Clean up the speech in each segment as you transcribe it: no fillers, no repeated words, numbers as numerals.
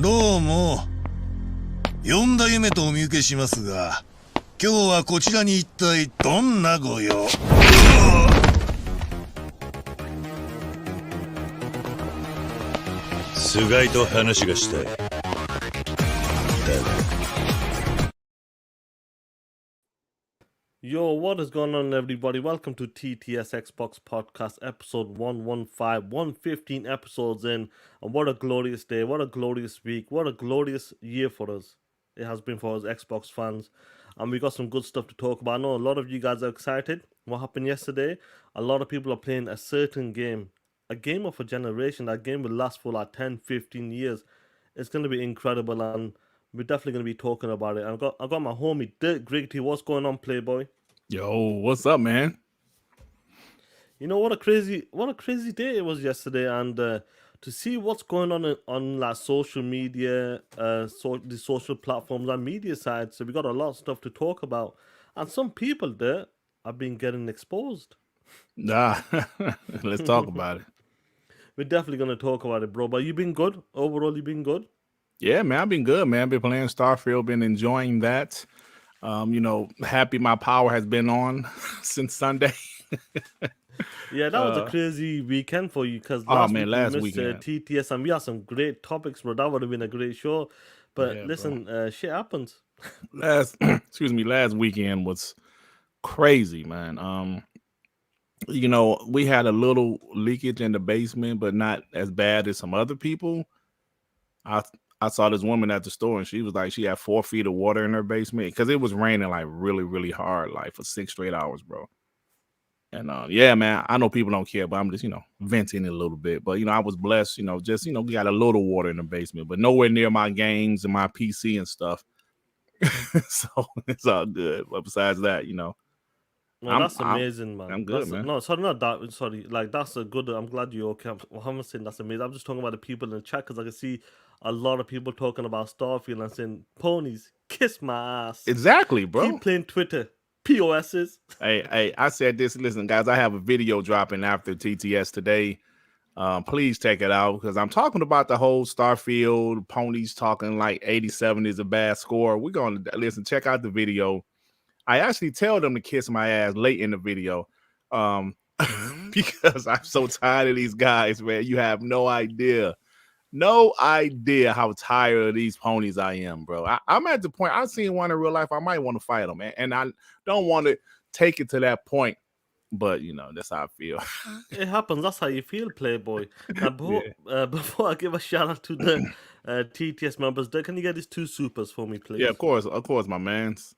どうも。4代目とお見受けしますが、今日はこちらに一体どんなご用？菅井と話がしたい。だが。Yo, what is going on, everybody? Welcome to TTS Xbox Podcast, episode 115, 115 episodes in, and what a glorious day, what a glorious week, what a glorious year for us. It has been for us Xbox fans, and we got some good stuff to talk about. I know a lot of you guys are excited. What happened yesterday? A lot of people are playing a certain game, a game of a generation. That game will last for like 10, 15 years. It's going to be incredible, and we're definitely going to be talking about it. I got my homie Dirk Griggity. What's going on, Playboy? Yo, what's up, man? You know what a crazy day it was yesterday, and to see what's going on like social media, the social platforms and media sides. So we got a lot of stuff to talk about, and some people there have been getting exposed. Nah, let's talk about it. We're definitely gonna talk about it, bro. But you been good overall. You been good. Yeah, man, I've been good, man. I've been playing Starfield, been enjoying that. Happy my power has been on since Sunday. Yeah, that was a crazy weekend for you because last we missed weekend. TTS, and we had some great topics, bro. That would have been a great show. But Yeah, listen, shit happens. Last weekend was crazy, man. We had a little leakage in the basement, but not as bad as some other people. I saw this woman at the store, and she was like, she had 4 feet of water in her basement because it was raining like really, really hard, like for 6 straight hours, bro. And yeah, man, I know people don't care, but I'm just, venting it a little bit. But I was blessed, we got a little water in the basement, but nowhere near my games and my PC and stuff. So it's all good. But besides that, No, that's amazing, man. I'm good, man. No, sorry, not that. Sorry, like that's a good. I'm glad you're okay. I'm not saying that's amazing. I'm just talking about the people in the chat because I can see a lot of people talking about Starfield and saying ponies kiss my ass. Exactly, bro. Keep playing Twitter. POSs. Hey, I said this. Listen, guys, I have a video dropping after TTS today. Please check it out because I'm talking about the whole Starfield ponies talking like 87 is a bad score. We're going to listen. Check out the video. I actually tell them to kiss my ass late in the video because I'm so tired of these guys, man. You have no idea how tired of these ponies I am, bro. I'm at the point, I've seen one in real life. I might want to fight them, man. And I don't want to take it to that point, but, that's how I feel. It happens. That's how you feel, Playboy. Before I give a shout out to the TTS members, can you get these 2 supers for me, please? Yeah, of course, my mans.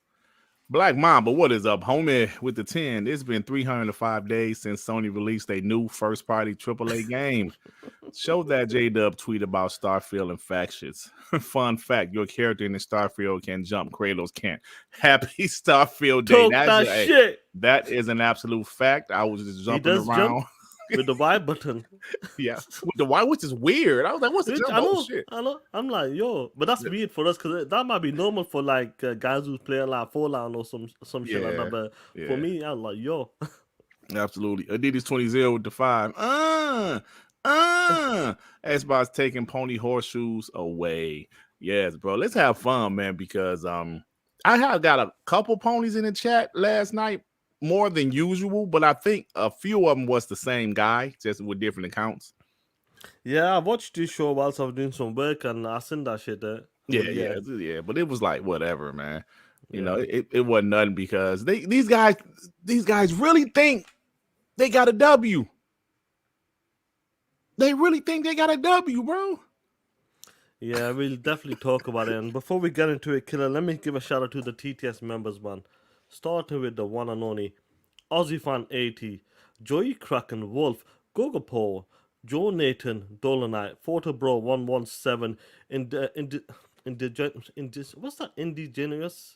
Black Mamba, what is up, homie? With the 10, it's been 305 days since Sony released a new first-party AAA game. Show that J-Dub tweet about Starfield and factions. Fun fact, your character in the Starfield can jump, Kratos can't. Happy Starfield Day. Shit. That is an absolute fact. I was just jumping around. Jump with the Y button. Yeah, with the Y, which is weird. I was like, what's the jump? Shit. I know. I'm like, yo. But that's weird for us because that might be normal for like guys who play like Fallout or some shit like that. But for me, I'm like, yo. Absolutely. Adidas 20 with the 5. Xbox taking pony horseshoes away. Yes, bro. Let's have fun, man, because I have got a couple ponies in the chat last night, more than usual, but I think a few of them was the same guy, just with different accounts. Yeah, I watched this show whilst I was doing some work, and I seen that shit there. Yeah. But it was like whatever, man. You know, it wasn't nothing because these guys really think they got a W. They really think they got a W, bro. Yeah, we'll definitely talk about it. And before we get into it, Killer, let me give a shout out to the TTS members, man. Starting with the one and only Aussie Fan 80, Joey Kraken, Wolf, Gogo Paul, Joe Nathan, Dolonite, Photobro 117, what's that? Indigenous?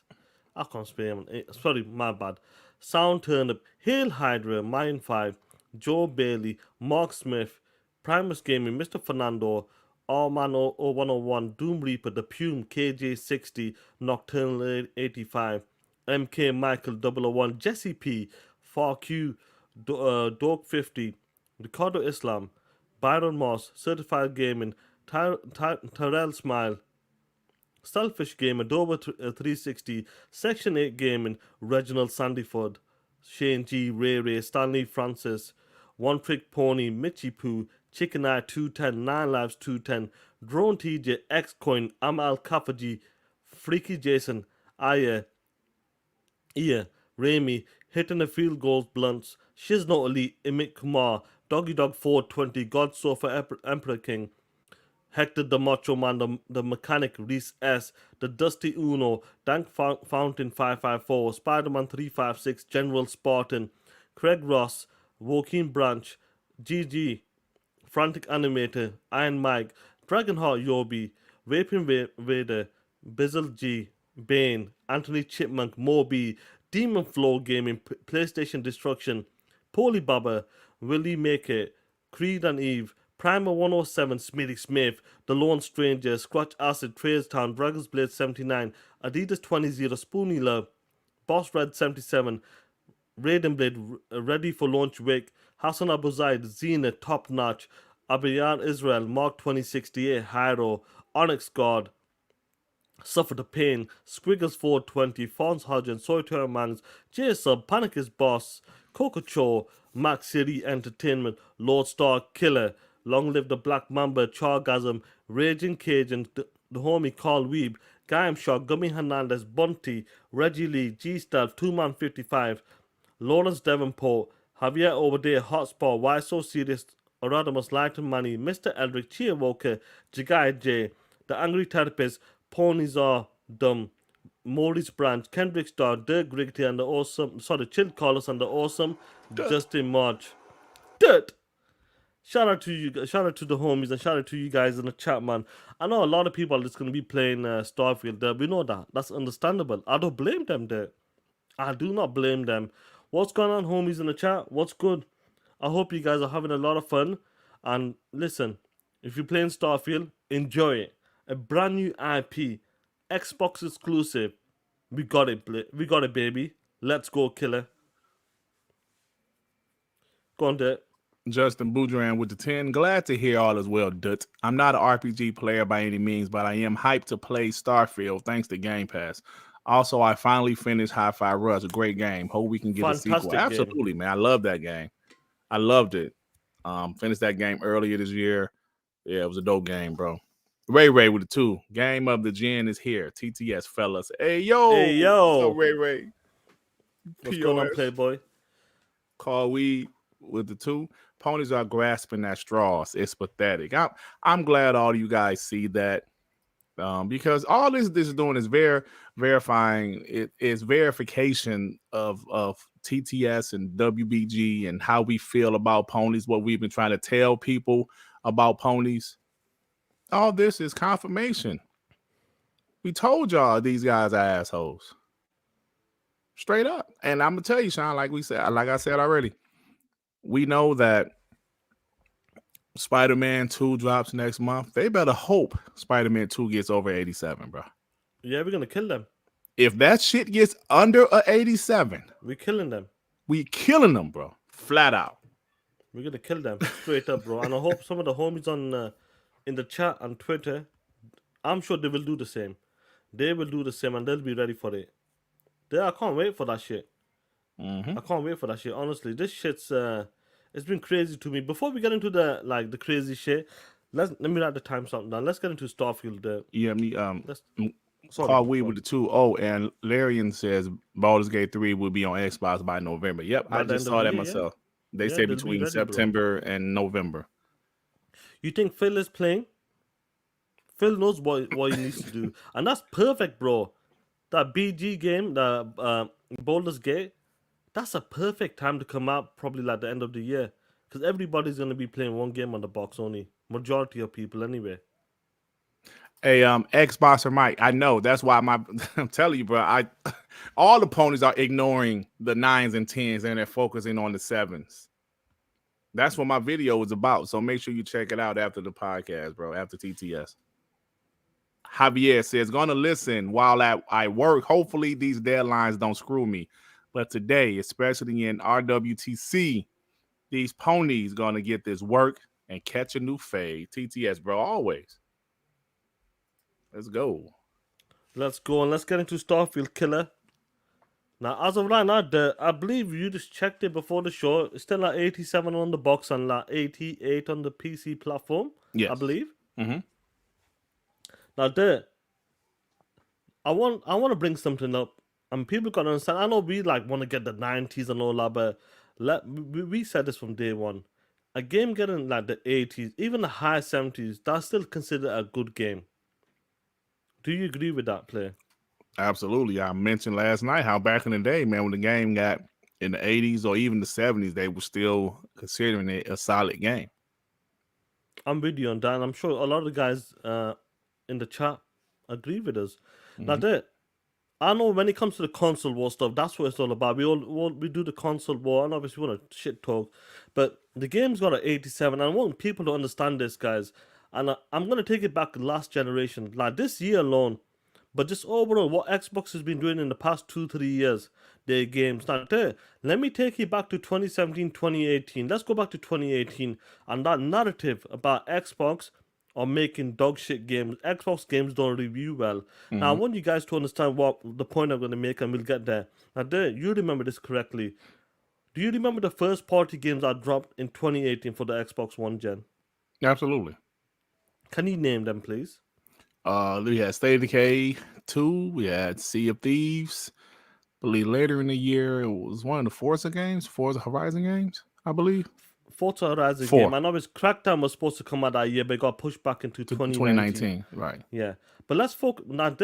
I can't spell it. Sorry, my bad. Sound Turnip, Hail Hydra, Mine 5, Joe Bailey, Mark Smith, Primus Gaming, Mr. Fernando, Arman 0101, Doom Reaper, The Pume, KJ60, Nocturnal 85, MK Michael 001, Jesse P, Far Q, Dog 50, Ricardo Islam, Byron Moss, Certified Gaming, Tyrell Smile, Selfish Gamer, Dover 360, Section 8 Gaming, Reginald Sandyford, Shane G, Ray, Stanley Francis, One Trick Pony, Mitchy Poo, Chicken Eye 210, 9 Lives 210, Drone TJ, Xcoin, Amal Kafaji, Freaky Jason, Aya, Rami, Hitting the Field Goals Blunts, Shizno Elite, Imit Kumar, Doggy Dog 420, God Sofa Emperor King, Hector the Macho Man, the Mechanic Reese S, the Dusty Uno, Dank Fountain 554, Spider-Man 356, General Spartan, Craig Ross, Joaquin Branch, GG, Frantic Animator, Iron Mike, Dragonheart Yobi, Vaping Vader, Bizzle G, Bane, Anthony Chipmunk, Moby, Demon Flow Gaming, PlayStation Destruction, Polybaba, Willie Make It, Creed and Eve, Primer 107, Smitty Smith, The Lone Stranger, Scratch Acid, Town, Dragon's Blade 79, Adidas 20, Spoony Love, Boss Red 77, Raiden Blade, Ready for Launch Wick, Hassan Abu Zaid, Xena, Top Notch, Abiyan Israel, Mark 2068, Hyro, Onyx God, Suffer the Pain, Squiggles 420, Fons Hodgen, Soyter Mangs, J-Sub, Panic is Boss, Coco Cho, Max City Entertainment, Lord Star Killer, Long Live the Black Mamba, Chargasm, Raging Cajun, the homie Carl Weeb, Gaim Shot, Gummy Hernandez, Bunty, Reggie Lee, G-Stealth, 2Man 55, Lawrence Devonport, Javier Overdale, Hotspot, Why So Serious, Oradamus Lighten Money, Mr. Eldrick, Chia Walker, Jagai J, The Angry Therapist, Ponies Are Dumb, Maurice Branch, Kendrick Star, Dirk Griggity, and the awesome, Chill Carlos and the awesome Justin March. Dirt! Shout out to you, shout out to the homies, and shout out to you guys in the chat, man. I know a lot of people are just going to be playing Starfield there. We know that. That's understandable. I don't blame them there. I do not blame them. What's going on, homies, in the chat? What's good? I hope you guys are having a lot of fun. And listen, if you're playing Starfield, enjoy it. A brand new IP, Xbox exclusive. We got it, baby. Let's go, killer. Go on, there. Justin Boudran with the 10. Glad to hear all is well, Dut. I'm not an RPG player by any means, but I am hyped to play Starfield thanks to Game Pass. Also, I finally finished Hi-Fi Rush, a great game. Hope we can get a sequel. Absolutely, man. I love that game. I loved it. Finished that game earlier this year. Yeah, it was a dope game, bro. Ray with the 2. Game of the Gen is here. TTS, fellas. Hey, yo. Hey, yo. What's up, Ray? What's going on, Playboy? Call Weed with the 2. Ponies are grasping at straws. It's pathetic. I'm glad all you guys see that. Because all this is doing is verifying it is verification of TTS and WBG and how we feel about ponies, what we've been trying to tell people about ponies. All this is confirmation. We told y'all these guys are assholes. Straight up. And I'm gonna tell you, Sean, like I said already, we know that Spider-Man 2 drops next month. They better hope Spider-Man 2 gets over 87, bro. Yeah, we're going to kill them. If that shit gets under a 87, we're killing them. We killing them, bro. Flat out. We're going to kill them straight up, bro. And I hope some of the homies on in the chat on Twitter, I'm sure they will do the same. They will do the same and they'll be ready for it. I can't wait for that shit. Mm-hmm. I can't wait for that shit. Honestly, this shit's... it's been crazy to me. Before we get into the crazy shit, let me write the time something down. Let's get into Starfield. Yeah, me call Weed with the 2. Oh, and Larian says Baldur's Gate 3 will be on Xbox by November. Yep, I just saw that myself. They say between September and November. You think Phil is playing? Phil knows what he needs to do, and that's perfect, bro. That BG game, the Baldur's Gate. That's a perfect time to come out, probably like the end of the year. Because everybody's going to be playing one game on the box only. Majority of people anyway. Hey, Xbox or Mike, I know. That's why I'm telling you, bro. All the ponies are ignoring the 9s and 10s and they're focusing on the 7s. That's what my video was about. So make sure you check it out after the podcast, bro, after TTS. Javier says, gonna listen while I work. Hopefully these deadlines don't screw me. But today, especially in RWTC, these ponies going to get this work and catch a new fade. TTS, bro, always. Let's go. Let's go and let's get into Starfield Killer. Now, as of right now, I believe you just checked it before the show. It's still at 87 on the box and like 88 on the PC platform. Yes. I believe. Mm-hmm. Now, I want to bring something up, and people gotta understand. I know we like want to get the 90s and all that, but we said this from day one. A game getting like the 80s, even the high 70s, that's still considered a good game. Do you agree with that, Play? Absolutely. I mentioned last night how back in the day, man, when the game got in the 80s or even the 70s, they were still considering it a solid game. I'm with you on that, and I'm sure a lot of the guys in the chat agree with us. Now, I know when it comes to the console war stuff, that's what it's all about. We do the console war, and obviously we want to shit talk, but the game's got an 87, and I want people to understand this, guys. And I'm gonna take it back to last generation, like this year alone, but just overall what Xbox has been doing in the past 2-3 years, their games. Now, let me take you back to 2017, 2018. Let's go back to 2018 and that narrative about Xbox or making dog shit games. Xbox games don't review well. Now, I want you guys to understand what the point I'm going to make, and we'll get there. Now, you remember this correctly. Do you remember the first party games that dropped in 2018 for the Xbox One gen? Absolutely. Can you name them, please? We had State of Decay 2. We had Sea of Thieves. I believe later in the year, it was one of the Forza games, Forza Horizon games, I believe. Forza Horizon game. I know it's Crackdown was supposed to come out that year, but it got pushed back into 2019. Right. Yeah. But let's focus. Now,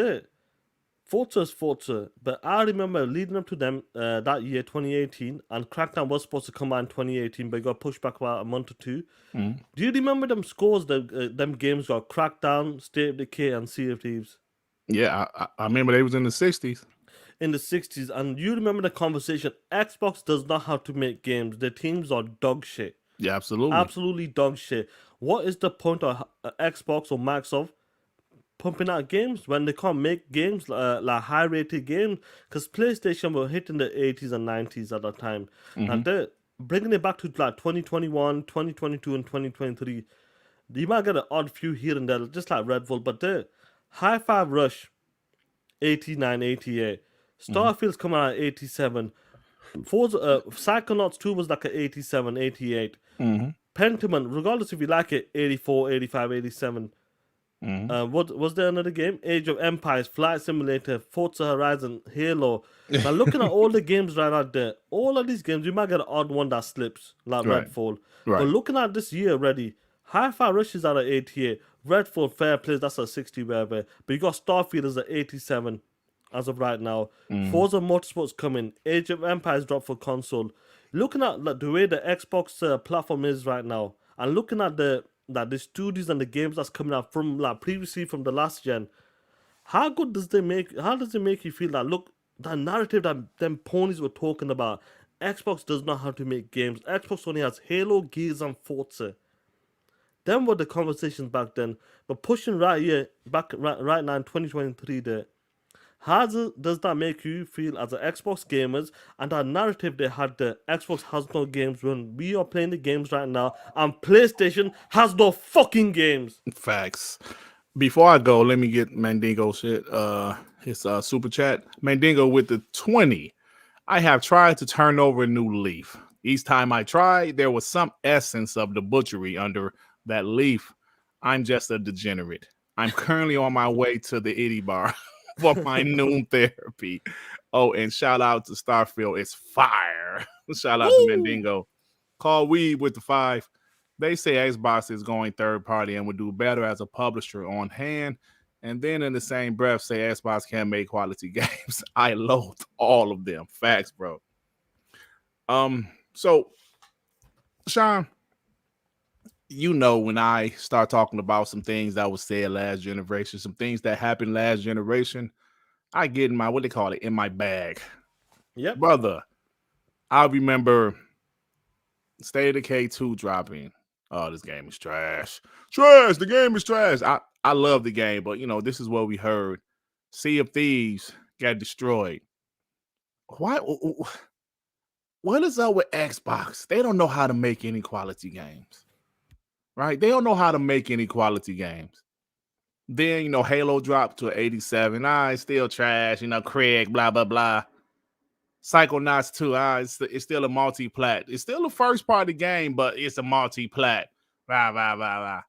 Forza's Forza, but I remember leading up to them that year, 2018, and Crackdown was supposed to come out in 2018, but it got pushed back about a month or two. Do you remember them scores? Them games got Crackdown, State of Decay, and Sea of Thieves. Yeah, I remember they was in the 60s. In the 60s, and you remember the conversation. Xbox does not have to make games. Their teams are dog shit. Yeah, absolutely. Absolutely dog shit. What is the point of Xbox or Microsoft pumping out games when they can't make games like high-rated games? Because PlayStation were hitting the 80s and 90s at that time. And they're bringing it back to like 2021, 2022, and 2023. You might get an odd few here and there, just like Red Bull, but the Hi-Fi Rush, 89, 88. Starfield's coming out at 87. Forza, Psychonauts 2 was like an 87, 88. Pentiment, regardless if you like it, 84, 85, 87. What was there another game? Age of Empires, Flight Simulator, Forza Horizon, Halo. Now looking at all the games right out there, all of these games, you might get an odd one that slips, like Redfall. Right. But looking at this year already, Hi-Fi Rush is at an 88. Redfall, fair plays, that's a 60 wherever. But you got Starfield as an 87 as of right now. Forza Motorsport's coming. Age of Empires dropped for console. Looking at like, the way the Xbox platform is right now, and looking at the studios and the games that's coming out from like previously from the last gen, how does it make you feel that look, that narrative that them ponies were talking about, Xbox does not have to make games. Xbox only has Halo, Gears, and Forza. Them were the conversations back then. But pushing right now in 2023 there, how does that make you feel as an Xbox gamers, and that narrative they had the Xbox has no games when we are playing the games right now and PlayStation has no fucking games? Facts. Before I go, let me get Mandingo his super chat. Mandingo with the 20. I have tried to turn over a new leaf. Each time I tried, there was some essence of the butchery under that leaf. I'm just a degenerate. I'm currently on my way to the Itty Bar for my noon therapy. Oh, and shout out to Starfield. It's fire. Shout out to Mandingo. Call Weed with the 5. They say Xbox is going third party and would do better as a publisher on hand. And then in the same breath say Xbox can't make quality games. I loathe all of them. Facts, bro. So Sean, you know, when I start talking about some things that was said last generation, some things that happened last generation, I get in my, what they call it, in my bag. Yep. Brother, I remember State of Decay 2 dropping. Oh, this game is trash. Trash. The game is trash. I love the game, but, you know, this is what we heard. Sea of Thieves got destroyed. Why? What is up with Xbox? They don't know how to make any quality games. right? They don't know how to make any quality games. Then, you know, Halo dropped to 87. It's still trash. You know, Craig, blah, blah, blah. Psychonauts 2, it's still a multi-plat. It's still a first-party game, but it's a multi-plat. Blah, blah, blah,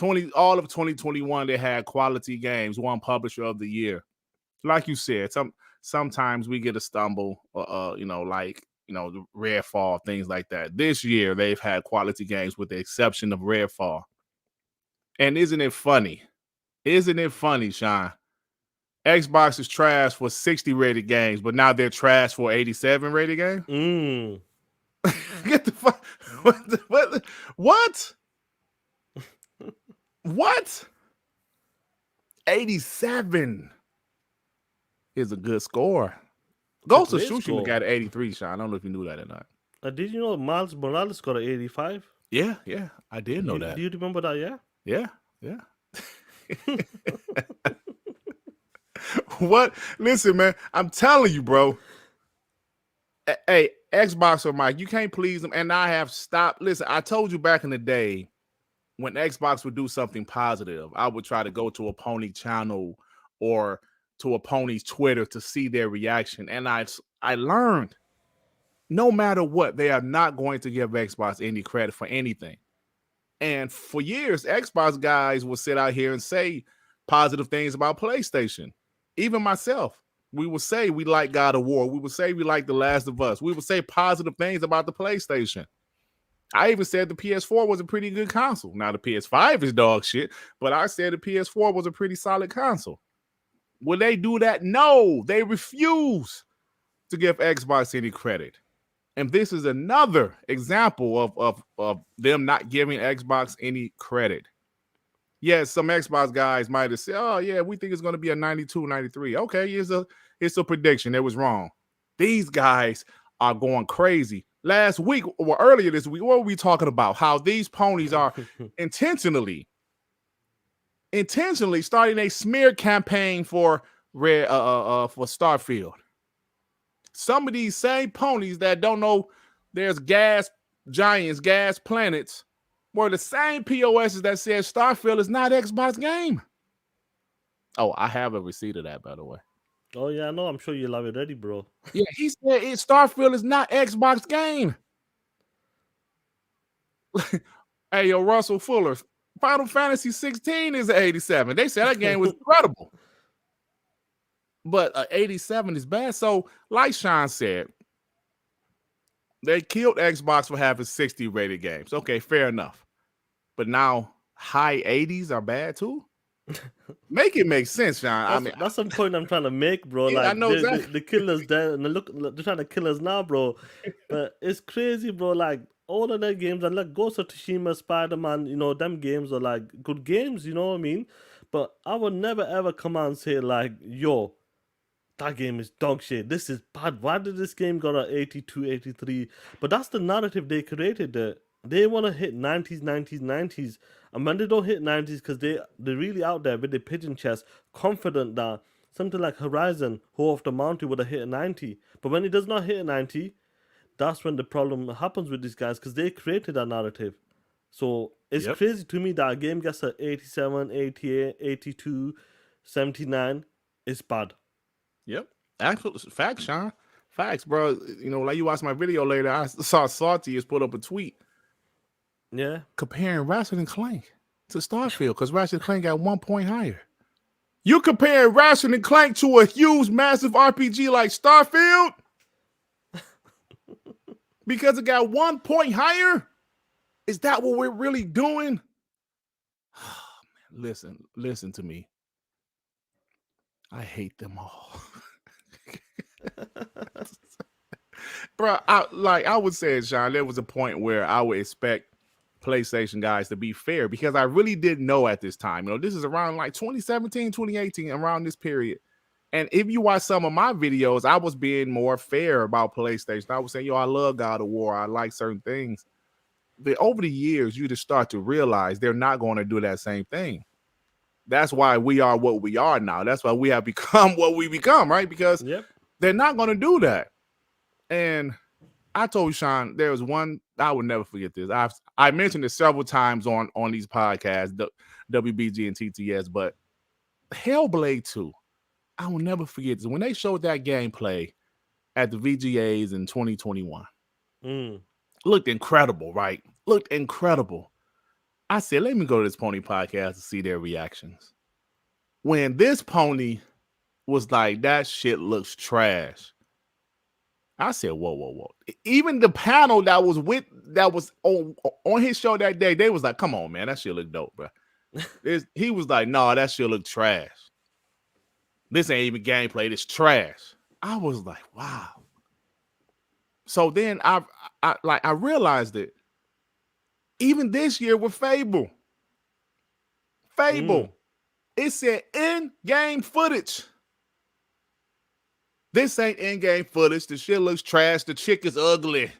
blah. All of 2021, they had quality games, one publisher of the year. Like you said, sometimes we get a stumble, you know, like, you know, the Redfall, things like that. This year, they've had quality games with the exception of Redfall. And isn't it funny? Isn't it funny, Sean? Xbox is trash for 60 rated games, but now they're trash for 87 rated games? Get the fuck. What? What? 87 is a good score. Ghost of Tsushima got an 83, Sean. I don't know if you knew that or not. Did you know Miles Morales got an 85? Yeah, I did know that. Do you remember that? Yeah. What? Listen, man, I'm telling you, bro. Hey, Xbox or Mike, you can't please them. And I have stopped. Listen, I told you back in the day when Xbox would do something positive, I would try to go to a pony channel or to a pony's Twitter to see their reaction. And I learned no matter what, they are not going to give Xbox any credit for anything. And for years, Xbox guys will sit out here and say positive things about PlayStation. Even myself, we will say we like God of War. We will say we like The Last of Us. We will say positive things about the PlayStation. I even said the PS4 was a pretty good console. Now, the PS5 is dog shit, but I said the PS4 was a pretty solid console. Will they do that? No, they refuse to give Xbox any credit. And this is another example of them not giving Xbox any credit. Yes, some Xbox guys might have said, oh, yeah, we think it's going to be a 92, 93. Okay, it's a prediction. It was wrong. These guys are going crazy. Last week or earlier this week, what were we talking about? How these ponies are intentionally starting a smear campaign for Starfield. Some of these same ponies that don't know there's gas giants, gas planets, were the same POSs that said Starfield is not Xbox game. Oh, I have a receipt of that, by the way. Oh, yeah, I know. I'm sure you love it already, bro. Yeah, he said Starfield is not Xbox game. Hey, yo, Russell Fuller, Final Fantasy 16 is an 87. They said that game was incredible. But 87 is bad. So, like Sean said, they killed Xbox for having 60 rated games. Okay, fair enough. But now high 80s are bad too? Make it make sense, Sean. That's some point I'm trying to make, bro. Yeah, like, I know exactly. The killer's dead, and they're trying to kill us now, bro. But it's crazy, bro. Like, all of their games, and like Ghost of Tsushima, Spider-Man, you know, them games are like good games, you know what I mean? But I would never ever come out and say like, yo, that game is dog shit. This is bad. Why did this game got an 82, 83? But that's the narrative they created. They want to hit 90s, 90s, 90s. And when they don't hit 90s, because they're really out there with the pigeon chest, confident that something like Horizon, Who of the Mountain, would have hit a 90. But when it does not hit a 90, that's when the problem happens with these guys, because they created that narrative. So it's crazy to me that a game gets an 87, 88, 82, 79. It's bad. Yep. Actual facts, Sean. Facts, bro. You know, like you watched my video later, I saw Salty has put up a tweet. Yeah. Comparing Ratchet & Clank to Starfield, because Ratchet & Clank got 1 point higher. You comparing Ratchet & Clank to a huge, massive RPG like Starfield? Because it got 1 point higher? Is that what we're really doing? Oh, man, listen to me. I hate them all. Bro, I would say, Sean, there was a point where I would expect PlayStation guys to be fair, because I really didn't know at this time. You know, this is around like 2017, 2018, around this period. And if you watch some of my videos, I was being more fair about PlayStation. I was saying, yo, I love God of War. I like certain things. But over the years, you just start to realize they're not going to do that same thing. That's why we are what we are now. That's why we have become what we become, right? Because they're not going to do that. And I told Sean, there was one I will never forget this. I mentioned it several times on these podcasts, WBG and TTS, but Hellblade 2, I will never forget this. When they showed that gameplay at the VGAs in 2021, looked incredible, right? Looked incredible. I said, let me go to this pony podcast to see their reactions. When this pony was like, that shit looks trash, I said, whoa. Even the panel that was on his show that day, they was like, come on, man, that shit look dope, bro. He was like, no, that shit look trash. This ain't even gameplay, it's trash. I was like, wow. So then I realized it. Even this year with Fable, it said in-game footage. This ain't in-game footage. The shit looks trash. The chick is ugly.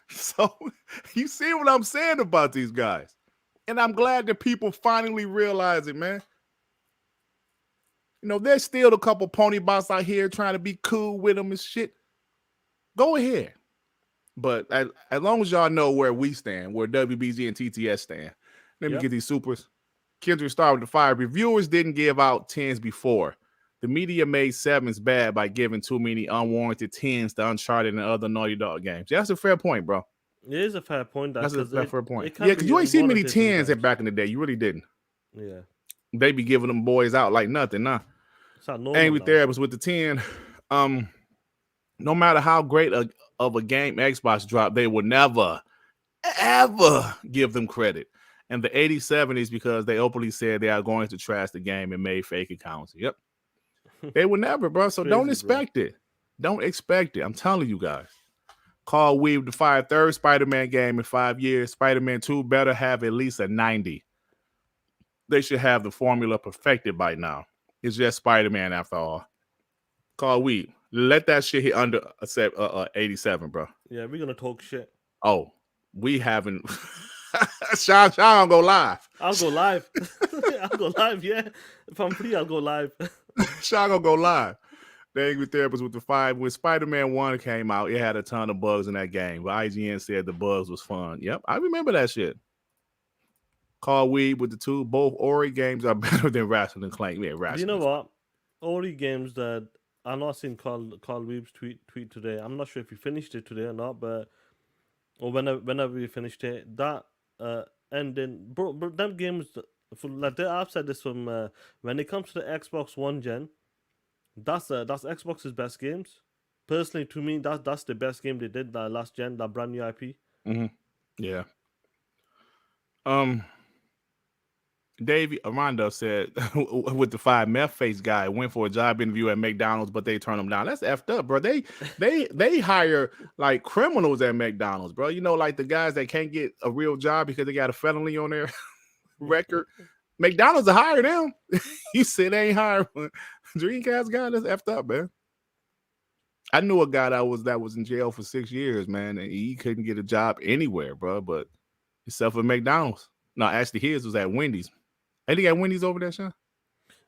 So you see what I'm saying about these guys. And I'm glad that people finally realize it, man. You know, there's still a couple pony bots out here trying to be cool with them and shit. Go ahead. But as long as y'all know where we stand, where WBG and TTS stand, let me get these supers. Kendrick started with the 5. Reviewers didn't give out 10s before. The media made 7s bad by giving too many unwarranted 10s to Uncharted and other Naughty Dog games. That's a fair point, bro. It is a fair point. That's a fair point. Yeah, because you ain't seen many 10s back in the day. You really didn't. Yeah. They be giving them boys out like nothing, nah. Angry Therapist with the 10. No matter how great of a game Xbox dropped, they would never, ever give them credit. And the 87 is because they openly said they are going to trash the game and made fake accounts. Yep. They would never, bro. So don't expect it. Don't expect it. I'm telling you guys. Carl Weave the 5 third Spider-Man game in 5 years. Spider-Man 2 better have at least a 90. They should have the formula perfected by now. It's just Spider-Man after all. Carl Weave, let that shit hit under 87, bro. Yeah, we're gonna talk shit. Oh, we haven't. Sean gonna go live. I'll go live. I'll go live, yeah. If I'm free, I'll go live. Sean gonna go live. The Angry Therapist with the 5. When Spider-Man 1 came out, it had a ton of bugs in that game. But IGN said the bugs was fun. Yep, I remember that shit. Carl Weed with the 2. Both Ori games are better than Ratchet and Clank. Yeah, Ratchet. You know what? Ori games that I'm not seeing Carl Weeb's tweet today. I'm not sure if he finished it today or not, but or whenever we finished it, that ending, bro, them games. I've said this from when it comes to the Xbox One gen, that's Xbox's best games. Personally, to me, that's the best game they did that last gen, that brand new IP. Mm-hmm. Yeah. Davey Armando said with the 5 meth face guy went for a job interview at McDonald's, but they turned him down. That's effed up, bro. They hire like criminals at McDonald's, bro. You know, like the guys that can't get a real job because they got a felony on their record. McDonald's will hire them. You said they ain't hiring Dreamcast guy. That's effed up, man. I knew a guy that was in jail for 6 years, man, and he couldn't get a job anywhere, bro. But except for McDonald's. No, actually, his was at Wendy's. Ain't they got Wendy's over there, Sean?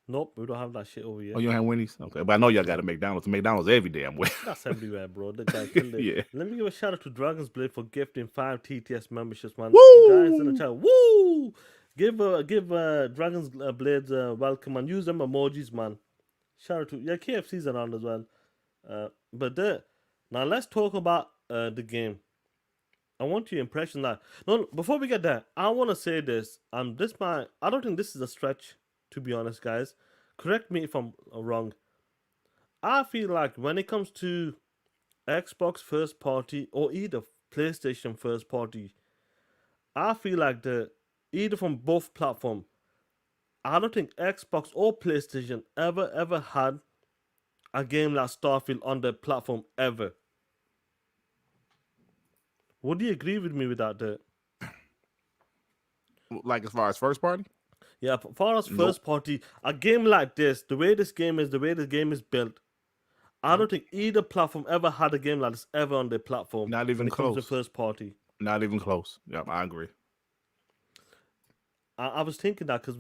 Nope, we don't have that shit over here. Oh, you don't have Wendy's? Okay, but I know y'all got a McDonald's. McDonald's every damn way. That's everywhere, bro. The guy killed it. Yeah. Let me give a shout out to Dragon's Blade for gifting 5 TTS memberships, man. Woo! Guys in the chat, woo! Give Dragon's Blades welcome and use them emojis, man. Shout out to KFC's around as well. Now let's talk about the game. I want your impression that before we get there, I want to say this. I don't think this is a stretch, to be honest, guys. Correct me if I'm wrong. I feel like when it comes to Xbox first party or either PlayStation first party, I feel like either from both platforms, I don't think Xbox or PlayStation ever had a game like Starfield on their platform ever. Would you agree with me with that, Dirt? Like as far as first party? Yeah, as far as first party, a game like this, the way this game is built, I don't think either platform ever had a game like this ever on their platform. Not even close. When it comes to first party. Not even close. Yeah, I agree. I was thinking that because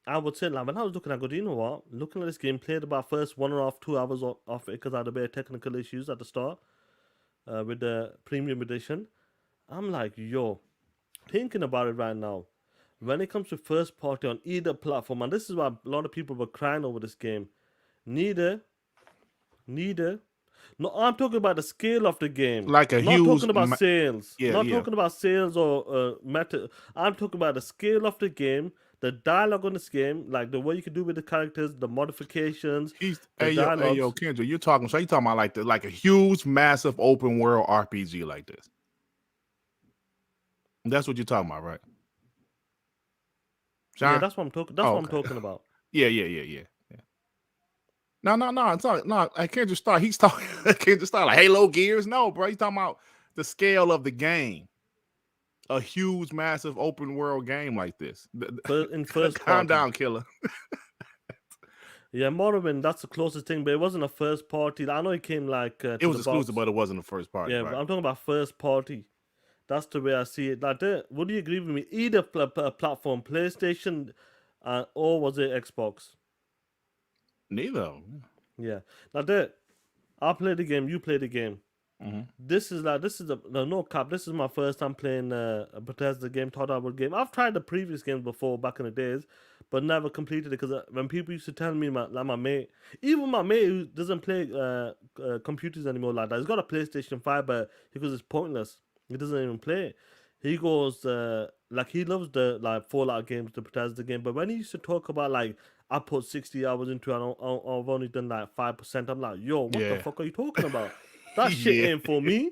I would say, like, when I was looking, I go, do you know what? Looking at this game, played about first 1.5, 2 hours off it because I had a bit of technical issues at the start. with the premium edition. I'm like, yo, thinking about it right now. When it comes to first party on either platform, and this is why a lot of people were crying over this game. Neither, neither. No, I'm talking about the scale of the game. Like a Not huge, talking about sales. yeah, Not yeah. talking about sales or meta. I'm talking about the scale of the game, the dialogue on this game, like the way you can do with the characters, the modifications, He's the hey dialogues. yo, Kendra, you're talking. So you talking about like a huge, massive open world RPG like this? That's what you're talking about, right? Sean? Yeah, that's what I'm talking. That's what I'm talking about. Yeah. No. It's not. No, I can't just start. He's talking. I can't just start like Halo Gears. No, bro. He's talking about the scale of the game. A huge, massive open world game like this. In first Calm party. down, killer. Yeah, Morrowind, that's the closest thing, but it wasn't a first party. I know it came like It was exclusive, but it wasn't a first party. Yeah, right? but I'm talking about first party. That's the way I see it. Like, would you agree with me? Either platform, PlayStation, or was it Xbox? Neither of them. Yeah. Now, I played the game. You played the game. Mm-hmm. This is no cap. This is my first time playing a Bethesda game, Todd game. I've tried the previous games before back in the days, but never completed it because when people used to tell me, my mate, even my mate who doesn't play computers anymore like that, he's got a PlayStation 5, but he goes, it's pointless. He doesn't even play it. He goes, like, he loves the like Fallout games, the Bethesda game, but when he used to talk about like, I put 60 hours into it and I've only done like 5%, I'm like, yo, what the fuck are you talking about? That shit ain't for me.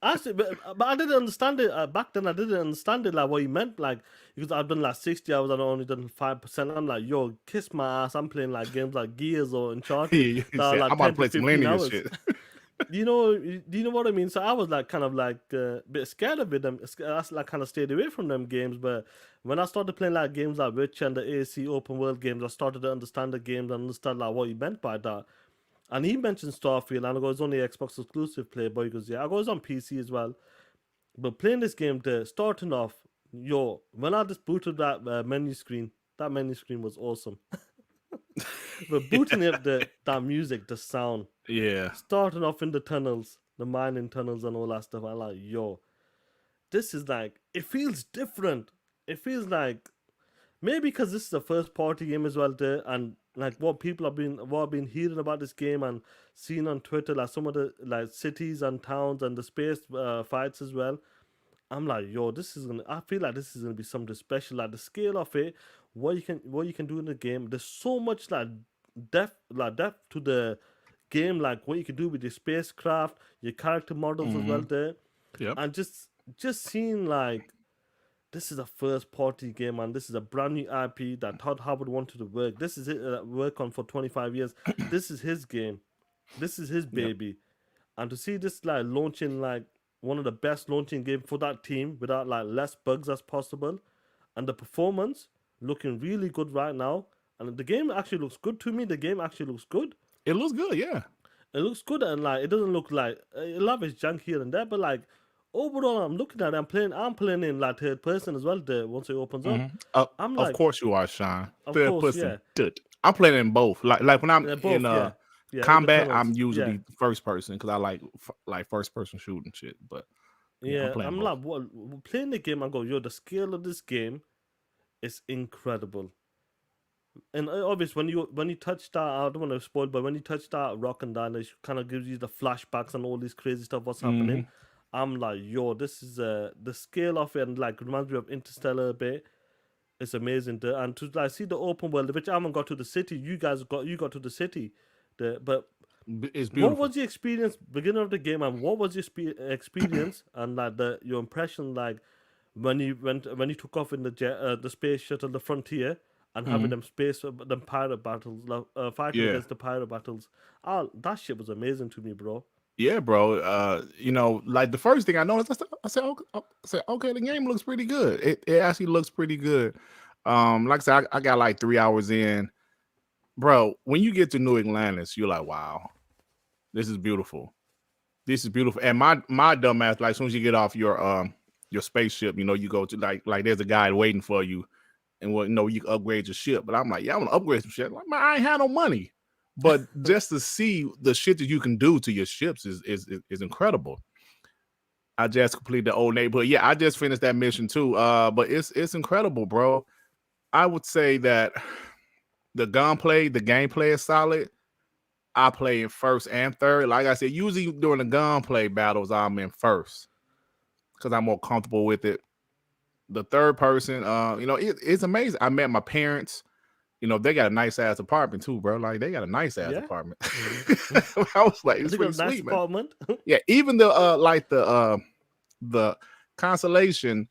Actually, but I didn't understand it back then. I didn't understand it like what he meant, like, because I've done like 60 hours and I've only done 5%. I'm like, yo, kiss my ass. I'm playing like games like Gears or Uncharted. Like I'm about to play some linear shit. Do you know what I mean? So I was like kind of like a bit scared of it. I like kind of stayed away from them games. But when I started playing like games like Witcher and the AC open world games, I started to understand the games and understand like what he meant by that. And he mentioned Starfield, and I go, it's only Xbox exclusive play, but he goes, yeah, I go, it's on PC as well. But playing this game, starting off, yo, when I just booted that menu screen was awesome. But booting up that music, the sound, yeah, starting off in the tunnels, the mining tunnels and all that stuff, I'm like, yo, this is like, it feels different. It feels like, maybe because this is a first party game as well, and like what I've been hearing about this game and seeing on Twitter, like some of the like cities and towns and the space fights as well. I'm like, yo, I feel like this is gonna be something special. Like the scale of it, what you can do in the game. There's so much like depth to the game, like what you can do with your spacecraft, your character models as well there. Yep. And just seeing like, this is a first party game, and this is a brand new IP that Todd Howard wanted to work. This is it, work on for 25 years. This is his game. This is his baby. Yep. And to see this like launching like one of the best launching games for that team without like less bugs as possible, and the performance looking really good right now. And the game actually looks good to me. The game actually looks good. It looks good, yeah. It looks good, and like it doesn't look like a lot of it's junk here and there, but like overall, I'm looking at it. I'm playing in like third person as well. Once it opens up, I'm like, of course you are, Sean. Third person. Yeah. I'm playing in both. Like when I'm in combat, I'm usually first person because I like first person shooting shit. But I'm like, playing the game. I go, yo, the scale of this game is incredible. And obviously, when you touch that, I don't want to spoil, but when you touch that rock and down, it kind of gives you the flashbacks and all these crazy stuff. What's happening? I'm like, yo, this is the scale of it, and like reminds me of Interstellar a bit. It's amazing, and to like see the open world, which I haven't got to the city. You got to the city, but it's beautiful. What was your experience beginning of the game, and what was your experience and like your impression like when you took off in the space shuttle, the Frontier, and having them pirate battles, fighting against the pirate battles? That shit was amazing to me, bro. Yeah, bro. Like the first thing I noticed, I said, okay, the game looks pretty good. It actually looks pretty good. Like I said, I got like 3 hours in, bro. When you get to New Atlantis, you're like, wow, this is beautiful. This is beautiful. And my dumb ass, like as soon as you get off your spaceship, you go to like there's a guy waiting for you, and you can upgrade your ship. But I'm like, yeah, I want to upgrade some shit. Like, man, I ain't had no money. but just to see the shit that you can do to your ships is incredible. I just completed the old neighborhood. Yeah, I just finished that mission too. But it's incredible, bro. I would say that the gameplay is solid. I play in first and third. Like I said, usually during the gunplay battles, I'm in first because I'm more comfortable with it. The third person, it's amazing. I met my parents. They got a nice ass apartment too, bro. Like they got a nice ass apartment. I was like, it's pretty nice sweet, man. apartment. Yeah, even the Constellation,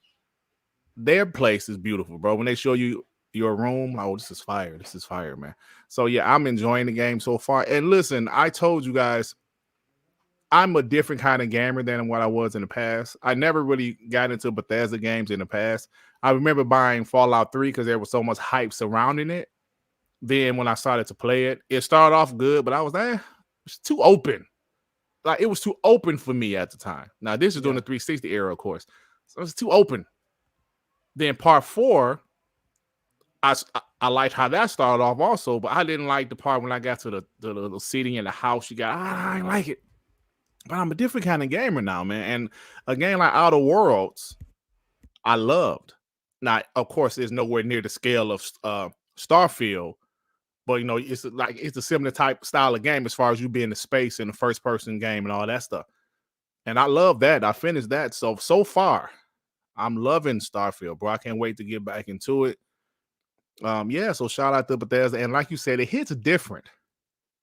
their place is beautiful, bro. When they show you your room, oh, this is fire. This is fire, man. So yeah, I'm enjoying the game so far. And listen, I told you guys, I'm a different kind of gamer than what I was in the past. I never really got into Bethesda games in the past. I remember buying Fallout 3 because there was so much hype surrounding it. Then when I started to play it, it started off good, but I was it's too open. Like it was too open for me at the time. Now this is during the 360 era, of course. So it's too open. Then part 4, I liked how that started off also, but I didn't like the part when I got to the little seating in the house. You got, I didn't like it. But I'm a different kind of gamer now, man. And a game like Outer Worlds, I loved. Now, of course, it's nowhere near the scale of Starfield, but it's a similar type style of game as far as you being in space in the first person game and all that stuff. And I love that. I finished that. So far, I'm loving Starfield, bro. I can't wait to get back into it. So shout out to Bethesda. And like you said, it hits different.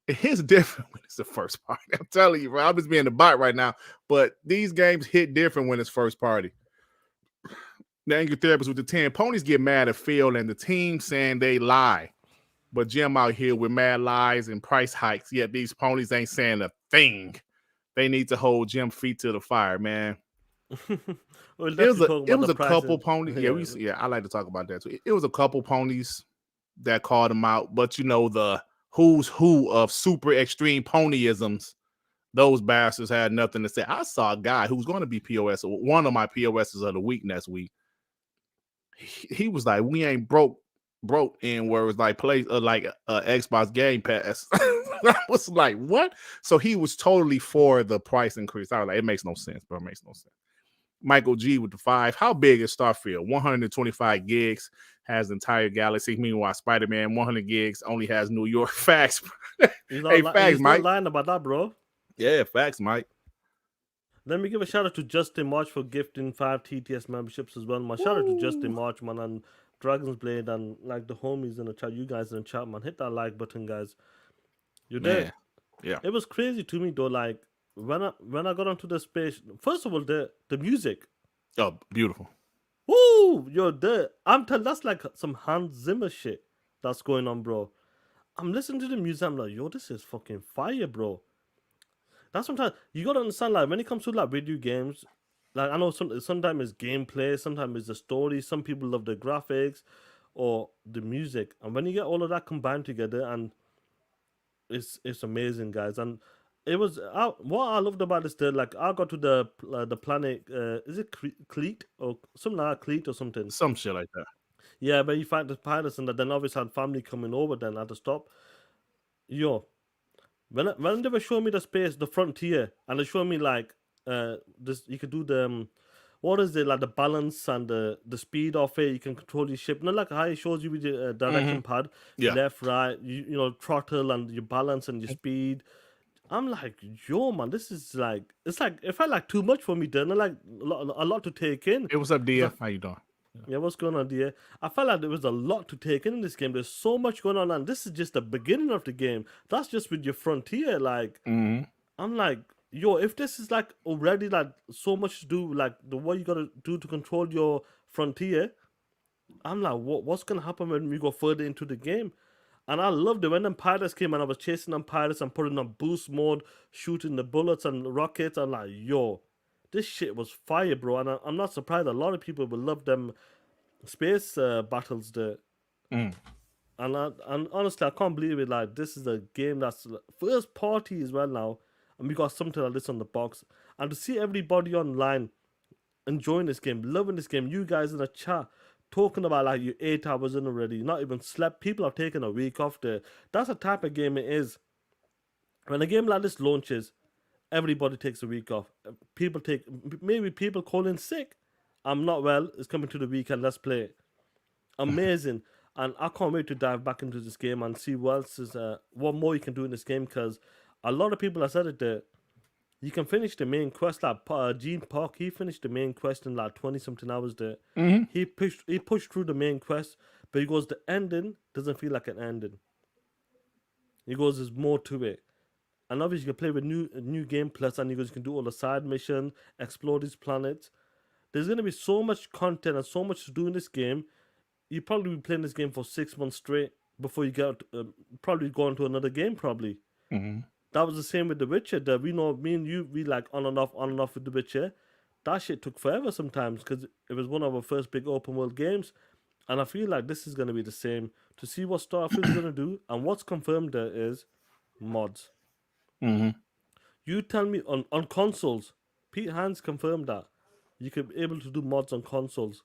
It hits different when it's the first party. I'm telling you, bro. I'm just being the bot right now. But these games hit different when it's first party. The Angry Therapist with the 10 ponies get mad at Phil and the team saying they lie. But Jim out here with mad lies and price hikes. Yet these ponies ain't saying a thing. They need to hold Jim feet to the fire, man. It was a couple ponies. I like to talk about that too. It was a couple ponies that called him out, but the who's who of super extreme ponyisms, those bastards had nothing to say. I saw a guy who's going to be POS, one of my POSs of the week next week. He was like, "We ain't broke," in where it was like play like Xbox Game Pass. I was like, "What?" So he was totally for the price increase. I was like, "It makes no sense, bro. It makes no sense." Michael G with the 5. How big is Starfield? 125 gigs, has entire galaxy. Meanwhile, Spider-Man 100 gigs only has New York. Facts. Hey, facts, Mike. Not lying about that, bro. Yeah, facts, Mike. Let me give a shout out to Justin March for gifting 5 TTS memberships as well. My shout out to Justin March, man, and Dragon's Blade, and like the homies in the chat, you guys in the chat, man. Hit that like button, guys. You're there. Yeah. It was crazy to me though, like when I got onto the space, first of all, the music. Oh, beautiful. Woo! I'm telling, that's like some Hans Zimmer shit that's going on, bro. I'm listening to the music, I'm like, yo, this is fucking fire, bro. That's sometimes you gotta understand, like when it comes to like video games, like I know sometimes it's gameplay, sometimes it's the story, some people love the graphics or the music, and when you get all of that combined together, and it's amazing, guys. And it was what I loved about this. Like I got to the planet. Is it Cleat or something like that, Cleat or something? Some shit like that. Yeah, but you find the pirates, and then obviously had family coming over. Then at the stop, yo, when they were showing me the space, the frontier, and they showed me like this, you could do the what is it, like the balance and the speed of it. You can control your ship, not like how it shows you with your direction pad, left, right. You throttle and your balance and your speed. I'm like, yo, man, this is like, it felt like too much for me, then like a lot to take in. Hey, what's up, DF? How you doing? Yeah, what's going on, dear? I felt like there was a lot to take in this game. There's so much going on, and this is just the beginning of the game. That's just with your frontier. Like, I'm like, yo, if this is like already like so much to do, like what you gotta do to control your frontier, I'm like, what's gonna happen when we go further into the game? And I loved it when them pirates came and I was chasing them pirates and putting on boost mode, shooting the bullets and rockets. I'm like, yo, this shit was fire, bro. And I'm not surprised. A lot of people will love them space battles there. And honestly, I can't believe it. Like, this is a game that's first party as well now. And we got something like this on the box. And to see everybody online enjoying this game, loving this game, you guys in the chat, talking about like you 8 hours in already, not even slept. People have taken a week off there. That's the type of game it is. when a game like this launches, everybody takes a week off. Maybe people call in sick. I'm not well. It's coming to the weekend. Let's play it. Amazing, and I can't wait to dive back into this game and see what more you can do in this game. Because a lot of people have said it there. You can finish the main quest. Like Gene Park, he finished the main quest in like 20 something hours. There, he pushed through the main quest, but he goes the ending doesn't feel like an ending. He goes there's more to it. And obviously you can play with new game plus, and you can do all the side missions, explore these planets. There's gonna be so much content and so much to do in this game. You probably be playing this game for 6 months straight before you get probably go on to another game. Probably that was the same with The Witcher. That we know, me and you, we like on and off with The Witcher. That shit took forever sometimes because it was one of our first big open world games, and I feel like this is gonna be the same. To see what Starfield is gonna do, and what's confirmed there is mods. You tell me on consoles. Pete Hans confirmed that you could be able to do mods on consoles.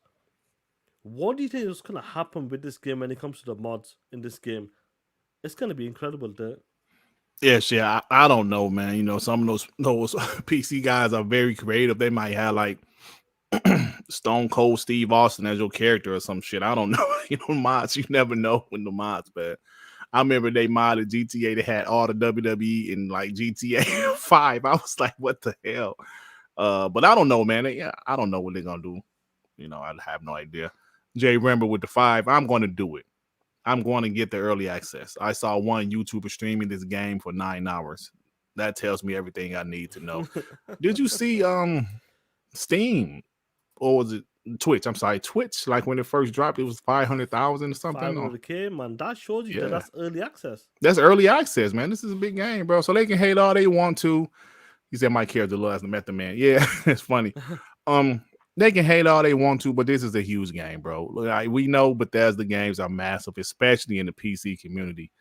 What do you think is gonna happen with this game when it comes to the mods in this game? It's gonna be incredible, there. Yes, yeah. I don't know, man. You know, some of those PC guys are very creative. They might have like Stone Cold Steve Austin as your character or some shit. I don't know. You know, mods. You never know when the mods, man. I remember they modded GTA. They had all the WWE in like GTA 5. I was like, what the hell? But I don't know, man. Yeah, I don't know what they're gonna do. You know, I have no idea. Jay, remember with the 5, I'm going to do it. I'm going to get the early access. I saw one YouTuber streaming this game for 9 hours. That tells me everything I need to know. Did you see Steam, or was it Twitch? I'm sorry, Twitch. Like when it first dropped, it was 500,000 or something. 500K, man. That shows you that that's early access. That's early access, man. This is a big game, bro. So they can hate all they want to. He said my character loves the Method Man. Yeah, it's funny. They can hate all they want to, but this is a huge game, bro. Like, we know Bethesda games are massive, especially in the PC community.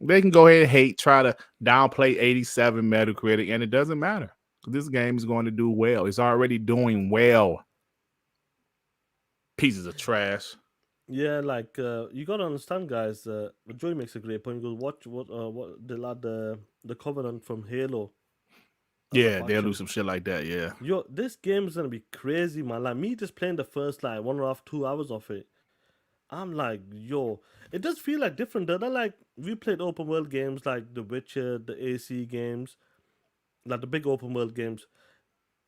They can go ahead and hate, try to downplay 87 Metacritic, and it doesn't matter. This game is going to do well. It's already doing well. Pieces of trash. Yeah, like you gotta understand, guys. Joey makes a great point. He goes, "What the lad the Covenant from Halo." Yeah, they'll do some shit like that. Yeah. Yo, this game is gonna be crazy, man. Like me just playing the first like 1.5, 2 hours of it. I'm like, yo, it does feel like different. They're like we played open world games like The Witcher, the AC games, like the big open world games.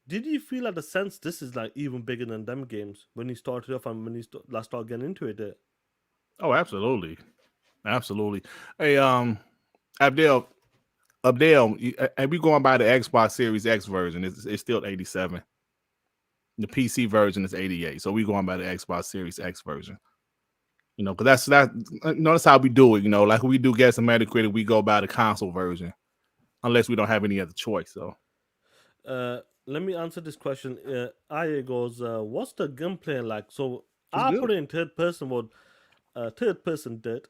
Did you feel like the sense this is like even bigger than them games when you started off and when you last started getting into it? There? Oh, absolutely, absolutely. Hey, Abdel, and we going by the Xbox Series X version. It's still 87. The PC version is 88. So we going by the Xbox Series X version. You know, because that's how we do it. You know, like we do get some Metacritic, we go by the console version, unless we don't have any other choice. So, let me answer this question. Aya goes, "What's the gunplay like?" So it's I good. put it in third person mode. Third person did.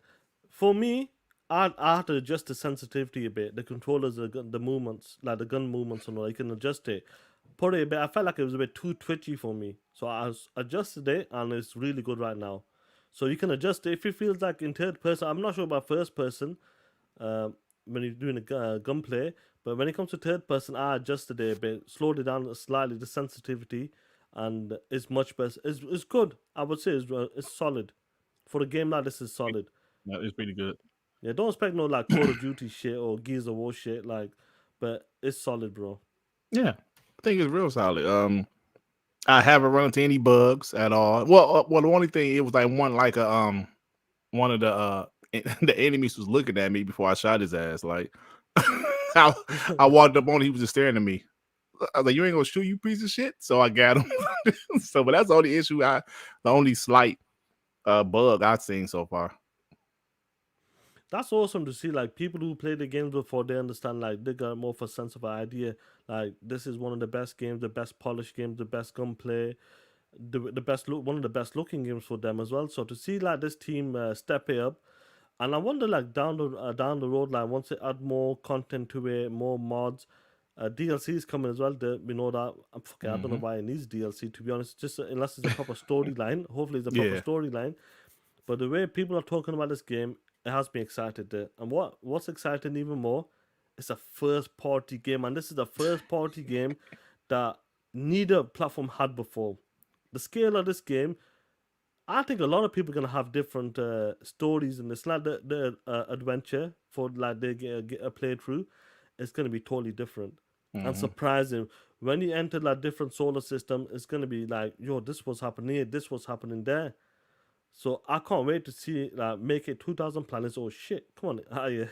For me, I had to adjust the sensitivity a bit. The controllers, the movements, like the gun movements, and all. You can adjust it. Put it a bit. I felt like it was a bit too twitchy for me, so I adjusted it, and it's really good right now. So you can adjust it if it feels like in third person. I'm not sure about first person when you're doing a gunplay, but when it comes to third person, I adjusted it a bit, slowed it down slightly, the sensitivity, and it's much better. It's good. I would say it's solid for a game like this. Is solid. No, it's pretty good. Yeah, don't expect no like Call of Duty shit or Gears of War shit, like, but it's solid, bro. Yeah, I think it's real solid. I haven't run into any bugs at all. Well, the only thing, it was like one of the the enemies was looking at me before I shot his ass. Like, I walked up on him, he was just staring at me. I was like, "You ain't gonna shoot, you piece of shit." So I got him. So, but that's the only issue. The only slight bug I've seen so far. That's awesome to see. Like people who play the games before, they understand. Like they got more of a sense of an idea. Like this is one of the best games, the best polished games, the best gunplay, the best look, one of the best looking games for them as well. So to see like this team step it up, and I wonder like down the road, like once they add more content to it, more mods, DLC is coming as well. We know that. I don't know why it needs DLC, to be honest. Just unless it's a proper storyline. Hopefully, it's a proper storyline. But the way people are talking about this game, it has me excited there. And what's exciting even more, it's a first party game, and this is the first party game that neither platform had before. The scale of this game, I think a lot of people are gonna have different stories in this. Like the adventure for like they get a playthrough, it's gonna be totally different and surprising. When you enter like different solar system, it's gonna be like, yo, this was happening here, this was happening there. So I can't wait to see like make it 2,000 planets. Oh shit! Come on,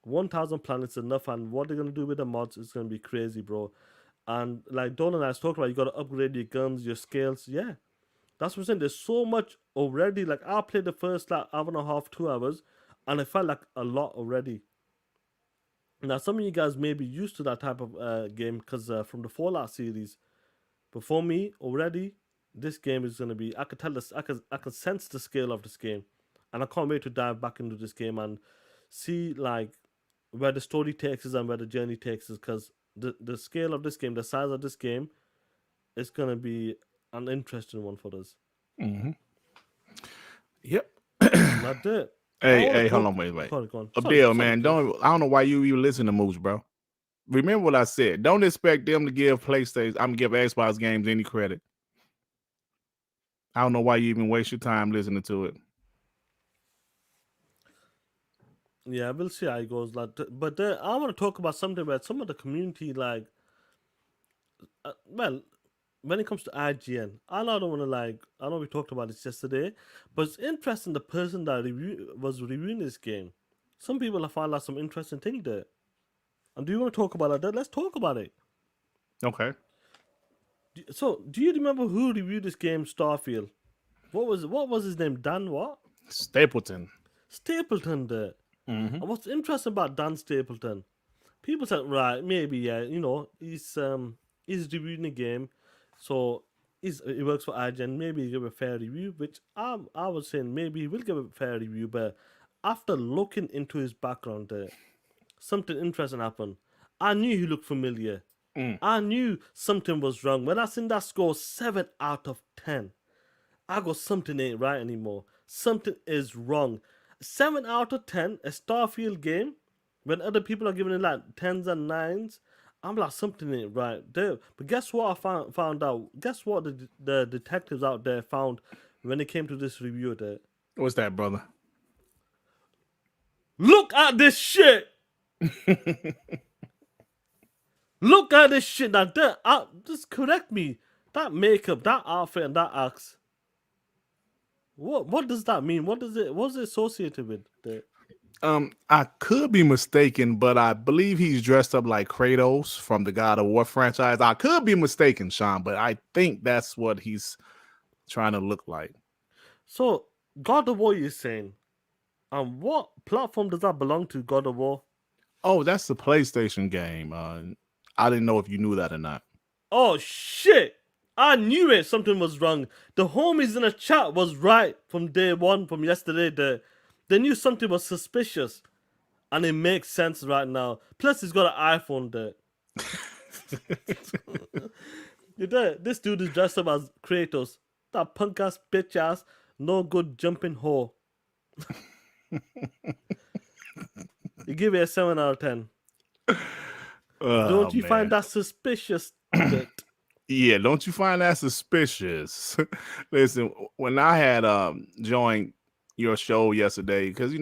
1,000 planets is enough, and what they're gonna do with the mods is gonna be crazy, bro. And like Dolan and I was talking about, you gotta upgrade your guns, your scales. Yeah, that's what I'm saying. There's so much already. Like I played the first like hour and a half, 2 hours, and it felt like a lot already. Now some of you guys may be used to that type of game because from the Fallout series. But for me, already, this game is gonna be. I could tell this. I can sense the scale of this game, and I can't wait to dive back into this game and see like where the story takes us and where the journey takes us. Because the scale of this game, the size of this game, is gonna be an interesting one for us. Yep. That's it. Hey, hold on, wait. Go on. Abdel, man, I don't know why you even listen to Moose, bro. Remember what I said. Don't expect them to give give Xbox games any credit. I don't know why you even waste your time listening to it. Yeah, we'll see how it goes. Like, but I want to talk about something where some of the community, like, well, when it comes to IGN, I don't want to like. I know we talked about this yesterday, but it's interesting. The person that was reviewing this game, some people have found out some interesting thing there. And do you want to talk about that? Let's talk about it. Okay. So, do you remember who reviewed this game, Starfield? What was his name? Dan what? Stapleton. Stapleton there. And what's interesting about Dan Stapleton? People said, right, maybe he's reviewing the game, so he works for IGN. Maybe he give a fair review, which I was saying maybe he will give a fair review. But after looking into his background there, something interesting happened. I knew he looked familiar. I knew something was wrong. When I seen that score 7 out of 10, I go, something ain't right anymore. Something is wrong. 7 out of 10, a Starfield game, when other people are giving it like 10s and 9s, I'm like, something ain't right there. But guess what I found out? Guess what the detectives out there found when it came to this review there? What's that, brother? Look at this shit! Look at this shit. Now, just correct me. That makeup, that outfit, and that axe. What does that mean? What's it associated with? I could be mistaken, but I believe he's dressed up like Kratos from the God of War franchise. I could be mistaken, Sean, but I think that's what he's trying to look like. So, God of War, you're saying, and what platform does that belong to? God of War. Oh, that's the PlayStation game. I didn't know if you knew that or not. Oh shit! I knew it. Something was wrong. The homies in the chat was right from day one, from yesterday. They knew something was suspicious, and it makes sense right now. Plus, he's got an iPhone there. This dude is dressed up as Kratos. That punk ass, bitch ass, no good jumping whore. You give it a 7 out of 10. Don't you find that suspicious? Yeah, don't you find that suspicious? Listen, when I had joined your show yesterday, because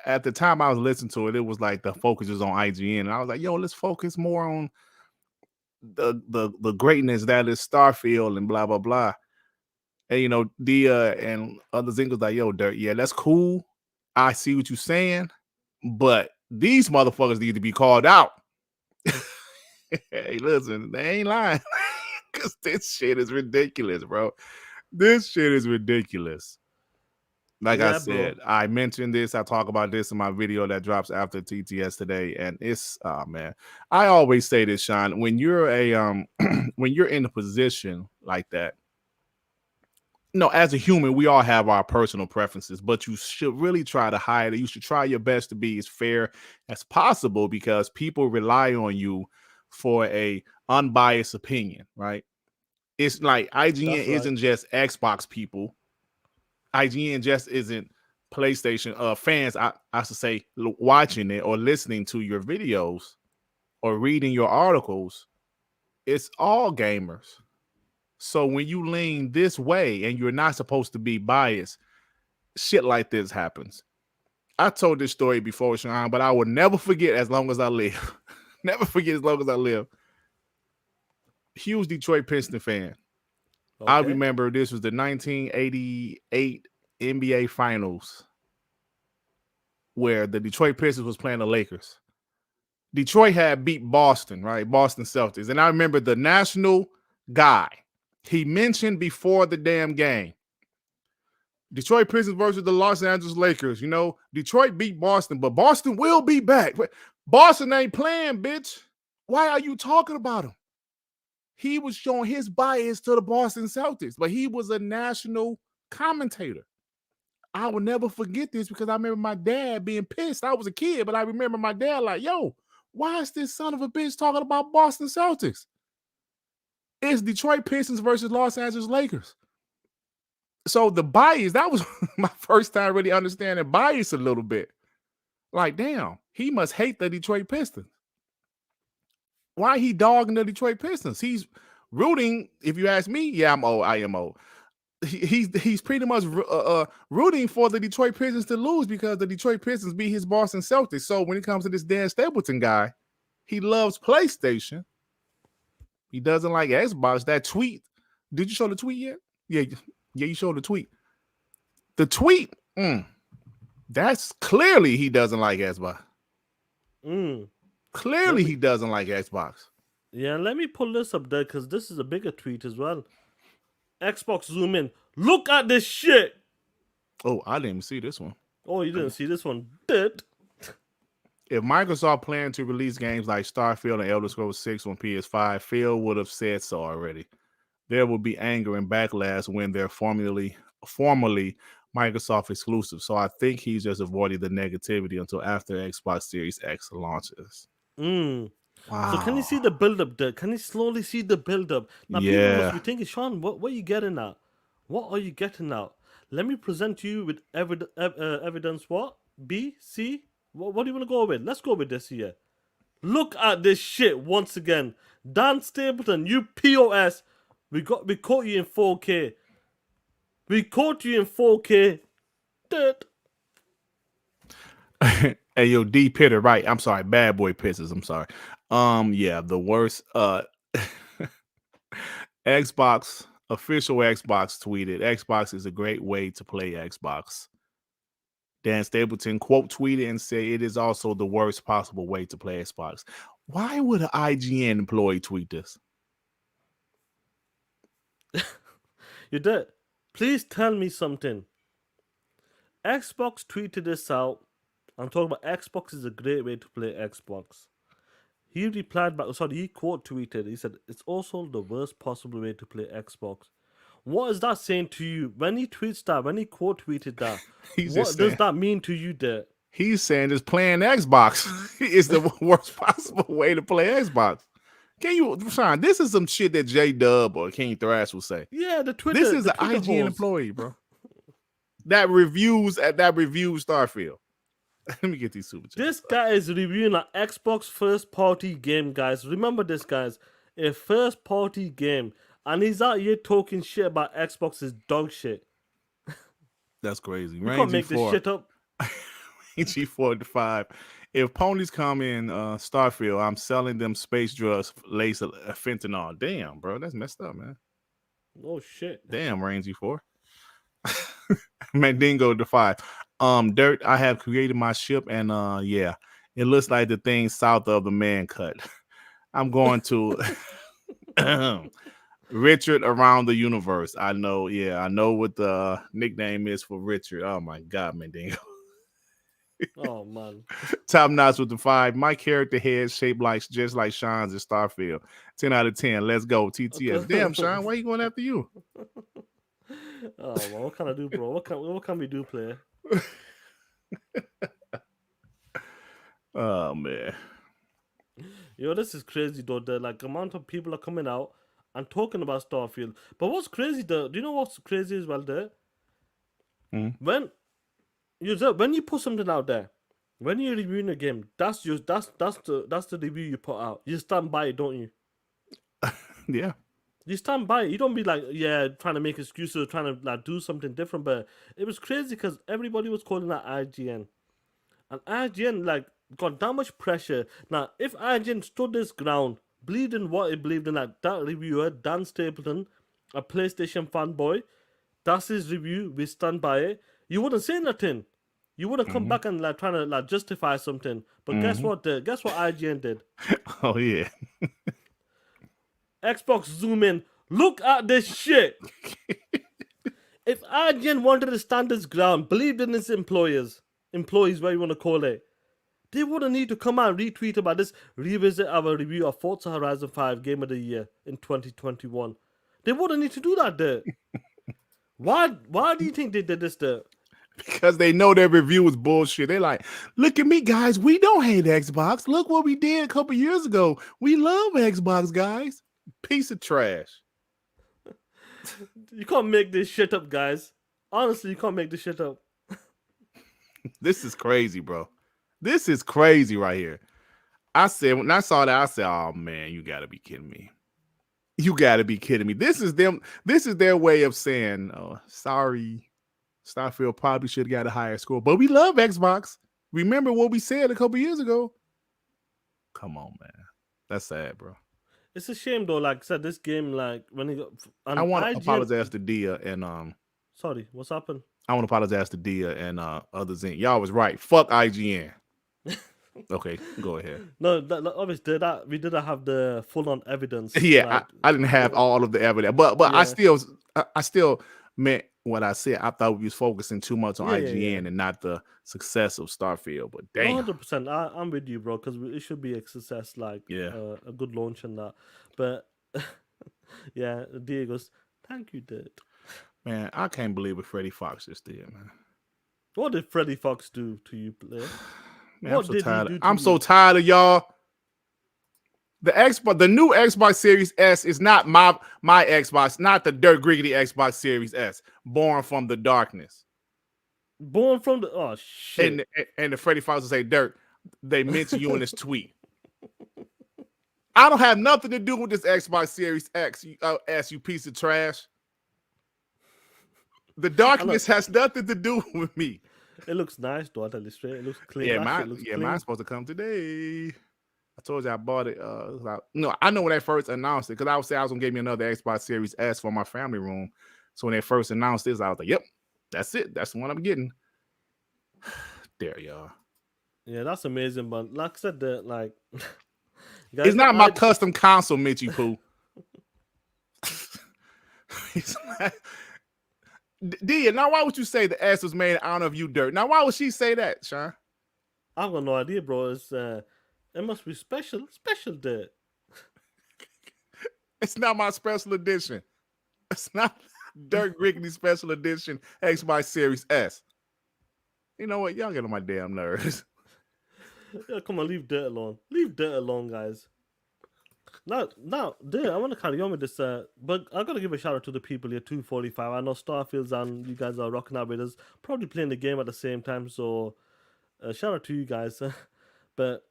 at the time I was listening to it, it was like the focus was on IGN, and I was like, yo, let's focus more on the greatness that is Starfield and blah blah blah. And Dia and other zingers like, yo, Dirt, yeah, that's cool. I see what you're saying, but these motherfuckers need to be called out. Hey, listen, they ain't lying. Because this shit is ridiculous, bro. This shit is ridiculous. Like I said, bro. I mentioned this. I talk about this in my video that drops after TTS today. And it's, man, I always say this, Sean, when you're when you're in a position like that, as a human, we all have our personal preferences, but you should really try to hide it. You should try your best to be as fair as possible, because people rely on you for a unbiased opinion, right? It's like IGN isn't just Xbox people. IGN just isn't PlayStation fans, I should say, watching it or listening to your videos or reading your articles, it's all gamers. So when you lean this way and you're not supposed to be biased, shit like this happens. I told this story before, Sean, but I will never forget as long as I live. Never forget as long as I live. Huge Detroit Pistons fan. Okay. I remember this was the 1988 NBA Finals where the Detroit Pistons was playing the Lakers. Detroit had beat Boston, right? Boston Celtics. And I remember the national guy, he mentioned before the damn game, Detroit Pistons versus the Los Angeles Lakers. You know, Detroit beat Boston, but Boston will be back. Boston ain't playing, bitch. Why are you talking about him? He was showing his bias to the Boston Celtics, but he was a national commentator. I will never forget this because I remember my dad being pissed. I was a kid, but I remember my dad like, yo, why is this son of a bitch talking about Boston Celtics? It's Detroit Pistons versus Los Angeles Lakers. So the bias, that was my first time really understanding bias a little bit. Like, damn, he must hate the Detroit Pistons. Why he dogging the Detroit Pistons? He's rooting, if you ask me, yeah, I am old. He's pretty much rooting for the Detroit Pistons to lose because the Detroit Pistons beat his Boston Celtics. So when it comes to this Dan Stapleton guy, he loves PlayStation. He doesn't like Xbox. That tweet, did you show the tweet yet? Yeah, you showed the tweet. The tweet, that's clearly he doesn't like Xbox. Clearly he doesn't like Xbox. Yeah, let me pull this up there because this is a bigger tweet as well. Xbox zoom in. Look at this shit. Oh, I didn't even see this one. Oh, you didn't see this one, did? If Microsoft planned to release games like Starfield and Elder Scrolls 6 on PS5, Phil would have said so already. There will be anger and backlash when they're formerly Microsoft exclusive. So I think he's just avoiding the negativity until after Xbox Series X launches. Wow. So can you see the build-up there? Can you slowly see the build-up? Now people must be thinking, Sean, what are you getting at? What are you getting at? Let me present you with evidence. What? B? C? What do you want to go with? Let's go with this here. Look at this shit once again. Dan Stapleton, you POS. We caught you in 4K. We caught you in 4K. Dirt. Hey, yo, D Pitter, right? I'm sorry, Bad Boy Pisses. I'm sorry. Yeah, the worst. Xbox, official Xbox tweeted, Xbox is a great way to play Xbox. Dan Stapleton quote tweeted and said it is also the worst possible way to play Xbox. Why would an IGN employee tweet this? You did. Please tell me something. Xbox tweeted this out. I'm talking about Xbox is a great way to play Xbox. He replied back, he quote tweeted. He said, it's also the worst possible way to play Xbox. What is that saying to you? When he tweets that, when he quote tweeted that, what does that mean to you there? He's saying just playing Xbox is the worst possible way to play Xbox. Can you, Sean, this is some shit that J-Dub or King Thrash will say. Yeah, the Twitter. This is an IGN employee, bro. That reviews Starfield. Let me get these super chats. This guy is reviewing an Xbox first party game, guys. Remember this, guys. A first party game. And he's out here talking shit about Xbox's dog shit. That's crazy. You can't make this shit up. G45. If ponies come in Starfield, I'm selling them space drugs laced fentanyl. Damn, bro. That's messed up, man. Oh, shit. Damn, Rangy 4. Mandingo to 5. Dirt, I have created my ship, and yeah, it looks like the thing south of the man cut. I'm going to Richard around the universe. I know what the nickname is for Richard. Oh my god, Mandingo. Oh man. Top notch with the 5. My character head shaped just like Sean's in Starfield. 10 out of 10. Let's go. TTS. Damn, Sean, why are you going after you? Oh man, what can I do, bro? What can we do, player? Oh man. Yo, this is crazy though. The amount of people are coming out and talking about Starfield. But what's crazy though? Do you know what's crazy as well there? When when you put something out there, when you're reviewing a game, that's the review you put out. You stand by it, don't you? Yeah. You stand by it. You don't be like, yeah, trying to make excuses, trying to like do something different. But it was crazy because everybody was calling that IGN, and IGN like got that much pressure. Now, if IGN stood this ground, believed in what it believed in, like that reviewer, Dan Stapleton, a PlayStation fanboy, that's his review. We stand by it. You wouldn't say nothing. You wouldn't come back and like trying to like justify something. But guess what? Guess what IGN did? Oh yeah. Xbox zoom in. Look at this shit. If IGN wanted to stand his ground, believed in its employees, whatever you want to call it, they wouldn't need to come out and retweet about this, revisit our review of Forza Horizon 5 Game of the Year in 2021. They wouldn't need to do that there. Why do you think they did this there? Because they know their review was bullshit. They're like, look at me, guys. We don't hate Xbox. Look what we did a couple years ago. We love Xbox, guys. Piece of trash. You can't make this shit up, guys. Honestly, you can't make this shit up. This is crazy, bro. This is crazy right here. I said, when I saw that, I said, oh man, you gotta be kidding me. You gotta be kidding me. This is their way of saying, oh, sorry. Starfield probably should have got a higher score, but we love Xbox. Remember what we said a couple years ago? Come on, man. That's sad, bro. It's a shame though. Like I said, this game, like when it got, I want to apologize to Dia and Sorry, what's happened? I want to apologize to Dia and others. Y'all was right. Fuck IGN. Okay, go ahead. No, obviously that we didn't have the full-on evidence. Yeah, like, I didn't have all of the evidence, but yeah. I still meant what I said. I thought we was focusing too much on IGN and not the success of Starfield. But damn, 100%. I'm with you, bro, because it should be a success, like a good launch and that. But yeah, Diego's thank you, dude. Man, I can't believe what Freddie Fox just did, man. What did Freddie Fox do to you, player? Man, I'm so tired. I'm so tired of y'all. The new Xbox Series S is not my Xbox, not the dirt griggity Xbox Series S, born from the darkness. Born from the shit. And the Freddie Fox will say, Dirt, they mention you in this tweet. I don't have nothing to do with this Xbox Series X, you piece of trash. The darkness has nothing to do with me. It looks nice, though. I tell you straight. It looks clean. Yeah, mine's supposed to come today. I told you I bought it. No, I know when they first announced it because I was gonna give me another Xbox Series S for my family room. So when they first announced this, I was like, "Yep, that's it. That's the one I'm getting." There, y'all. Yeah, that's amazing. But like I said, guys, it's not my custom console, Mitchie Poo. Dia, now why would you say the S was made in honor of you, Dirt? Now why would she say that, Sean? I've got no idea, bro. It must be special Dirt. It's not my special edition. It's not Dirt Griggity special edition Xbox Series S. You know what? Y'all get on my damn nerves. Yeah, come on, leave Dirt alone. Leave Dirt alone, guys. Now, Dirt, I want to carry on with this, but I got to give a shout out to the people here, 245. I know Starfield's and you guys are rocking out with us, probably playing the game at the same time, so shout out to you guys. But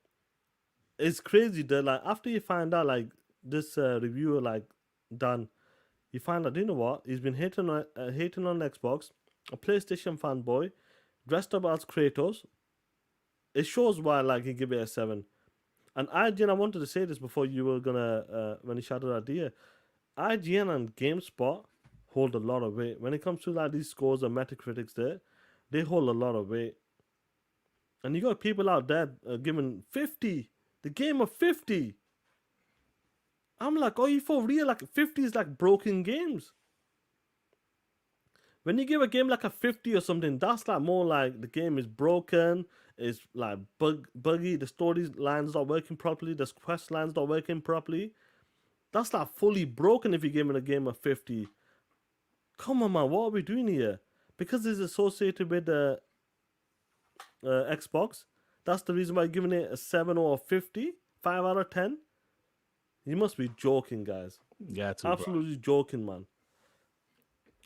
it's crazy that, like, after you find out, like, this reviewer, like, done, you find out, you know what? He's been hating on Xbox, a PlayStation fanboy, dressed up as Kratos. It shows why, like, he give it a 7. And IGN, I wanted to say this before you were gonna, when you shouted out here, IGN and GameSpot hold a lot of weight. When it comes to, like, these scores and Metacritics there, they hold a lot of weight. And you got people out there giving 50, the game of 50. I'm like, oh, you for real? Like, 50 is like broken games. When you give a game like a 50 or something, that's like more like the game is broken, it's like buggy, the storylines not working properly, the quest lines not working properly. That's like fully broken if you're giving a game a 50. Come on, man, what are we doing here? Because it's associated with the Xbox, that's the reason why you're giving it a 7 or a 50, 5 out of 10. You must be joking, guys. Yeah, absolutely joking, man.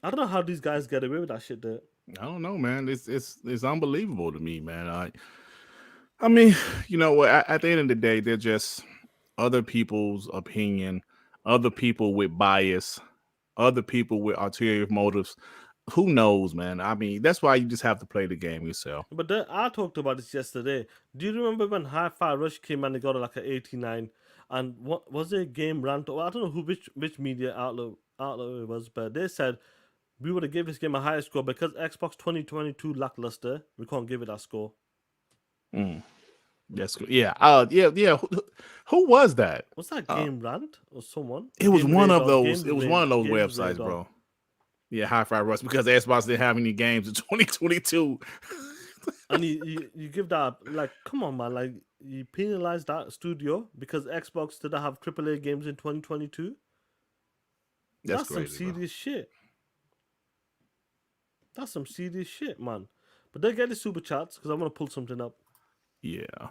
I don't know how these guys get away with that shit there. I don't know, man. It's unbelievable to me, man. I mean, you know what? At the end of the day, they're just other people's opinion, other people with bias, other people with ulterior motives. Who knows, man? I mean, that's why you just have to play the game yourself. But then I talked about this yesterday. Do you remember when Hi-Fi Rush came and they got like an 89? And what was it? Game Rant? I don't know which media outlet it was, but they said we would have given this game a higher score because Xbox 2022 lackluster. We can't give it that score. That's good. Yeah. Yeah. Who was that? Was that Game Rant or someone? It was Game one of Radar, those. Games It was Ra- one of those Games websites, Radar. bro. Yeah, Hi-Fi Rush, because Xbox didn't have any games in 2022. And you give that, like, come on, man, like, you penalize that studio because Xbox didn't have AAA games in 2022. That's crazy, some bro. serious shit. That's some serious shit, man. But they get the super chats because I want to pull something up. Yeah.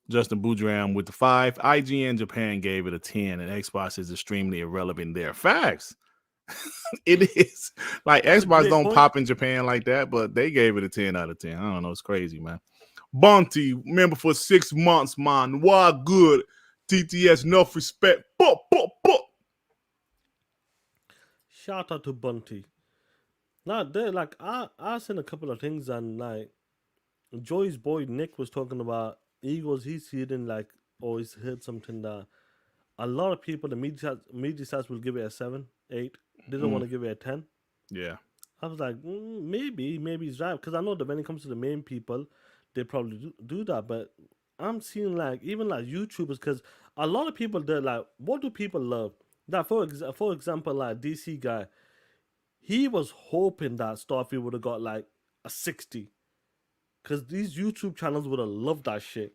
Justin Boudram with the 5. IGN Japan gave it a 10, and Xbox is extremely irrelevant there. Facts. It is. Like, That's a Xbox great don't point. pop in Japan like that, but they gave it a 10 out of 10. I don't know. It's crazy, man. Bunty, member for 6 months, man. Why good? TTS, enough respect. Boop. Shout out to Bunty. Now, they're like, I seen a couple of things, and like, Joy's boy Nick was talking about Eagles. He's hearing like, or he's heard something that a lot of people, the media sites will give it a 7, 8. They don't want to give it a 10. Yeah. I was like, maybe he's right, because I know that when it comes to the main people, they probably do that. But I'm seeing like even like YouTubers, because a lot of people, they're like, what do people love? That for example, like DC guy, he was hoping that Starfield would have got like a 60, because these YouTube channels would have loved that shit.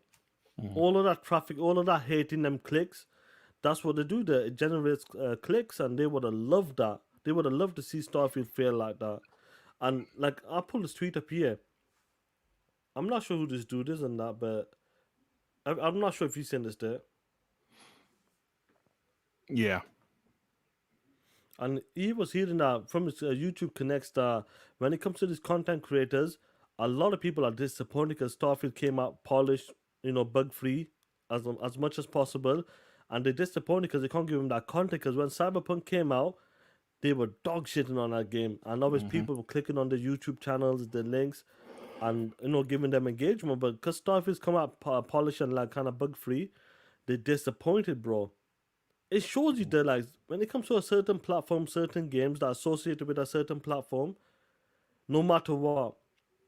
All of that traffic, all of that hating them clicks, that's what they do. It generates clicks, and they would have loved that. They would have loved to see Starfield fail like that. And like, I'll pull this tweet up here. I'm not sure who this dude is and that, but I'm not sure if you seen this there. Yeah. And he was hearing that from his YouTube connects that when it comes to these content creators, a lot of people are disappointed because Starfield came out polished, bug free as much as possible, and they're disappointed because they can't give them that content. Because when Cyberpunk came out, they were dog shitting on that game, and obviously people were clicking on the YouTube channels, the links, and giving them engagement. But because Starfield's come out polished and like kind of bug free, they're disappointed, bro. It shows you that like when it comes to a certain platform, certain games that are associated with a certain platform, no matter what,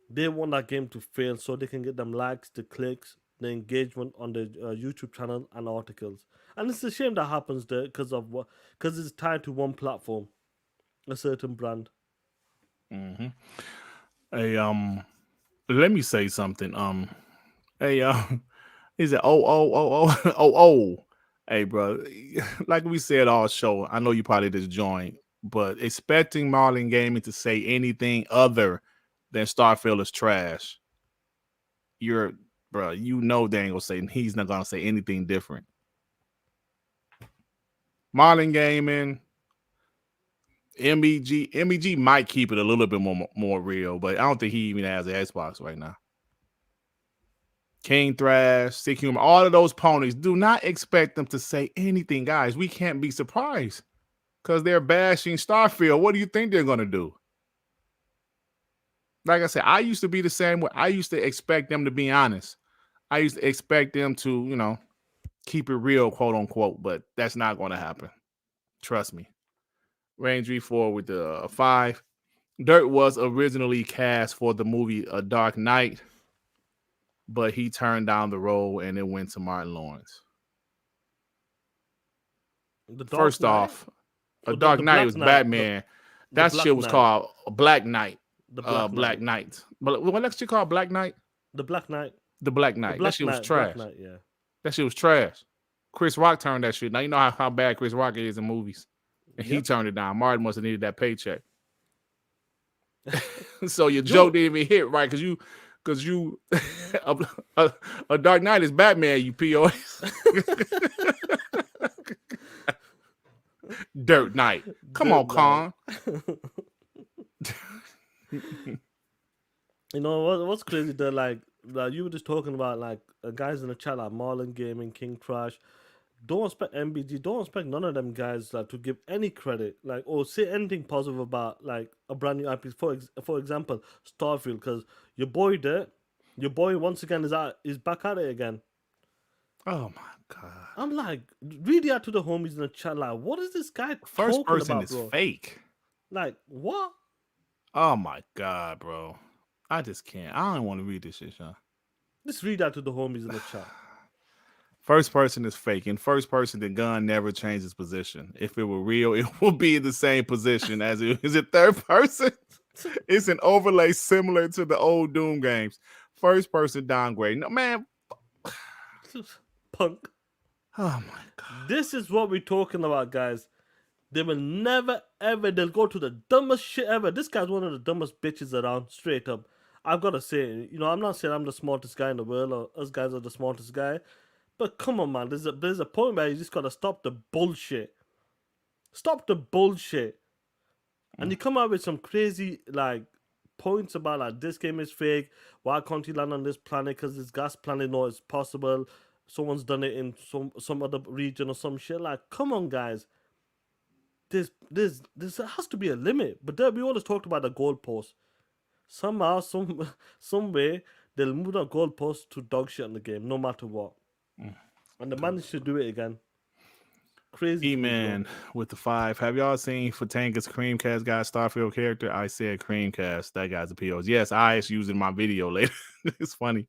they want that game to fail so they can get them likes, the clicks, the engagement on the YouTube channel and articles. And it's a shame that happens there because it's tied to one platform, a certain brand. Hey, let me say something. Hey, is it Hey, bro, like we said all show, I know you probably just joined, but expecting Marlin Gaming to say anything other than Starfield is trash, bro, they ain't gonna say, he's not gonna say anything different. Marlin Gaming, MEG might keep it a little bit more real, but I don't think he even has an Xbox right now. King Thrash, Sick Humor, all of those ponies, do not expect them to say anything, guys. We can't be surprised because they're bashing Starfield. What do you think they're going to do? Like I said, I used to be the same way. I used to expect them to be honest. I used to expect them to, keep it real, quote unquote, but that's not going to happen. Trust me. Range 3-4 with the 5. Dirt was originally cast for the movie A Dark Knight, but he turned down the role and it went to Martin Lawrence. First off, A Dark Knight was Batman. That shit was called Black Knight. Black Knight. But what that shit called? Black Knight? The Black Knight. The Black Knight. That shit was trash. Black Knight, yeah. That shit was trash. Chris Rock turned that shit. Now you know how bad Chris Rock is in movies. And he turned it down. Martin must have needed that paycheck. So your joke didn't even hit right because you a Dark Knight is Batman, you POS. Dirt Knight. Come on, Khan. You know what's crazy? That like you were just talking about like guys in the chat like Marlon Gaming, King Crash. Don't expect MBG. Don't expect none of them guys like to give any credit, like or say anything positive about like a brand new IP. For example, Starfield, because your boy once again is back at it again. Oh my god! I'm like, really out to the homies in the chat, like, what is this guy First talking person about, is bro? fake. Like, what? Oh my god, bro! I just can't. I don't want to read this shit, Sean. Just read out to the homies in the chat. First person is fake. In first person, the gun never changes position. If it were real, it would be in the same position as it is. It third person? It's an overlay similar to the old Doom games. First person downgrade. No, man. Punk. Oh my god. This is what we're talking about, guys. They will never ever. They'll go to the dumbest shit ever. This guy's one of the dumbest bitches around. Straight up. I've got to say, you know, I'm not saying I'm the smartest guy in the world or us guys are the smartest guy. But come on, man. There's a point where you just gotta stop the bullshit. Stop the bullshit. And you come out with some crazy like points about like this game is fake. Why can't you land on this planet? Because this gas planet, no, it's possible. Someone's done it in some other region or some shit. Like, come on, guys. There has to be a limit. But then we always talked about the goalpost. Somehow, some way, they'll move the goalpost to dog shit in the game, no matter what. And they managed to do it again. Crazy. E-Man with the 5. Have y'all seen Fatanga's Creamcast guy Starfield character? I said Creamcast. That guy's a POs. Yes, I is using my video later. It's funny.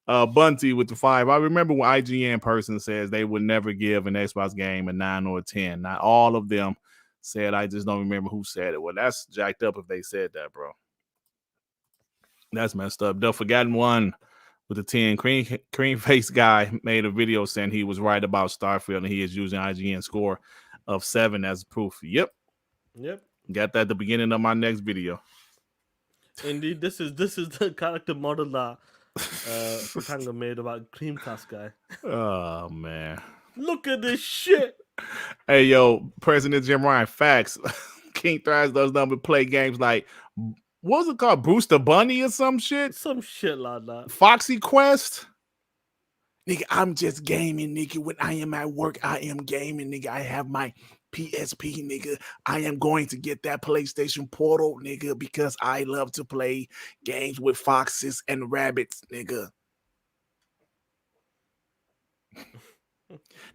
Bunty with the 5. I remember when IGN person says they would never give an Xbox game a 9 or a 10. Not all of them said. I just don't remember who said it. Well, that's jacked up if they said that, bro. That's messed up. The Forgotten One with the 10. Cream face guy made a video saying he was right about Starfield and he is using IGN score of 7 as proof. Yep. Got that at the beginning of my next video. Indeed, this is the character model that Fatanga made about Creamcast guy. Oh man. Look at this shit. Hey yo, President Jim Ryan, facts. King Thrives does nothing but play games like what's it called? Brewster Bunny or some shit? Some shit like that. Foxy Quest? Nigga, I'm just gaming, nigga. When I am at work, I am gaming, nigga. I have my PSP, nigga. I am going to get that PlayStation Portal, nigga, because I love to play games with foxes and rabbits, nigga.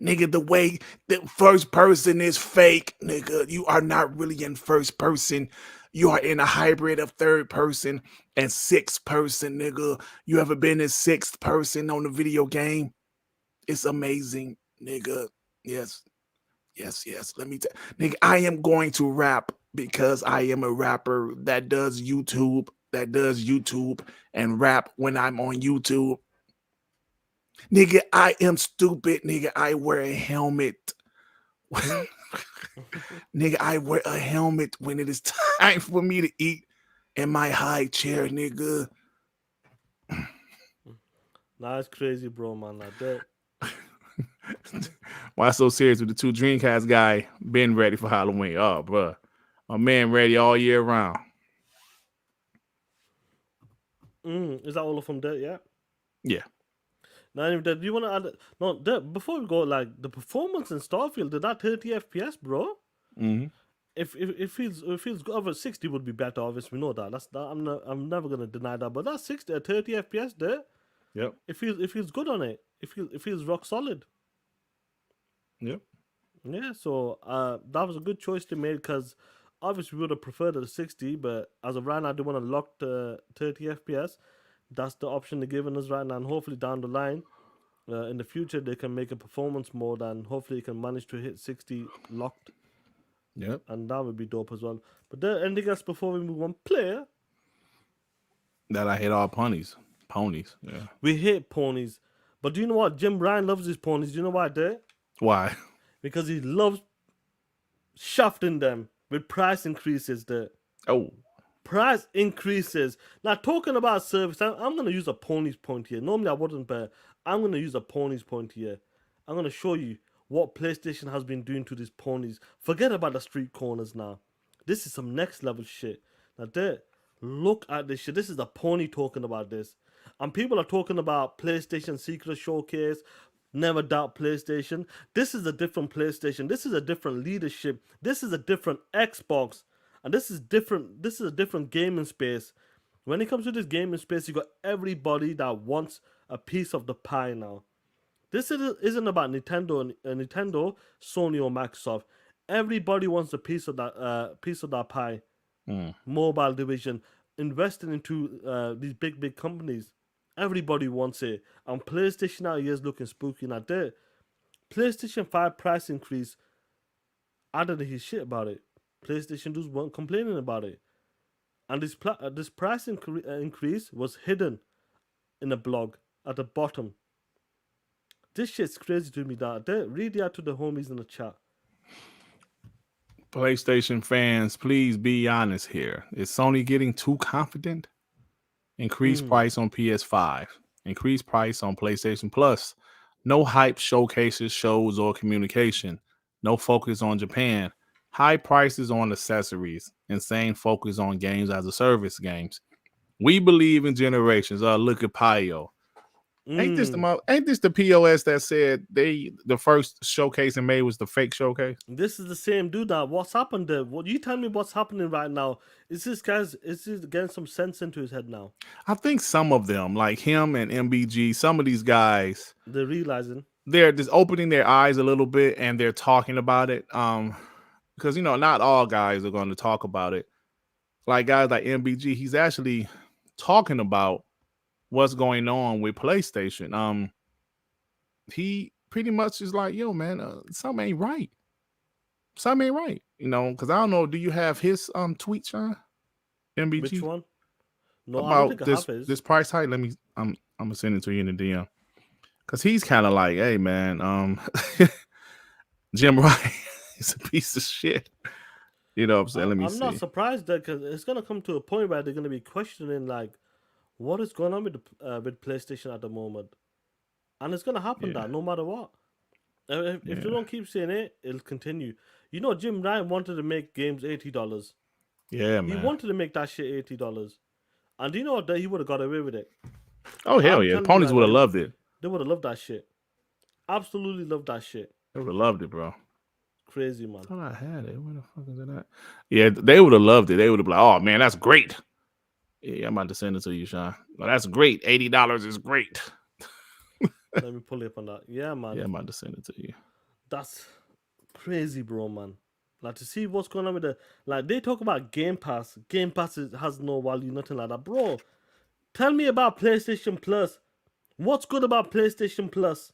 Nigga, the way the first person is fake, nigga. You are not really in first person. You are in a hybrid of third person and sixth person, nigga. You ever been in sixth person on a video game? It's amazing, nigga. Yes. Let me tell nigga, I am going to rap because I am a rapper that does YouTube and rap when I'm on YouTube. Nigga, I am stupid, nigga. I wear a helmet. Nigga, I wear a helmet when it is time for me to eat in my high chair, nigga. Nah, it's crazy, bro, man. Like that. Why so serious with the 2 Dreamcast guy been ready for Halloween? Oh, bro. My man ready all year round. Is that all of them there? Yeah. Yeah. Now, do you want to add? No, before we go, like the performance in Starfield, did that 30 FPS, bro? Mm-hmm. If it feels good, over 60 would be better. Obviously, we know that. I'm never gonna deny that. But that's 30 FPS there. Yep. It feels good on it. It feels rock solid. Yep. Yeah. So that was a good choice to make because obviously we would have preferred the 60, but as of right now, they want to lock the 30 FPS. That's the option they're giving us right now, and hopefully down the line, in the future, they can make a performance mode, and hopefully you can manage to hit 60 locked. Yep. And that would be dope as well. But there, anything else before we move on? Player. That I hate all ponies. Yeah. We hate ponies. But do you know what? Jim Ryan loves his ponies. Do you know why, there? Why? Because he loves shafting them with price increases there. Oh. Price increases. Now, talking about service, I'm going to use a pony's point here. Normally, I wouldn't, but I'm going to use a pony's point here. I'm going to show you what PlayStation has been doing to these ponies. Forget about the street corners now. This is some next level shit. Now, look at this shit. This is the pony talking about this. And people are talking about PlayStation Secret Showcase. Never doubt PlayStation. This is a different PlayStation. This is a different leadership. This is a different Xbox. And this is different. This is a different gaming space. When it comes to this gaming space, you got everybody that wants a piece of the pie now. This isn't about Nintendo, Sony, or Microsoft. Everybody wants a piece of that pie. Mobile division, investing into these big companies. Everybody wants it. And PlayStation now is looking spooky. Now, PlayStation 5 price increase, I don't hear shit about it. PlayStation just weren't complaining about it. And this price increase was hidden in a blog at the bottom. This shit's crazy to me, that. Read it out to the homies in the chat. PlayStation fans, please be honest here. Is Sony getting too confident? Increased price on PS5. Increased price on PlayStation Plus. No hype showcases, shows, or communication. No focus on Japan. High prices on accessories. Insane focus on games as a service games. We believe in generations. Look at Pio. Ain't this the POS that said the first showcase in May was the fake showcase? This is the same dude. That what's happened there? What you tell me? What's happening right now? Is this getting some sense into his head now? I think some of them, like him and MBG, some of these guys, they're realizing they're just opening their eyes a little bit and they're talking about it. Because not all guys are going to talk about it. Like guys like MBG, he's actually talking about what's going on with PlayStation. He pretty much is like, yo, man, something ain't right. Something ain't right. Because I don't know. Do you have his tweet, Sean? MBG? Which one? No, about I don't think I have his. This price hike. I'm gonna send it to you in the DM. Because he's kind of like, hey, man, Jim Ryan is a piece of shit. You know what I'm saying? Let me see. I'm not surprised that, because it's gonna come to a point where they're gonna be questioning like, what is going on with PlayStation at the moment? And it's going to happen that no matter what. If you don't keep saying it, it'll continue. Jim Ryan wanted to make games $80. Yeah, man. He wanted to make that shit $80. And do you know what? He would have got away with it. Oh, hell yeah. Ponies would have loved it. They would have loved that shit. Absolutely loved that shit. They would have loved it, bro. Crazy, man. I thought I had it. Where the fuck is it at? Yeah, they would have loved it. They would have been like, oh, man, that's great. Yeah, I'm about to send it to you, Sean. Well, that's great. $80 is great. Let me pull it up on that. Yeah, man. Yeah, I'm about to send it to you. That's crazy, bro, man. Like, to see what's going on with they talk about Game Pass. Game Pass has no value, nothing like that. Bro, tell me about PlayStation Plus. What's good about PlayStation Plus?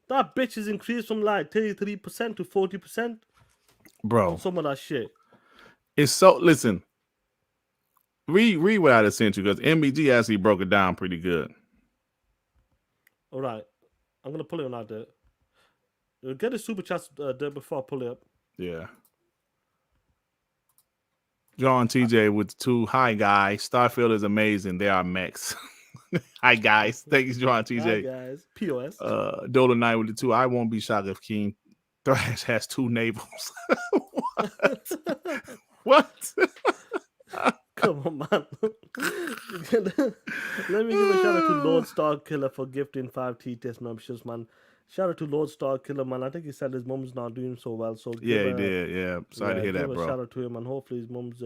That bitch is increased from 33% to 40%. Bro. Some of that shit. It's so, listen. Read what I just sent you, because MBG actually broke it down pretty good. All right. I'm going to pull it on out there. Get a super chat there before I pull it up. Yeah. John TJ with 2. Hi, guys. Starfield is amazing. They are mechs. Hi, guys. Thank you, John TJ. Hi, guys. POS. Dola 9 with the 2. I won't be shocked if King Thrash has 2 navels. What? What? Come on, man. Let me give a shout out to Lord Star Killer for gifting 5 TTS memberships, man. Shout out to Lord Star Killer, man. I think he said his mum's not doing so well. So he did. Yeah, sorry to hear that, bro. Shout out to him, and hopefully his mum's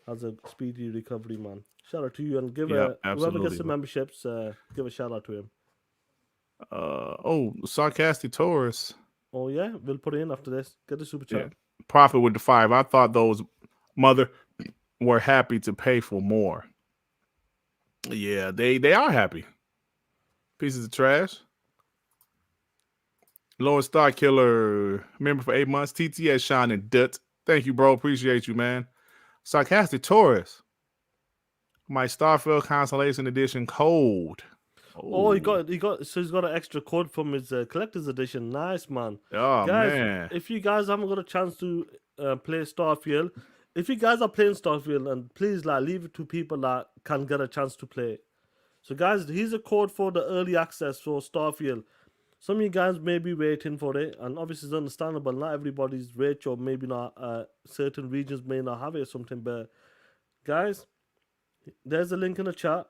has a speedy recovery, man. Shout out to you, and give whoever gets the memberships, give a shout out to him. Sarcastic Taurus. Oh yeah, we'll put it in after this. Get the super chat. Yeah. Profit with the 5. I thought those mother were happy to pay for more. Yeah, they are happy. Pieces of trash. Lord Star Killer, member for 8 months. TTS Shining Dut. Thank you, bro. Appreciate you, man. Sarcastic Taurus. My Starfield Consolation Edition code. Oh, he's got an extra code from his collector's edition. Nice, man. Oh, guys, man. If you guys haven't got a chance to play Starfield, if you guys are playing Starfield, and please leave it to people that can get a chance to play. So guys, here's a code for the early access for Starfield. some of you guys may be waiting for it, and obviously it's understandable. Not everybody's rich, or maybe not. Certain regions may not have it or something. But guys, there's a link in the chat,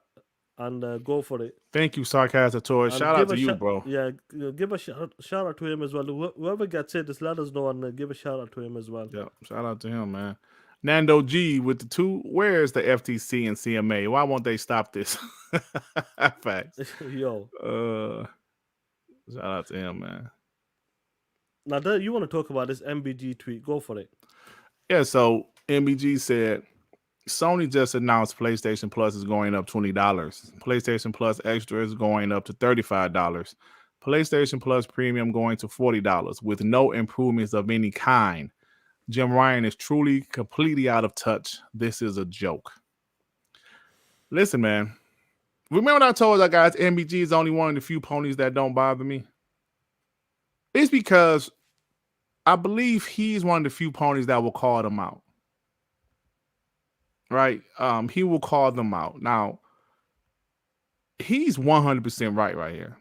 and go for it. Thank you, Sarcasm Toy. And Shout out to you, bro. Yeah, give a shout out to him as well. Whoever gets it, just let us know and give a shout out to him as well. Yeah, shout out to him, man. Nando G with the 2. Where's the FTC and CMA? Why won't they stop this? Facts. Yo. Shout out to him, man. Now, you want to talk about this MBG tweet? Go for it. Yeah, so MBG said Sony just announced PlayStation Plus is going up $20. PlayStation Plus Extra is going up to $35. PlayStation Plus Premium going to $40 with no improvements of any kind. Jim Ryan is truly completely out of touch. This is a joke. Listen, man. Remember what I told you guys, MBG is only one of the few ponies that don't bother me? It's because I believe he's one of the few ponies that will call them out. Right? He will call them out. Now, he's 100% right here.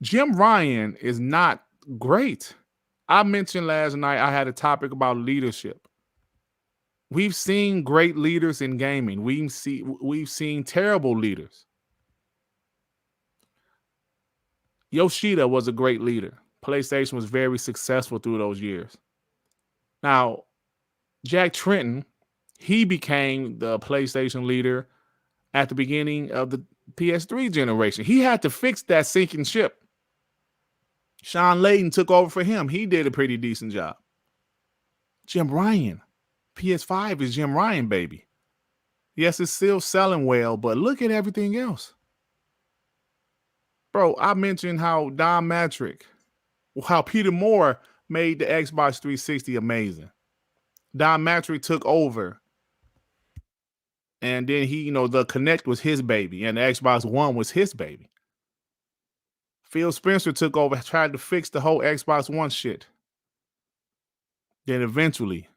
Jim Ryan is not great. I mentioned last night I had a topic about leadership. We've seen great leaders in gaming. We've seen terrible leaders. Yoshida was a great leader. PlayStation was very successful through those years. Now, Jack Tretton, he became the PlayStation leader at the beginning of the PS3 generation. He had to fix that sinking ship. Sean Layden took over for him. He did a pretty decent job. Jim Ryan. PS5 is Jim Ryan, baby. Yes, it's still selling well, but look at everything else. Bro, I mentioned how Don Matrick, how Peter Moore made the Xbox 360 amazing. Don Matrick took over. And then he, the Kinect was his baby, and the Xbox One was his baby. Phil Spencer took over, tried to fix the whole Xbox One shit. Then eventually,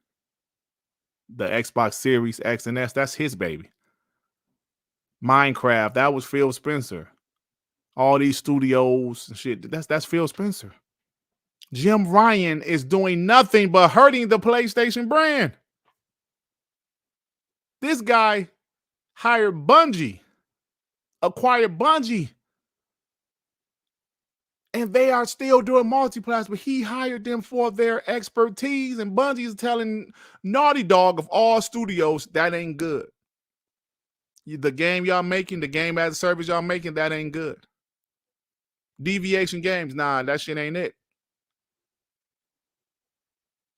the Xbox Series X and S, that's his baby. Minecraft, that was Phil Spencer. All these studios and shit, that's Phil Spencer. Jim Ryan is doing nothing but hurting the PlayStation brand. This guy hired Bungie, acquired Bungie, and they are still doing multiplayer, but he hired them for their expertise, and Bungie is telling Naughty Dog of all studios, that ain't good. The game y'all making, the game as a service y'all making, that ain't good. Deviation Games, nah, that shit ain't it.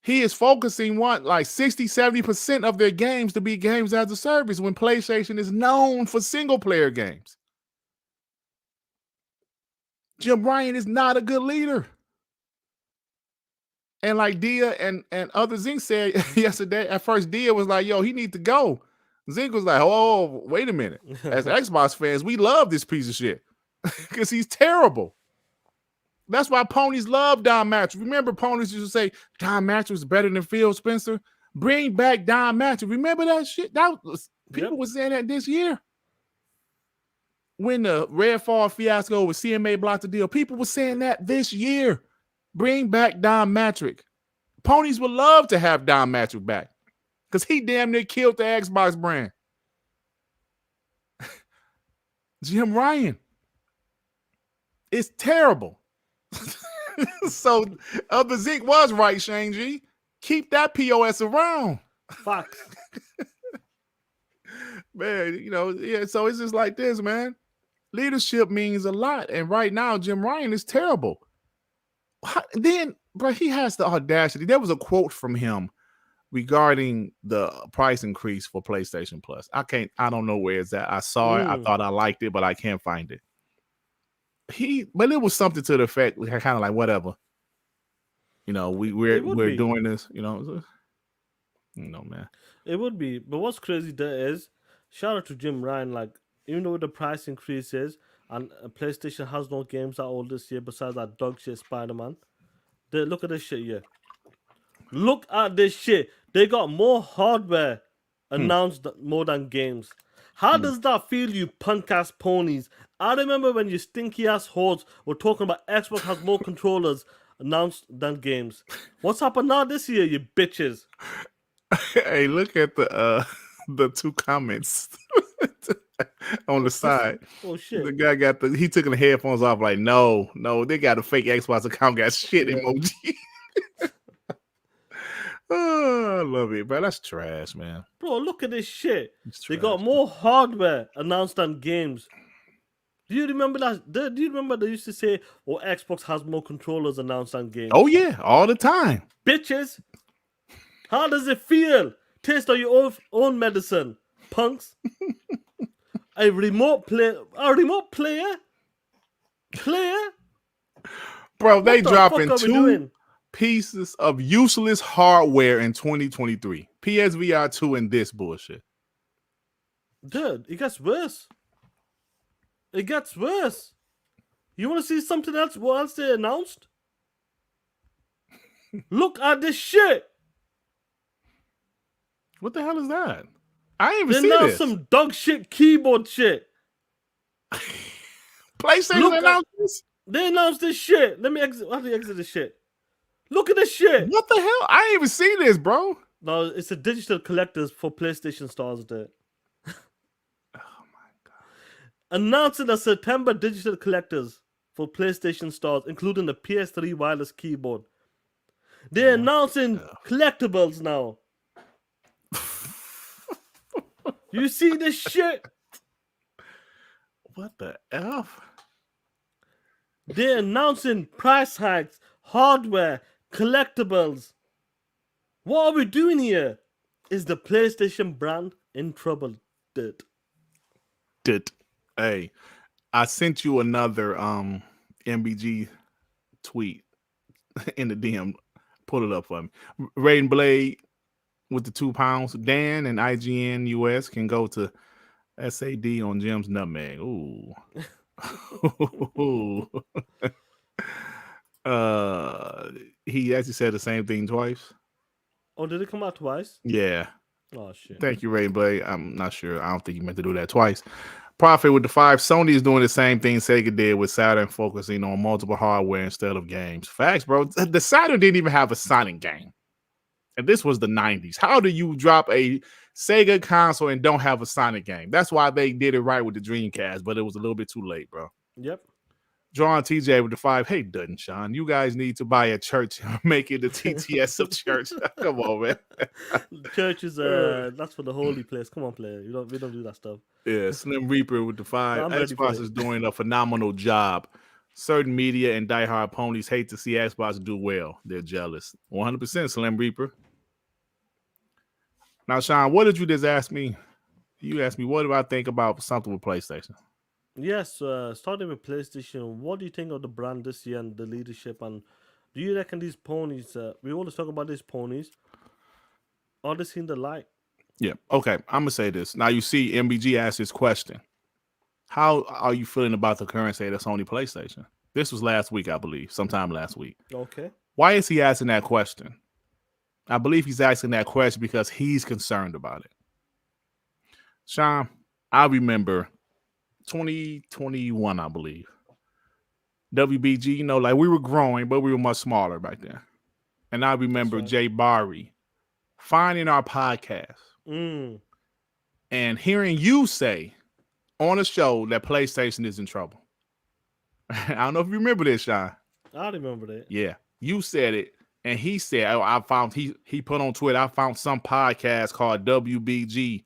He is focusing like 60, 70% of their games to be games as a service when PlayStation is known for single player games. Jim Ryan is not a good leader. And like Dia and other Zink said yesterday, at first Dia was like, yo, he needs to go. Zink was like, oh, wait a minute. As Xbox fans, we love this piece of shit because he's terrible. That's why ponies love Don Matrick. Remember, ponies used to say Don Matrick was better than Phil Spencer. Bring back Don Matrick. Remember that shit? People were saying that this year. When the Redfall fiasco with CMA blocked the deal, people were saying that this year. Bring back Don Matrick. Ponies would love to have Don Matrick back because he damn near killed the Xbox brand. Jim Ryan. It's terrible. So Other Zeke was right, Shane G. Keep that POS around. Facts. Man, yeah, so it's just like this, man. Leadership means a lot. And right now, Jim Ryan is terrible. Then, bro, he has the audacity. There was a quote from him regarding the price increase for PlayStation Plus. I don't know where it's at. I saw it. I thought I liked it, but I can't find it. But it was something to the effect, kind of like whatever. We're doing this, man. It would be, but what's crazy there is, shout out to Jim Ryan. Like, even though the price increases and PlayStation has no games that old this year besides that dog shit Spider-Man. Look at this shit here. Look at this shit. They got more hardware announced more than games. How does that feel, you punk ass ponies? I remember when you stinky ass whores were talking about Xbox has more controllers announced than games. What's happened now this year, you bitches? Hey, look at the the two comments on the side. Oh shit. The guy he took the headphones off like, no, they got a fake Xbox account, got shit emoji. Oh, I love it, bro. That's trash, man. Bro, look at this shit. They Trash, got more hardware announced than games. Do you remember that? Do you remember they used to say, "Oh, Xbox has more controllers announced than games"? Oh yeah, all the time. Bitches, how does it feel? Taste of your own medicine, punks. A remote player, Bro, they What the dropping fuck are we 2 doing? pieces of useless hardware in 2023. PSVR 2 and this bullshit. Dude, it gets worse. It gets worse. You want to see something else? What else they announced? Look at this shit. What the hell is that? I ain't They even see announced this. some dog shit keyboard shit. PlayStation Look announced this? They announced this shit. Let me exit. How do you exit this shit? Look at this shit. What the hell? I ain't even see this, bro. No, it's a digital collectors for PlayStation stores there. Oh my god. Announcing the September digital collectors for PlayStation stores, including the PS3 wireless keyboard. They're announcing collectibles now. You see this shit? What the F? They're announcing price hikes, hardware, collectibles. What are we doing here? Is the PlayStation brand in trouble? Hey, I sent you another MBG tweet in the DM. Pull it up for me. Raiden Blade with the £2. Dan and IGN US can go to SAD on Jim's nutmeg. Ooh. He actually said the same thing twice. Oh, did it come out twice? Yeah. Oh shit. Thank you, Raiden Blade. I'm not sure. I don't think you meant to do that twice. Profit with the 5. Sony is doing the same thing Sega did with Saturn, focusing on multiple hardware instead of games. Facts, bro. The Saturn didn't even have a Sonic game. And this was the 90s. How do you drop a Sega console and don't have a Sonic game? That's why they did it right with the Dreamcast, but it was a little bit too late, bro. Yep. Drawing TJ with the 5. Hey, Dutton Sean, you guys need to buy a church and make it the TTS of church. Come on, man. Church is that's for the holy place. Come on, player. We don't do that stuff. Yeah, Slim Reaper with the 5. I'm ready for Xbox it. is doing a phenomenal job. Certain media and diehard ponies hate to see Xbox do well. They're jealous. 100% Slim Reaper. Now, Sean, what did you just ask me? You asked me, what do I think about something with PlayStation? Yes, starting with PlayStation, what do you think of the brand this year and the leadership? And do you reckon these ponies, we always talk about these ponies, are they seeing the light? Yeah. Okay. I'm going to say this. Now, you see, MBG asked this question. How are you feeling about the current state of Sony PlayStation? This was last week, I believe, sometime last week. Okay. Why is he asking that question? I believe he's asking that question because he's concerned about it. Sean, I remember 2021, I believe. WBG, you know, like we were growing, but we were much smaller back then. And I remember right. Jay Barry finding our podcast and hearing you say on a show that PlayStation is in trouble. I don't know if you remember this, Sean. I remember that. Yeah, you said it. And he said, I found, he put on Twitter, I found some podcast called WBG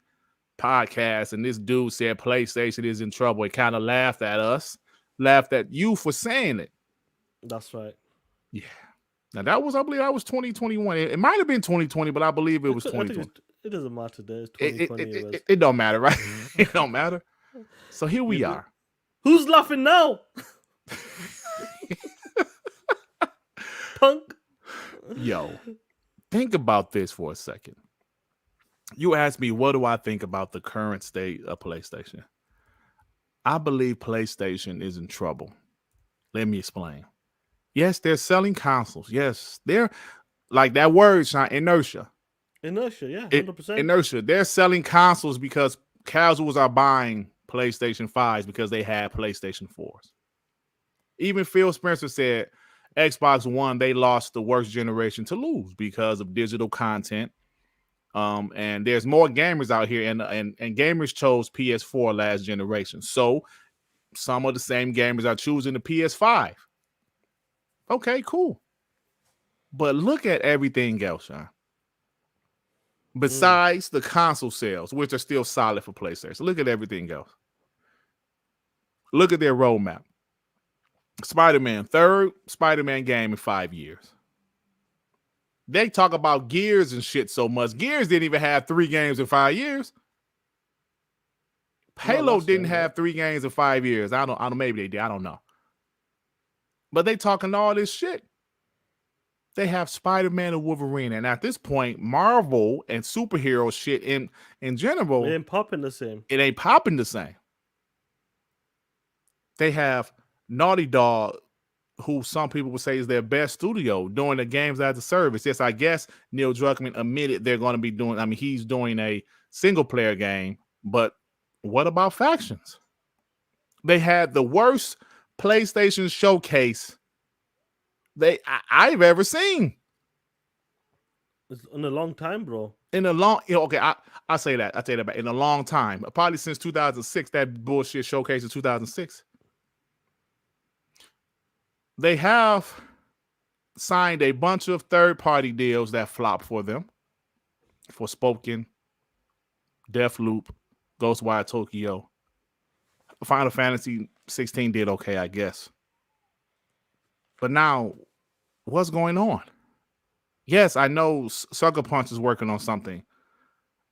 Podcast. And this dude said PlayStation is in trouble. He kind of laughed at us, laughed at you for saying it. That's right. Yeah. Now that was, I believe that was 2021. It might have been 2020, but I believe it was 2020. It doesn't matter today. It's 2020. It don't matter, right? It don't matter. So here we are. Who's laughing now? Punk. Yo, think about this for a second. You asked me, what do I think about the current state of PlayStation? I believe PlayStation is in trouble. Let me explain. Yes, they're selling consoles. Yes, they're like that word, Sean, inertia. Inertia, yeah, 100%. Inertia. They're selling consoles because casuals are buying PlayStation 5s because they had PlayStation 4s. Even Phil Spencer said Xbox One, they lost the worst generation to lose because of digital content. And there's more gamers out here, and gamers chose PS4 last generation. So some of the same gamers are choosing the PS5. Okay, cool. But look at everything else, Sean. Besides the console sales, which are still solid for PlayStation. Look at everything else. Look at their roadmap. Spider-Man, third Spider-Man game in 5 years. They talk about Gears and shit so much. Gears didn't even have 3 games in 5 years. Halo didn't have 3 games in 5 years. I don't. Maybe they did. I don't know. But they talking all this shit. They have Spider-Man and Wolverine, and at this point, Marvel and superhero shit in general, it ain't popping the same. It ain't popping the same. They have Naughty Dog, who some people would say is their best studio, doing the games as a service. Yes, I guess Neil Druckmann admitted they're going to be doing. I mean, he's doing a single-player game, but what about factions? They had the worst PlayStation showcase I've ever seen. It's in a long time, bro. In a long, okay, I say that. I say that back. In a long time, probably since 2006. That bullshit showcase in 2006. They have signed a bunch of third-party deals that flop for them. Forspoken, Deathloop, Ghostwire Tokyo. Final Fantasy 16 did okay, I guess. But now, what's going on? Yes, I know Sucker Punch is working on something.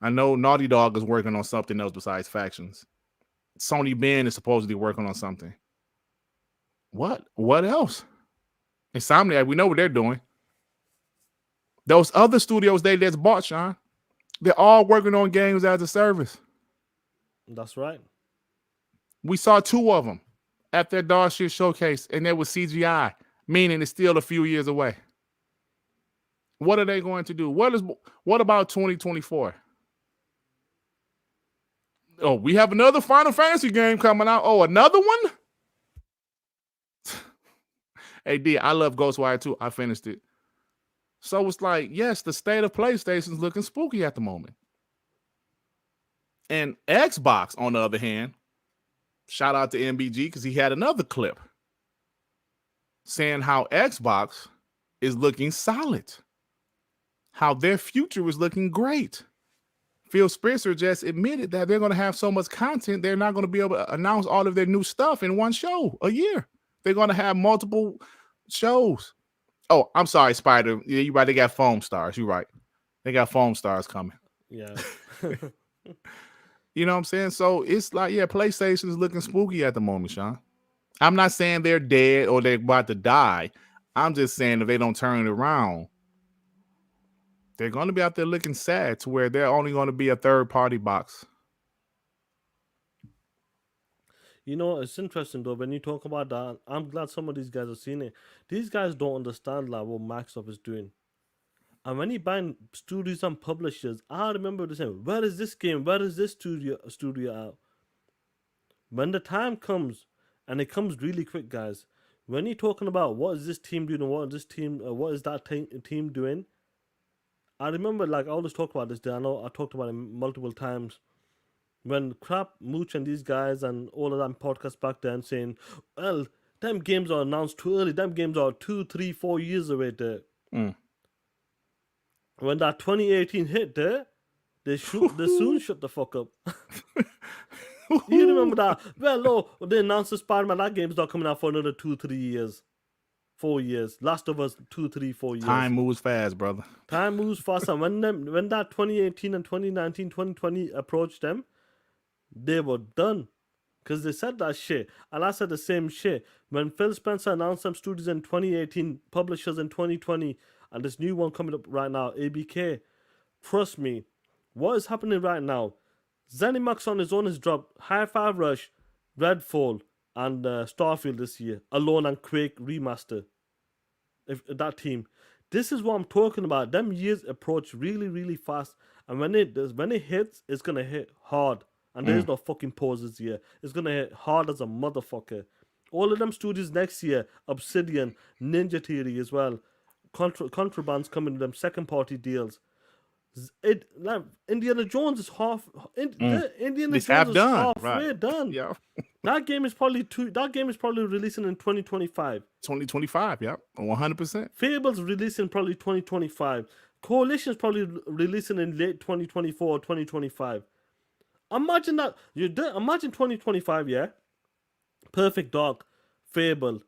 I know Naughty Dog is working on something else besides factions. Sony Bend is supposedly working on something. What? What else? Insomniac, we know what they're doing. Those other studios they just bought, Sean, they're all working on games as a service. That's right. We saw 2 of them at their dog shit showcase, and they were CGI, meaning it's still a few years away. What are they going to do? What about 2024? Oh, we have another Final Fantasy game coming out. Oh, another one? Hey, D, I love Ghostwire too. I finished it. So it's like, yes, the state of PlayStation is looking spooky at the moment. And Xbox, on the other hand, shout out to MBG because he had another clip saying how Xbox is looking solid, how their future is looking great. Phil Spencer just admitted that they're going to have so much content, they're not going to be able to announce all of their new stuff in one show a year. They're going to have multiple shows. Oh, I'm sorry, Spider. Yeah, you're right. They got foam stars. You're right. They got foam stars coming. Yeah. You know what I'm saying? So it's like, yeah, PlayStation is looking spooky at the moment, Sean. I'm not saying they're dead or they're about to die. I'm just saying if they don't turn it around, they're going to be out there looking sad to where they're only going to be a third-party box. You know, it's interesting though when you talk about that. I'm glad some of these guys have seen it. These guys don't understand like what Microsoft is doing. And when you buy studios and publishers, I remember the saying, "Where is this game? Where is this studio out?" When the time comes, and it comes really quick, guys. When you're talking about what is this team doing, and what is that team doing? I remember, like I always talk about this. I know I talked about it multiple times. When Crap, Mooch, and these guys and all of them podcasts back then saying, well, them games are announced too early. Them games are 2, 3, 4 years away there. When that 2018 hit there, they soon shut the fuck up. You remember that? Well, they announced the Spider-Man. That game's not coming out for another 2, 3 years. 4 years. Last of Us, 2, 3, 4 years. Time moves fast, brother. Time moves fast. And when that 2018 and 2019, 2020 approached them, they were done. Because they said that shit. And I said the same shit. When Phil Spencer announced some studios in 2018, publishers in 2020, and this new one coming up right now, ABK, trust me, what is happening right now? ZeniMax on his own has dropped Hi-Fi Rush, Redfall, and Starfield this year, alone, and Quake Remaster. If that team. This is what I'm talking about. Them years approach really, really fast. And when it hits, it's going to hit hard. And there's no fucking pauses here. It's gonna hit hard as a motherfucker. All of them studios next year, Obsidian, Ninja Theory as well. Contraband's coming to them, second party deals. Indiana Jones is Indiana It's Jones half is done, halfway right. done. Yeah. That game is probably releasing in 2025. 2025, yeah. 100%. Fable's releasing probably 2025. Coalition's probably releasing in late 2024 or 2025. Imagine that. Imagine 2025, yeah? Perfect Dark, Fable,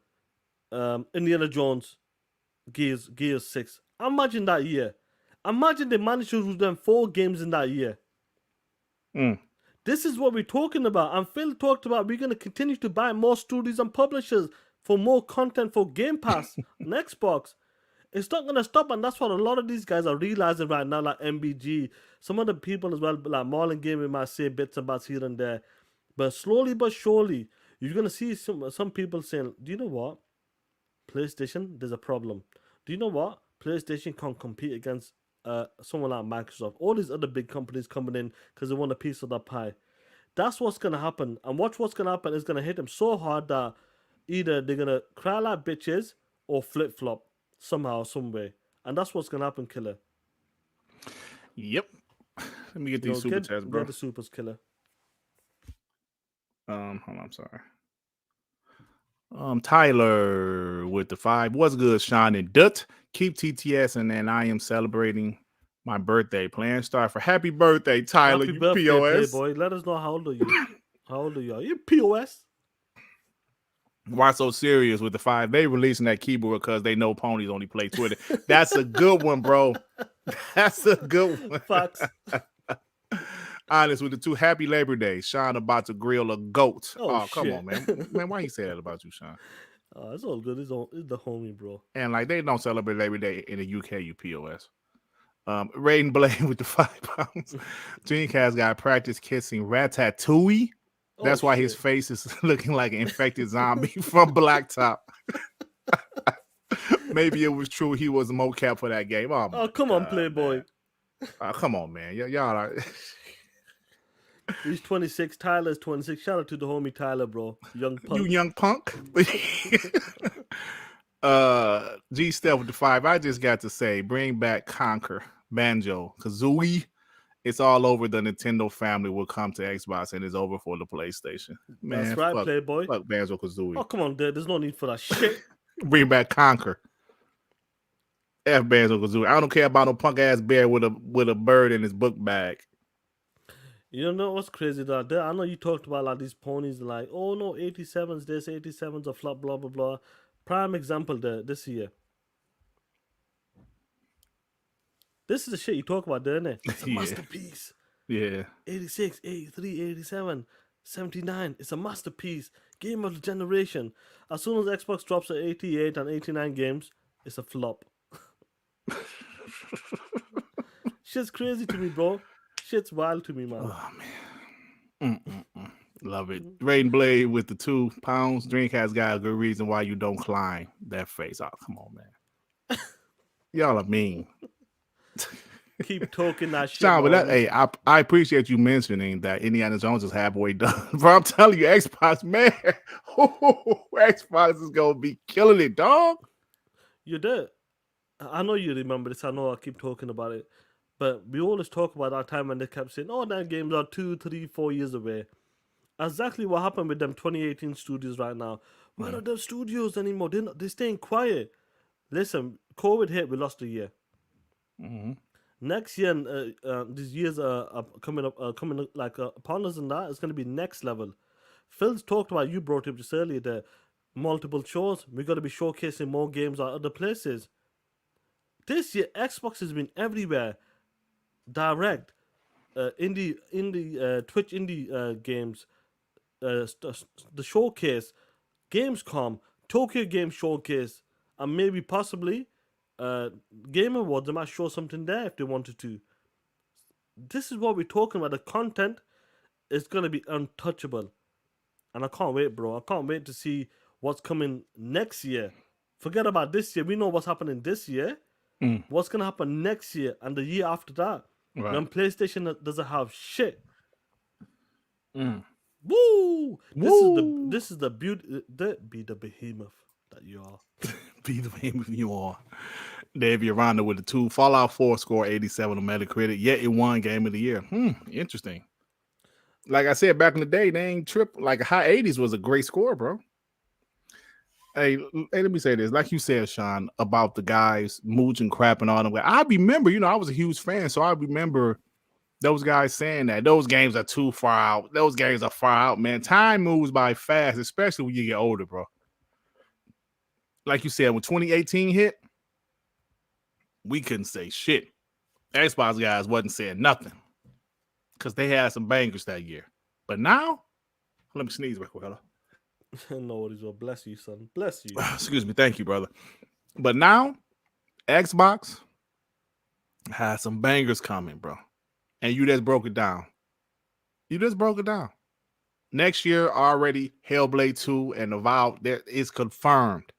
Indiana Jones, Gears 6. Imagine that year. Imagine they managed to do them 4 games in that year. This is what we're talking about. And Phil talked about we're going to continue to buy more studios and publishers for more content for Game Pass on Xbox. It's not going to stop, and that's what a lot of these guys are realizing right now, like MBG. Some other people as well, like Marlon Gaming might say bits and bats here and there. But slowly but surely, you're going to see some people saying, do you know what? PlayStation, there's a problem. Do you know what? PlayStation can't compete against someone like Microsoft. All these other big companies coming in because they want a piece of that pie. That's what's going to happen. And watch what's going to happen is going to hit them so hard that either they're going to cry like bitches or flip-flop somehow, some way. And that's what's going to happen, Killer. Yep. Let me get these super chats, bro. Get the supers, Killer. Hold on, I'm sorry. Tyler with the 5. What's good, Sean and Dut? Keep TTS, and then I am celebrating my birthday. Playing Star for happy birthday, Tyler. Happy you birthday, POS. Playboy. Let us know how old are you. How old are you? Are you POS? Why so serious with the 5? They releasing that keyboard because they know ponies only play Twitter. That's a good one, bro. That's a good one. Facts. Honest with the 2. Happy Labor Day. Sean about to grill a goat. Oh come shit. on, man. Man, why you say that about you, Sean? It's all good. It's the homie, bro. And like they don't celebrate Labor Day in the UK, you POS. Raiden Blade with the 5 pounds. Dreamcast got practice kissing Ratatouille. That's why his face is looking like an infected zombie from Blacktop. Maybe it was true he was a mocap for that game. Oh come on, Playboy. Come on, man. Y'all are. He's 26. Tyler's 26. Shout out to the homie Tyler, bro. Young punk. You young punk. G Steph with the 5. I just got to say, bring back Conquer, Banjo, Kazooie. It's all over. The Nintendo family will come to Xbox, and it's over for the PlayStation. Man, that's right, Playboy. Fuck Banjo Kazooie. Oh, come on, dude. There's no need for that shit. Bring back Conquer. F Banjo Kazooie. I don't care about no punk ass bear with a bird in his book bag. You know what's crazy though? I know you talked about like these ponies, like, oh no, 87's this, 87's a flop, blah blah blah. Prime example there this year. This is the shit you talk about, isn't it? It's a masterpiece. Yeah. 86, 83, 87, 79. It's a masterpiece. Game of the generation. As soon as Xbox drops at 88 and 89 games, it's a flop. Shit's crazy to me, bro. Shit's wild to me, man. Oh, man. Love it. Raiden Blade with the 2 pounds. Dreamcast got a good reason why you don't climb that face. Oh, come on, man. Y'all are mean. Keep talking that shit. John, but I appreciate you mentioning that Indiana Jones is halfway done. Bro, I'm telling you, Xbox, man. Xbox is going to be killing it, dog. You did. I know you remember this. I know I keep talking about it. But we always talk about that time when they kept saying, oh, that games are 2, 3, 4 years away. Exactly what happened with them 2018 studios right now. Where are the studios anymore? They're staying quiet. Listen, COVID hit, we lost a year. Mm-hmm. Next year, these years are coming upon us, and that it's going to be next level. Phil's talked about, you brought up just earlier, the multiple shows. We've got to be showcasing more games at other places. This year, Xbox has been everywhere. Direct, indie, Twitch indie games, the showcase, Gamescom, Tokyo Game Showcase, and maybe possibly Game Awards. They might show something there if they wanted to. This is what we're talking about. The content is going to be untouchable. And I can't wait, bro. I can't wait to see what's coming next year. Forget about this year. We know what's happening this year. What's going to happen next year and the year after that. Right. When PlayStation doesn't have shit. Woo! Woo! This is the beauty. Be the behemoth that you are. Be the behemoth you are. Davey Aranda with the 2. Fallout 4 score 87 on Metacritic. Yet it won Game of the Year. Interesting. Like I said back in the day, they ain't trip. Like high 80s was a great score, bro. Hey, let me say this. Like you said, Sean, about the guys mooching crap and all that. I remember, I was a huge fan, so I remember those guys saying that those games are too far out. Those games are far out, man. Time moves by fast, especially when you get older, bro. Like you said, when 2018 hit, we couldn't say shit. Xbox guys wasn't saying nothing because they had some bangers that year. But now, let me sneeze real quick. Hello. No worries, well, bless you, son. Bless you. Excuse me. Thank you, brother. But now, Xbox has some bangers coming, bro. And you just broke it down. Next year, already, Hellblade 2 and Avowed, that is confirmed.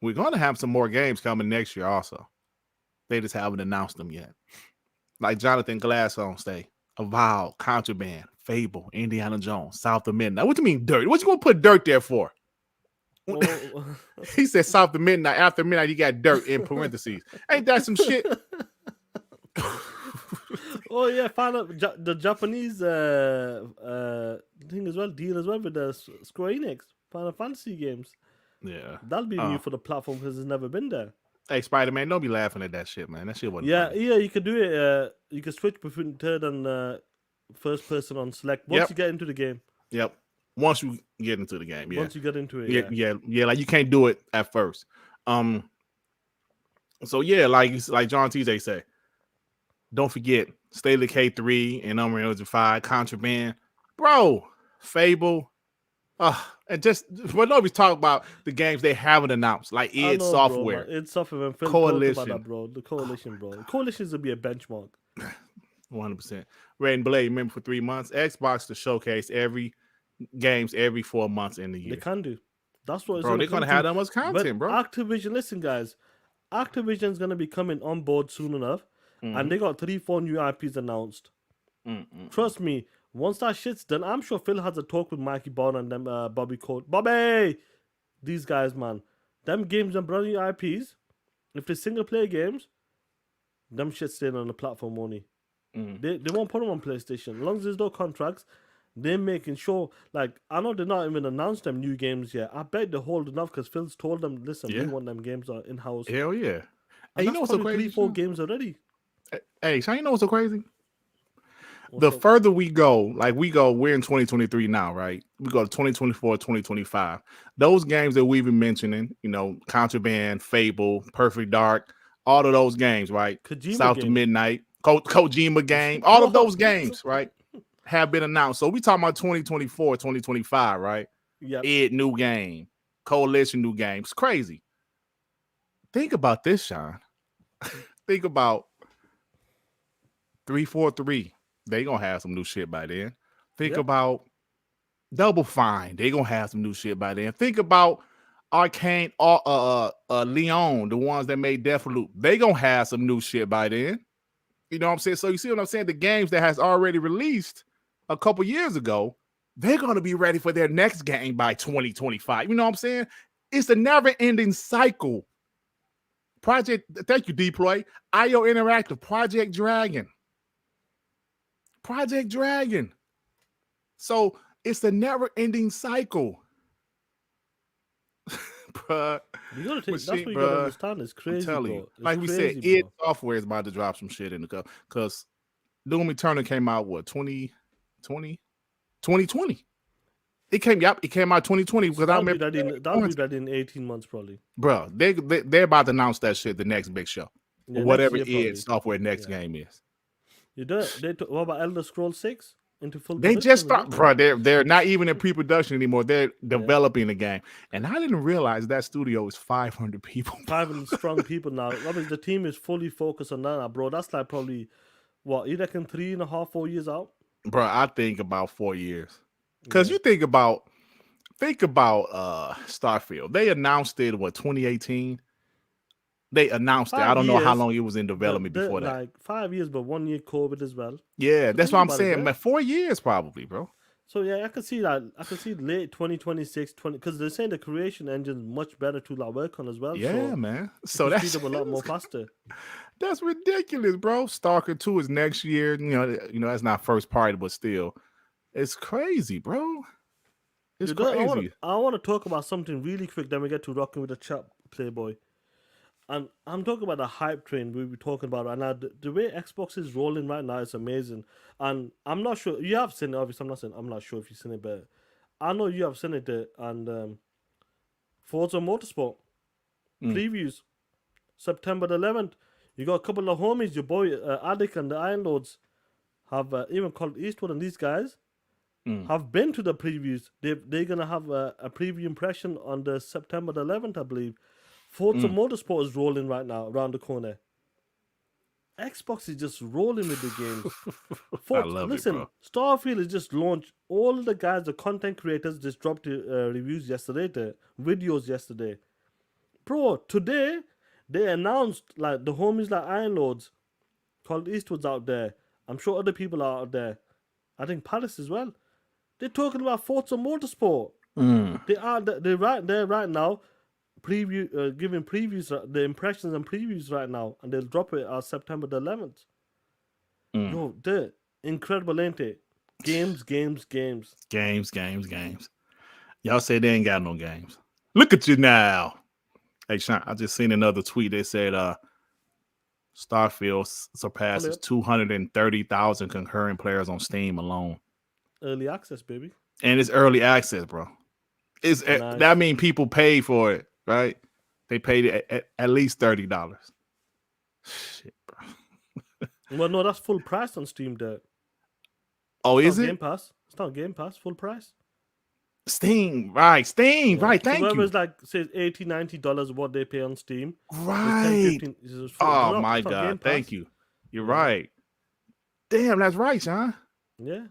We're going to have some more games coming next year also. They just haven't announced them yet. Like Jonathan Glass on stage. Avowed, Contraband, Fable, Indiana Jones, South of Midnight. What do you mean dirt? What you gonna put dirt there for? He said South of Midnight. After midnight, you got dirt in parentheses. Ain't that some shit? Oh yeah, found out the Japanese thing as well, deal as well with the Square Enix Final Fantasy games. Yeah, that'll be new for the platform because it's never been there. Hey, Spider-Man, don't be laughing at that shit, man. That shit wasn't funny. Yeah, you could do it. You can switch between third and first person on select once you get into the game. Yep. Once you get into the game, yeah. Once you get into it, yeah. Like you can't do it at first. So yeah, like John TJ say, don't forget State of Decay 3 and Unreal Engine 5, Contraband, bro, Fable. And just what nobody's talking about the games they haven't announced, like id Software. Bro, id Software and Coalition, about that, bro. The Coalition, bro. The Coalition is gonna be a benchmark. 100%. Red and Blade, remember for 3 months. Xbox to showcase every 4 months in the year. They can do. That's what. Bro, they're gonna have that much content, bro. Activision, listen, guys. Activision's gonna be coming on board soon enough, and they got 3-4 new IPs announced. Trust me. Once that shit's done, I'm sure Phil has a talk with Mikey Bond and them Bobby Cole. Bobby! These guys, man. Them games and brand new IPs, if they're single player games, them shit's staying on the platform only. They won't put them on PlayStation. As long as there's no contracts, they're making sure, like, I know they're not even announced them new games yet. I bet they're holding off because Phil's told them, listen, we want them games in-house. Hell yeah. And you know what's so crazy? 3-4 games already. Hey, Sean, you know what's so crazy? Further we go, we're in 2023 now, right? We go to 2024, 2025. Those games that we've been mentioning, Contraband, Fable, Perfect Dark, all of those games, right? South of Midnight, Kojima game, all of those games, right, have been announced. So we talking about 2024, 2025, right? Yeah. id new game, Coalition new game. It's crazy. Think about this, Sean. Think about 343. They gonna have some new shit by then. Think about Double Fine. They gonna have some new shit by then. Think about Arcane, Leon, the ones that made Deathloop. They gonna have some new shit by then. You know what I'm saying? So you see what I'm saying? The games that has already released a couple years ago, they're gonna be ready for their next game by 2025. You know what I'm saying? It's a never-ending cycle. Thank you, Deploy. IO Interactive, Project Dragon. So it's a never-ending cycle. Bruh. That's what you gotta understand. It's crazy, bro. Like we said, id Software is about to drop some shit in the cup. Because Doom Eternal came out, 2020? It came out 2020 because I remember that'll be ready in 18 months probably. Bro, they're about to announce that shit the next big show. Yeah, whatever id Software next game is. What about Elder Scrolls 6 into full? They just start, bro. They're not even in pre-production anymore. They're developing the game, and I didn't realize that studio is 500 people. 500 strong people now. Obviously, the team is fully focused on that, bro. That's like probably you reckon 3.5-4 years out, bro. I think about 4 years, because you think about Starfield. They announced it 2018. They announced it. I don't know how long it was in development before that. Like 5 years, but 1 year COVID as well. Yeah, that's what I'm saying. But 4 years probably, bro. So yeah, I can see that. I can see late 2026, because they're saying the creation engine is much better to like work on as well. Yeah, So man. it So can that's speed up a lot more faster. that's ridiculous, bro. Stalker 2 is next year. That's not first party, but still, it's crazy, bro. It's You know, crazy. I want to talk about something really quick. Then we get to rocking with the chat, Playboy. And I'm talking about the hype train we were talking about right now. The way Xbox is rolling right now is amazing. And I'm not sure you have seen it. Obviously, I'm not sure if you've seen it, but I know you have seen it. And Forza Motorsport previews September the 11th. You got a couple of homies, your boy Addict and the Iron Lords have even called Eastwood, and these guys have been to the previews. They're gonna have a preview impression on the September the 11th, I believe. Forza Motorsport is rolling right now around the corner. Xbox is just rolling with the games. I love it, bro. Starfield is just launched. All the guys, the content creators, just dropped reviews yesterday, the videos yesterday. Bro, today they announced like the homies like Iron Lords, called Eastwood's out there. I'm sure other people are out there. I think Paris as well. They're talking about Forza Motorsport. They're right there right now, giving previews, the impressions and previews right now, and they'll drop it on September the 11th. Yo, they're incredible, ain't it? Games. Games. Y'all say they ain't got no games. Look at you now. Hey, Sean, I just seen another tweet. They said Starfield surpasses 230,000 concurrent players on Steam alone. Early access, baby. And it's early access, bro. Nice. That means people paid for it, right? They paid it at least $30. Shit, bro. Well, no, that's full price on Steam, there. Oh, is it? Game Pass. It's not Game Pass, full price. Steam, right? Thank Whoever's you. like says $80, $90 what they pay on Steam. Right. Oh my God, thank you. You're right. Damn, that's right, Sean. Yeah.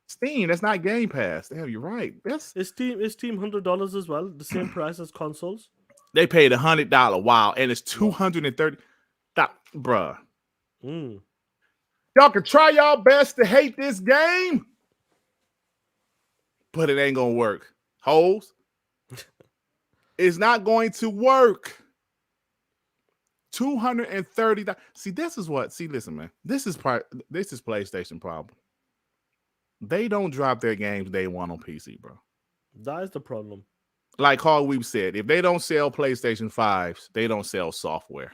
Steam, that's not Game Pass. Damn, you're right. It's Steam $100 as well, the same price as consoles. They paid $100. Wow, and it's $230. Bruh. Y'all can try y'all best to hate this game, but it ain't gonna work. Hoes. It's not going to work. $230. See, this is what. See, listen, man. This is PlayStation problem. They don't drop their games day one on PC, bro. That is the problem. Like Carl Weeb said, if they don't sell PlayStation 5s, they don't sell software.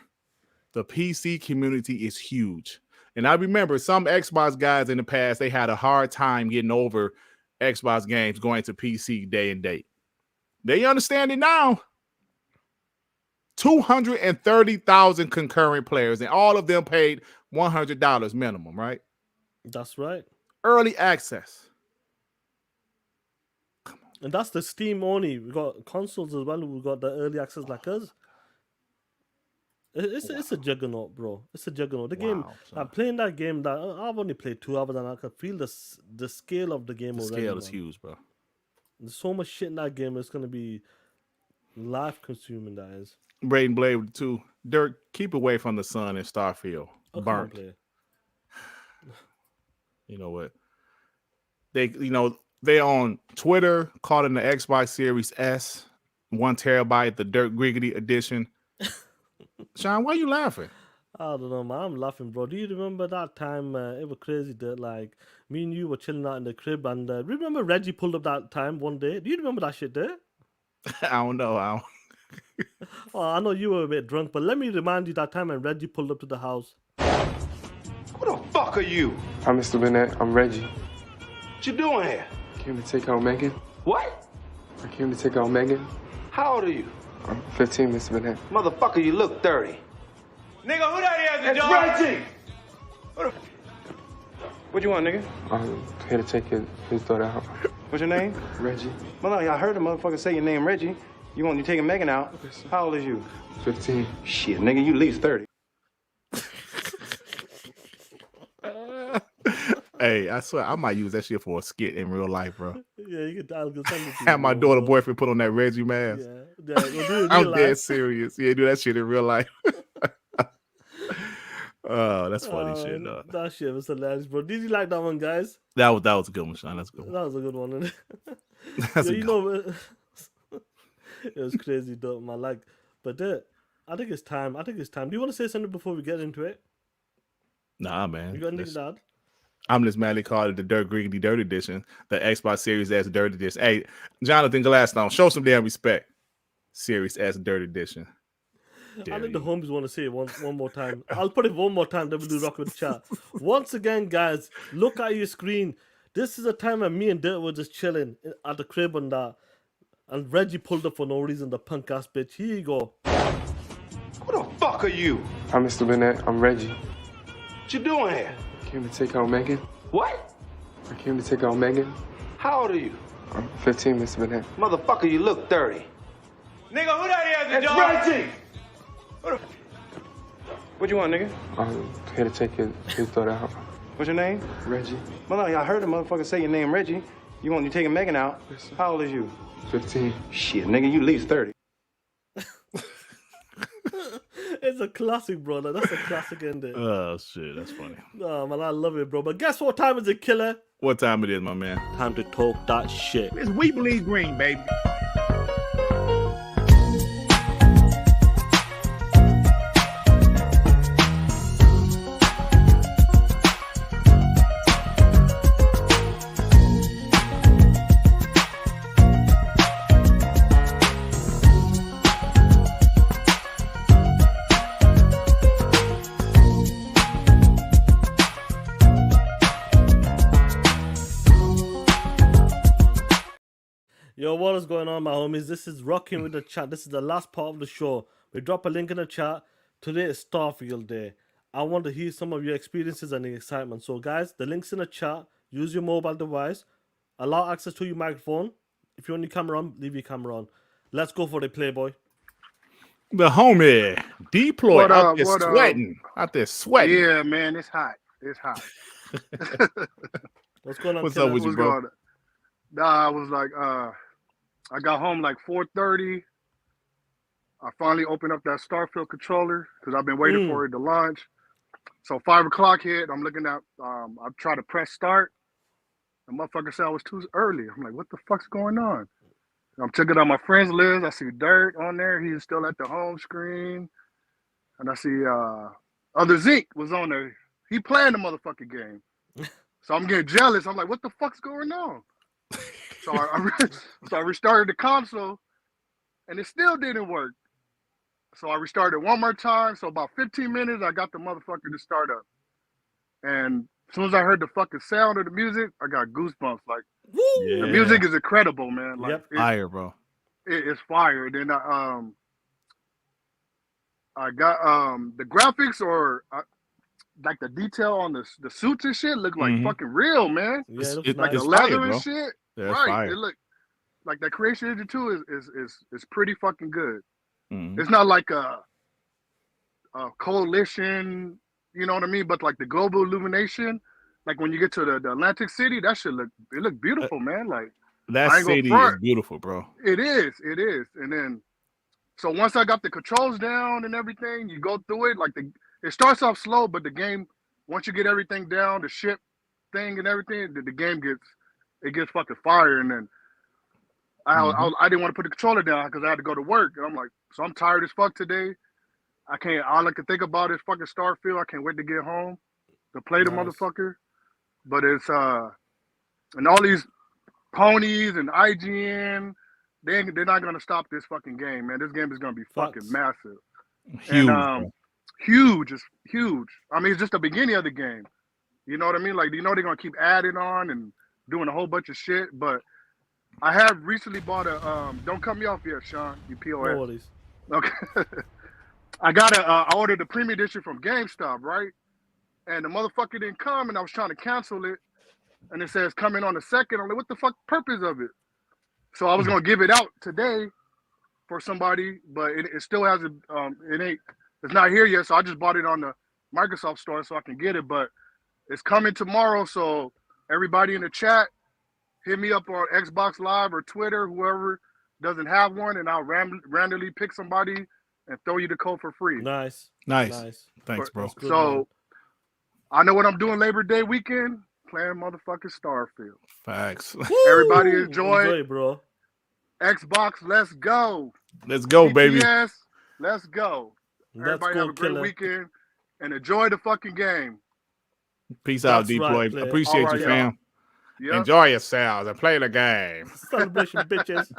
The PC community is huge. And I remember some Xbox guys in the past, they had a hard time getting over Xbox games going to PC day and date. They understand it now. 230,000 concurrent players, and all of them paid $100 minimum, right? That's right. Early access. Come on. And that's the Steam only. We got consoles as well. We got the early access like us. It's a juggernaut, bro. It's a juggernaut. The game, like playing that game, that I've only played 2 hours and I can feel the scale of the game already. The scale is huge, bro. There's so much shit in that game. It's gonna be life consuming. That is. Braden Blade too. Dirk, keep away from the sun in Starfield. Burnt. You know what? They on Twitter calling the Xbox Series S 1 terabyte the Dirk Griggity edition. Sean, why are you laughing? I don't know, man. I'm laughing, bro. Do you remember that time? It was crazy that like me and you were chilling out in the crib, and remember Reggie pulled up that time one day. Do you remember that shit there? I don't know. Oh, I know you were a bit drunk, but let me remind you that time when Reggie pulled up to the house. Who the fuck are you? I'm Mr. Bennett. I'm Reggie. What you doing here? Came to take out Megan. What? I came to take out Megan. How old are you? I'm 15, Mr. Bennett. Motherfucker, you look 30. Nigga, who that is? It's Reggie! What you want, nigga? I'm here to take his daughter out. What's your name? Reggie. Well, no, I heard the motherfucker say your name, Reggie. You taking Megan out? How old is you? 15. Shit, nigga, you at least 30. Hey, I swear I might use that shit for a skit in real life, bro. Yeah, you could have my daughter boyfriend put on that Reggie mask. Yeah, I'm dead serious. Yeah, do that shit in real life. Oh, that's funny shit, though. That shit was hilarious, bro. Did you like that one, guys? That was a good one, Sean. That's a good one. That was a good one. Innit? That's Yo, a you good know, it was crazy, dope, man. Like, but I think it's time. Do you want to say something before we get into it? Nah, man. You got anything to add? I'm just madly called it the Dirt Griggity Dirt Edition, the Xbox Series S Dirt Edition. Hey, Jonathan Gladstone, show some damn respect. Series S Dirt Edition. I think the homies want to say it one more time. I'll put it one more time, then we'll do rock with the chat. Once again, guys, look at your screen. This is a time when me and Dirt were just chilling at the crib and that. And Reggie pulled up for no reason, the punk ass bitch. Here you go. Who the fuck are you? Hi, Mr. Bennett. I'm Reggie. What you doing here? I came to take out Megan. What? I came to take out Megan. How old are you? I'm 15, Mr. Bennett. Motherfucker, you look 30. Nigga, who that is? It's Reggie! What you want, nigga? I'm here to take his daughter out. What's your name? Reggie, Well, I heard a motherfucker say your name, Reggie. You taking Megan out? Yes, sir. How old is you? 15. Shit, nigga, you at least 30. It's a classic, brother. That's a classic ending. Oh, shit. That's funny. Oh, man, I love it, bro. But guess what time is it, killer? What time it is, my man? Time to talk that shit. It's We Believe Green, baby. Yo, what is going on, my homies? This is Rocking with the Chat. This is the last part of the show. We drop a link in the chat. Today is Starfield Day. I want to hear some of your experiences and the excitement. So, guys, the link's in the chat. Use your mobile device. Allow access to your microphone. If you want your camera on, leave your camera on. Let's go for the Playboy. The homie deployed What out up, there what up? sweating. Out there sweating. Yeah, man, it's hot. It's hot. What's going on, What's killer? up with you, What's bro? going on? Nah, I was like, I got home like 4:30. I finally opened up that Starfield controller because I've been waiting for it to launch. So 5 o'clock hit. I'm looking at. I try to press start. The motherfucker said I was too early. I'm like, what the fuck's going on? I'm checking out my friends list. I see Dirt on there. He's still at the home screen. And I see other Zeke was on there. He playing the motherfucking game. So I'm getting jealous. I'm like, what the fuck's going on? So I restarted the console, and it still didn't work. So I restarted one more time. So about 15 minutes, I got the motherfucker to start up. And as soon as I heard the fucking sound of the music, I got goosebumps. Like, Yeah. the music is incredible, man. Like, Yep. Fire, bro. it's fire. And then I got the graphics or like the detail on the suits and shit look like fucking real, man. Yeah, it looks It's Like nice. the fire, leather bro. and shit. Yeah, it's Right. fire. It look like that Creation Engine 2 is pretty fucking good. Mhm. It's not like a coalition, you know what I mean? But like the global illumination, like when you get to the Atlantic City, that shit look beautiful, man. Like That I ain't gonna city is front. beautiful, bro. it is. And then so once I got the controls down and everything, you go through it. Like it starts off slow, but the game, once you get everything down, the ship thing and everything, the game gets fucking fire. And then I didn't want to put the controller down because I had to go to work. And I'm like, so I'm tired as fuck today. All I can think about is fucking Starfield. I can't wait to get home to play the Nice. motherfucker. But it's and all these ponies and IGN, they're not gonna stop this fucking game, man. This game is gonna be fucking Facts. massive. Huge. And bro. huge is huge. I mean, it's just the beginning of the game. You know what I mean? Like, you know they're gonna keep adding on and doing a whole bunch of shit. But I have recently bought a don't cut me off yet, Sean. You POS. No worries. Okay. I ordered the premium edition from GameStop, right? And the motherfucker didn't come, and I was trying to cancel it, and it says coming on the 2nd. I'm like, what the fuck purpose of it? So I was gonna give it out today for somebody, but it still hasn't. It's not here yet. So I just bought it on the Microsoft store so I can get it, but it's coming tomorrow. So everybody in the chat, hit me up on Xbox Live or Twitter, whoever doesn't have one, and I'll randomly pick somebody and throw you the code for free. Nice. Nice. Thanks, bro. That's good, So man. I know what I'm doing Labor Day weekend. Playing motherfucking Starfield. Facts. Everybody Woo! enjoy it. Bro. Xbox, let's go. Let's go, baby. TTS, let's go. Let's Everybody go, have a great killer. weekend and enjoy the fucking game. Peace out, That's right, Deploy. player. Appreciate All you, right, fam. Yep. Enjoy yourselves and play the game. Celebration, bitches.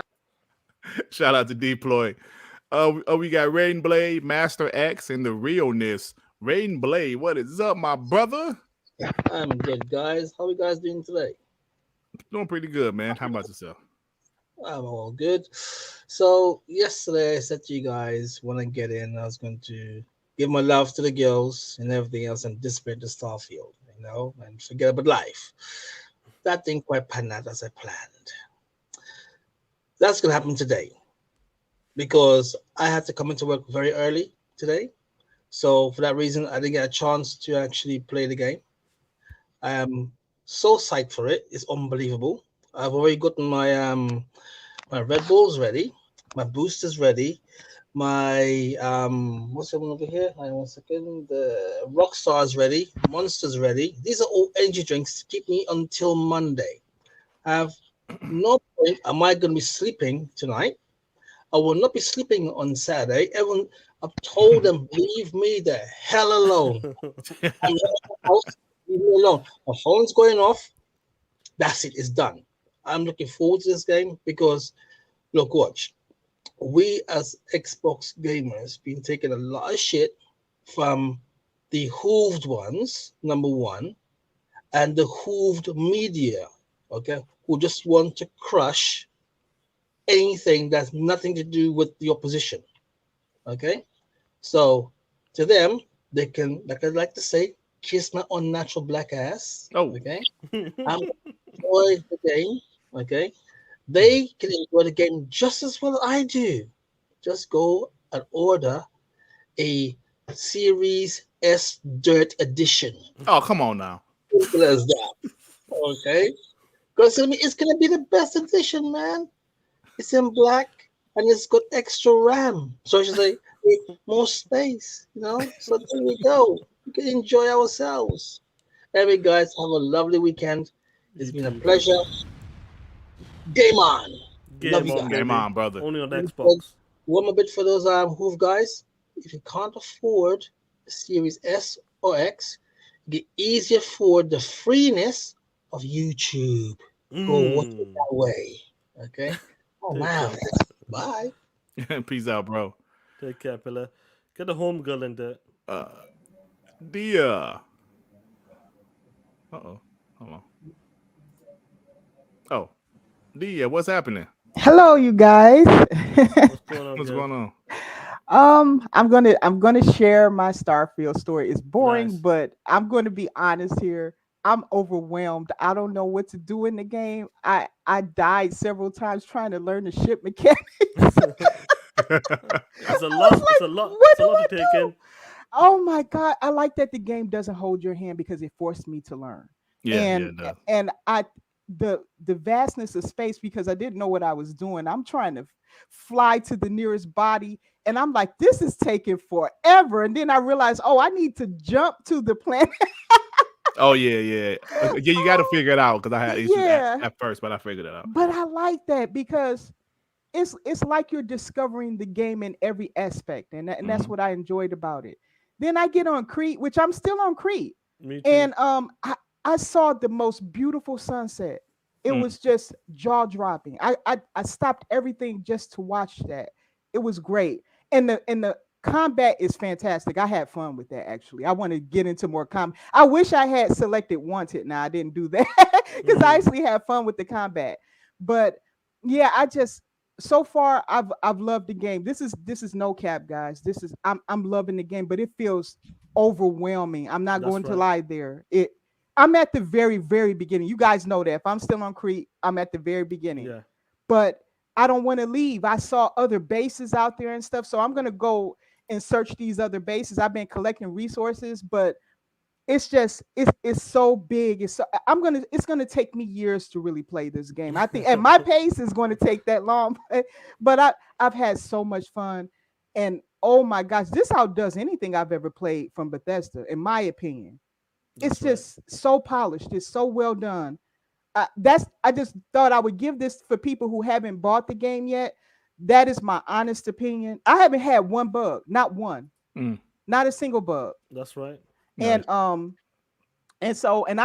Shout out to Deploy. We got Rain Blade, Master X, and the realness. Rain Blade, what is up, my brother? I'm good, guys. How are you guys doing today? Doing pretty good, man. How about yourself? I'm all good. So yesterday I said to you guys when I get in, I was going to give my love to the girls and everything else and dissipate the Starfield, and forget about life. That didn't quite pan out as I planned. That's gonna happen today because I had to come into work very early today. So for that reason, I didn't get a chance to actually play the game. I am so psyched for it. It's unbelievable. I've already gotten my Red Bulls ready, my boosters ready, my what's that one over here? Hang on 1 second. The Rockstar's ready, Monster's ready. These are all energy drinks to keep me until Monday. I have no point am I going to be sleeping tonight. I will not be sleeping on Saturday. Everyone, I've told them, leave me the hell alone. I'm in the house, leave me alone. My phone's going off. That's it. It's done. I'm looking forward to this game because, look, watch. We as Xbox gamers been taking a lot of shit from the hooved ones, number one, and the hooved media, okay, who just want to crush anything that's nothing to do with the opposition, okay? So to them, they can, like I like to say, kiss my unnatural black ass, okay? I'm enjoy the game, okay? They can enjoy the game just as well as I do. Just go and order a Series S Dirt Edition. Oh, come on now. Simple as that. Okay? Because it's gonna be the best edition, man. It's in black and it's got extra RAM. So I should say more space, So there we go. We can enjoy ourselves. Anyway, guys, have a lovely weekend. It's been a pleasure. Game on. Love you guys. Game on, brother. Only on Xbox. One more bit for those Hoove guys. If you can't afford Series S or X, you can easily afford the freeness of YouTube. Go watch it that way. Okay? Oh, wow. Bye. Peace out, bro. Take care, fella. Get a home girl in there. Dia. Uh-oh. Hold on. Oh. Dia, what's happening? Hello, you guys. What's going on? What's going on? I'm gonna share my Starfield story. It's boring, Nice. but I'm gonna be honest here. I'm overwhelmed. I don't know what to do in the game. I died several times trying to learn the ship mechanics. It's a lot. It's a lot. what It's a do lot I to take do? in. Oh my god! I like that the game doesn't hold your hand because it forced me to learn. It does. The vastness of space, because I didn't know what I was doing. I'm trying to fly to the nearest body, and I'm like, this is taking forever. And then I realized, I need to jump to the planet. Oh yeah. You got to figure it out because I had issues at first, but I figured it out. But I like that because it's like you're discovering the game in every aspect, and that's what I enjoyed about it. Then I get on Crete, which I'm still on Crete. Me too. And I saw the most beautiful sunset. It was just jaw-dropping. I stopped everything just to watch that. It was great. And the combat is fantastic. I had fun with that, actually. I want to get into more combat. I wish I had selected Wanted. Now I didn't do that because I actually had fun with the combat. But yeah, so far I've loved the game. This is no cap, guys. I'm loving the game, but it feels overwhelming. I'm not going to lie there. I'm at the very, very beginning. You guys know that. If I'm still on Crete, I'm at the very beginning. Yeah. But I don't want to leave. I saw other bases out there and stuff, so I'm gonna go and search these other bases. I've been collecting resources, but it's so big. It's gonna take me years to really play this game. I think at my pace is going to take that long, but I've had so much fun, and oh my gosh, this outdoes anything I've ever played from Bethesda, in my opinion. It's That's right. just so polished. It's so well done. I just thought I would give this for people who haven't bought the game yet. That is my honest opinion. I haven't had one bug, not one, not a single bug. That's right. And I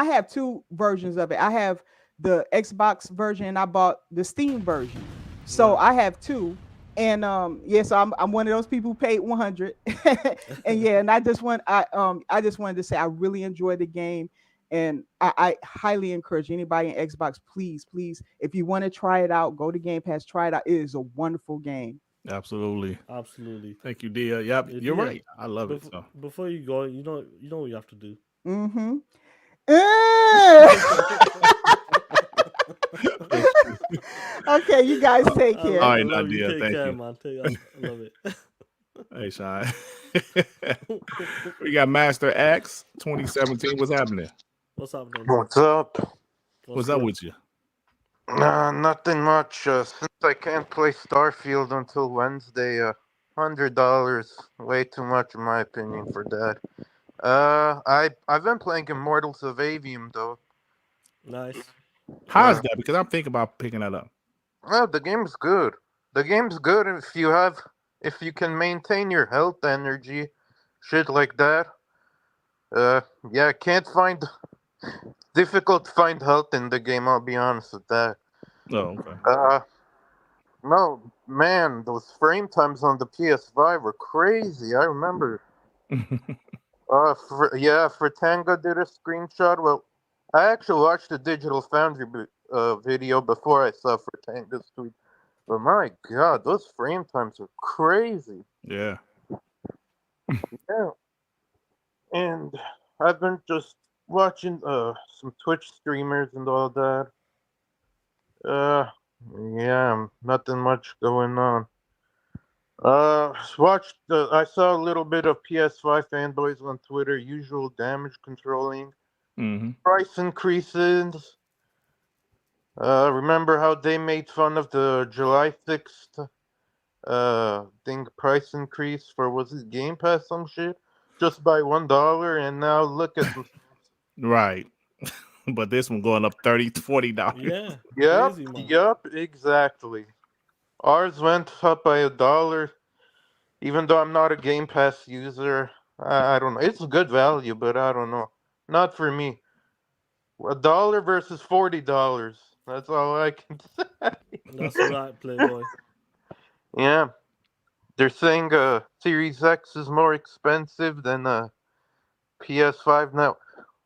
have two versions of it. I have the Xbox version and I bought the Steam version. So Right. I have two. And so I'm one of those people who paid 100. And yeah, and I just wanted to say I really enjoyed the game. And I highly encourage anybody in Xbox, please, if you want to try it out, go to Game Pass, try it out. It is a wonderful game. Absolutely. Absolutely. Thank you, Dia. Yep, Yeah, you're Dia, right. I love it. So. Before you go, you know what you have to do. Mm-hmm. Okay, you guys take care. All right, I love you. Nadia, Take thank care, you. man. I love it. Hey, Sean. We got Master X 2017. What's happening? What's happening? What's up? What's up with you? Nothing much. Since I can't play Starfield until Wednesday, $100, way too much in my opinion for that. I've been playing Immortals of Avium though. Nice. How is that? Because I'm thinking about picking that up. Well, the game's good. The game's good if you can maintain your health energy, shit like that. Yeah, difficult to find health in the game, I'll be honest with that. Oh, okay. No, man, those frame times on the PS5 were crazy. I remember. Fratanga did a screenshot. Well, I actually watched the Digital Foundry video before I saw Fratanga's tweet. But my God, those frame times are crazy. Yeah. Yeah. And I've been just watching some Twitch streamers and all that. Yeah, nothing much going on. I saw a little bit of PS5 fanboys on Twitter. Usual damage controlling, price increases. Remember how they made fun of the July 6th price increase for, was it Game Pass, some shit? Just by $1, and now look at this. Right. But this one going up $30 to $40. Yeah. Yep, exactly. Ours went up by $1. Even though I'm not a Game Pass user, I don't know. It's a good value, but I don't know. Not for me. $1 versus $40. That's all I can say. That's right, Playboy. Yeah. They're saying Series X is more expensive than PS5 now.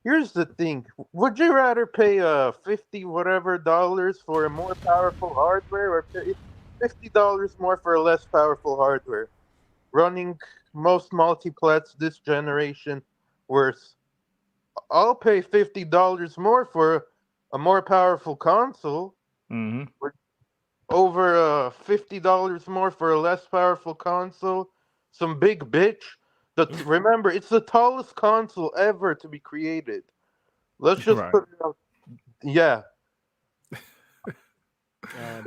Here's the thing. Would you rather pay $50 whatever dollars for a more powerful hardware, or pay $50 more for a less powerful hardware? Running most multiplats this generation worse. I'll pay $50 more for a more powerful console. Over $50 more for a less powerful console. Some big bitch. Remember, it's the tallest console ever to be created. Let's just put it out. Yeah.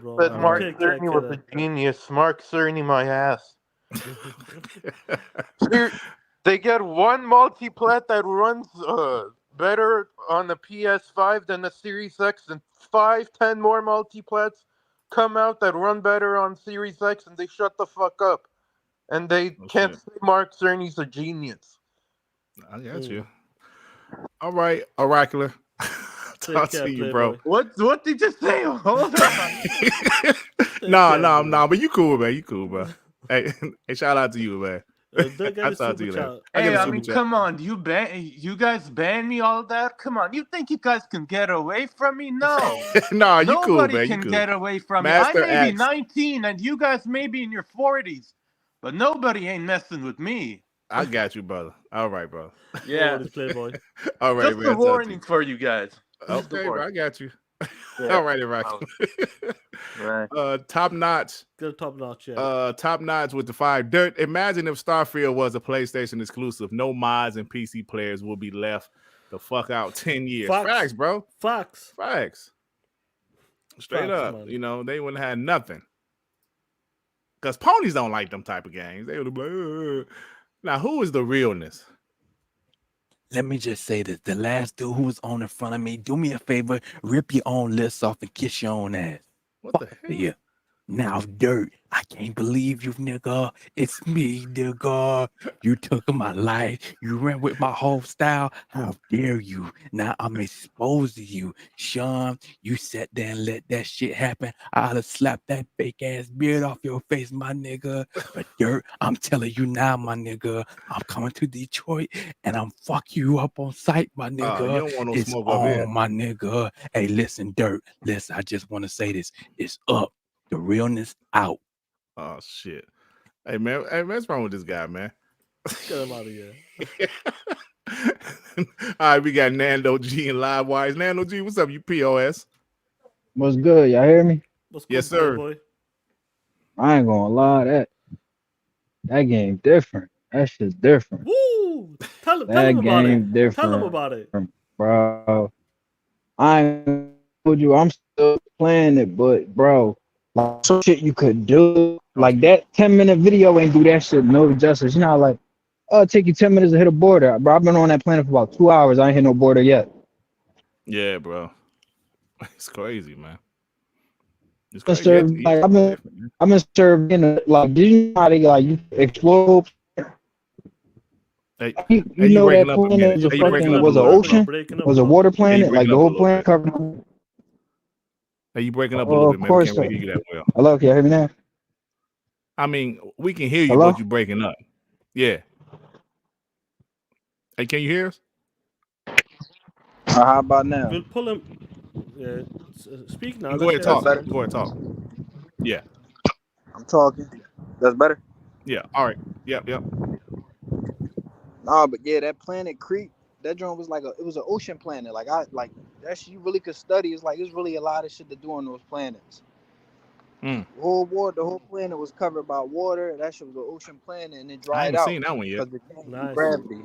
Bro, But Mark Cerny was a genius. Mark Cerny, my ass. They get one multiplat that runs better on the PS5 than the Series X, and 5-10 more multiplats come out that run better on Series X, and they shut the fuck up. And they can't say Mark Cerny's a genius. I got you. All right, Oracular. Talk to you, bro. What did you say? Hold on. No, but you cool, man. You cool, bro. Hey, shout out to you, man. I talk to you later. Hey, I mean, come on, you guys ban me all that? Come on, you think you guys can get away from me? No, no, you cool, man. Nobody can get away from Master me. I may be X. 19, and you guys may be in your 40s, but nobody ain't messing with me. I got you, brother. All right, bro. Yeah, Playboy. All right, just man. a warning for you guys. Okay, bro, I got you. Yeah. All right, Oracular. Right. Top notch. Good top notch, yeah. Top notch with the 5. Dirt. Imagine if Starfield was a PlayStation exclusive. No mods and PC players will be left the fuck out 10 years. Facts, bro. Facts. Straight up. Man. You know, they wouldn't have nothing. Because ponies don't like them type of games. They would be like, ugh. Now, who is the realness? let me just say this. The last dude who was on in front of me, do me a favor, rip your own lips off and kiss your own ass. What the Fuck hell? you. Now, Dirt, I can't believe you, nigga. It's me, nigga. You took my life. You ran with my whole style. How dare you? Now I'm exposed to you. Sean, you sat there and let that shit happen. I'd have slapped that fake ass beard off your face, my nigga. But Dirt, I'm telling you now, my nigga, I'm coming to Detroit and I'm fuck you up on sight, my You nigga. don't want no It's smoke up here. on, my nigga. Hey, listen, Dirt. Listen, I just want to say this. It's up. The realness out. Oh shit. Hey man, what's wrong with this guy, man? Get him out of here. All right, we got Nando G and Live Wires. Nando G, what's up, you POS? What's good? Y'all hear me? What's Yes, good, sir. boy? I ain't gonna lie, that game different. That shit's different. Woo! Tell him That about game it. different. Tell him about it. Bro. I ain't told you I'm still playing it, but bro, like some shit you could do. Like that 10-minute video ain't do that shit no justice. You know, like, oh, it take you 10 minutes to hit a border. Bro, I've been on that planet for about 2 hours. I ain't hit no border yet. Yeah, bro. It's crazy, man. It's Been crazy. Yeah, served, like, I've been served in a, like, did you know how they like you explode? Hey, You you know breaking that up a planet minute. was a Hey, you breaking fucking up a was an little bit, ocean? bro. Was a water Yeah, you planet? Like breaking the up a whole little planet bit. covered? Hey, you breaking up a little Oh, bit, of man. We course. can't really hear you that well. Hello, can you hear me now? I mean, we can hear you, Hello? but you breaking up. Yeah. Hey, can you hear us? How about now? We'll pull him. Yeah. Speak now. Go Let's ahead, hear talk. the better. sound. Go ahead, talk. Yeah. I'm talking. That's better. Yeah. All right. Yep. Nah, but yeah, that planet Crete, that joint was like it was an ocean planet. Like that shit you really could study. It's like there's really a lot of shit to do on those planets. Mm. The whole planet was covered by water. That shit was an ocean planet, and it I dried ain't out seen that one yet. because it can't do Nice. gravity.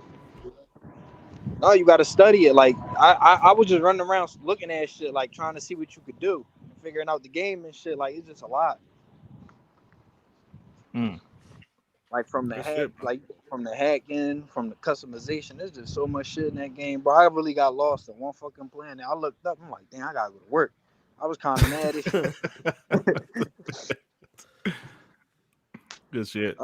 No, you got to study it. Like I was just running around looking at shit, like trying to see what you could do, figuring out the game and shit. Like it's just a lot. Mm. Like from the Good hack, shit, bro. like from the hacking, from the customization. There's just so much shit in that game, bro. I really got lost in one fucking planet. I looked up, I'm like, damn, I gotta go to work. I was kind of mad as shit. Good shit.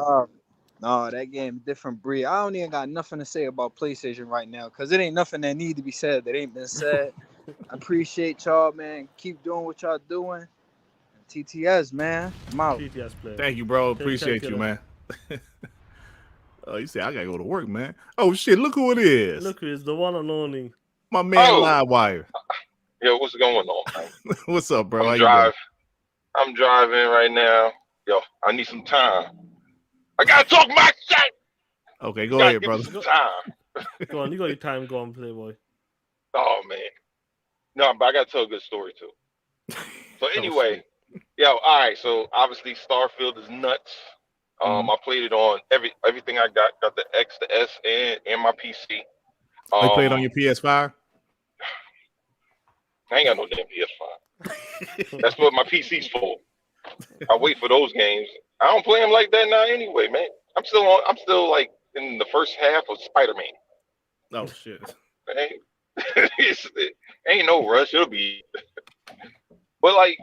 No, that game different breed. I don't even got nothing to say about PlayStation right now because it ain't nothing that need to be said that ain't been said. I appreciate y'all, man. Keep doing what y'all doing. TTS, man. I'm out. TTS player. Thank you, bro. Appreciate you, man. You say I gotta go to work, man. Oh shit! Look who it is. Look who is the one and only. My man, Livewire. Yo, what's going on, man? What's up, bro? I'm driving right now. Yo, I need some time. I gotta talk my shit. Okay, go ahead, brother. Some time. Go on, you got your time. Go on, Playboy. Oh man, no, but I gotta tell a good story too. So anyway, all right. So obviously, Starfield is nuts. I played it on everything I got. Got the X, the S, and my PC. You played on your PS5? I ain't got no damn PS5. That's what my PC's for. I wait for those games. I don't play them like that now anyway, man. I'm still like in the first half of Spider-Man. Oh shit. Ain't no rush. It'll be. But like,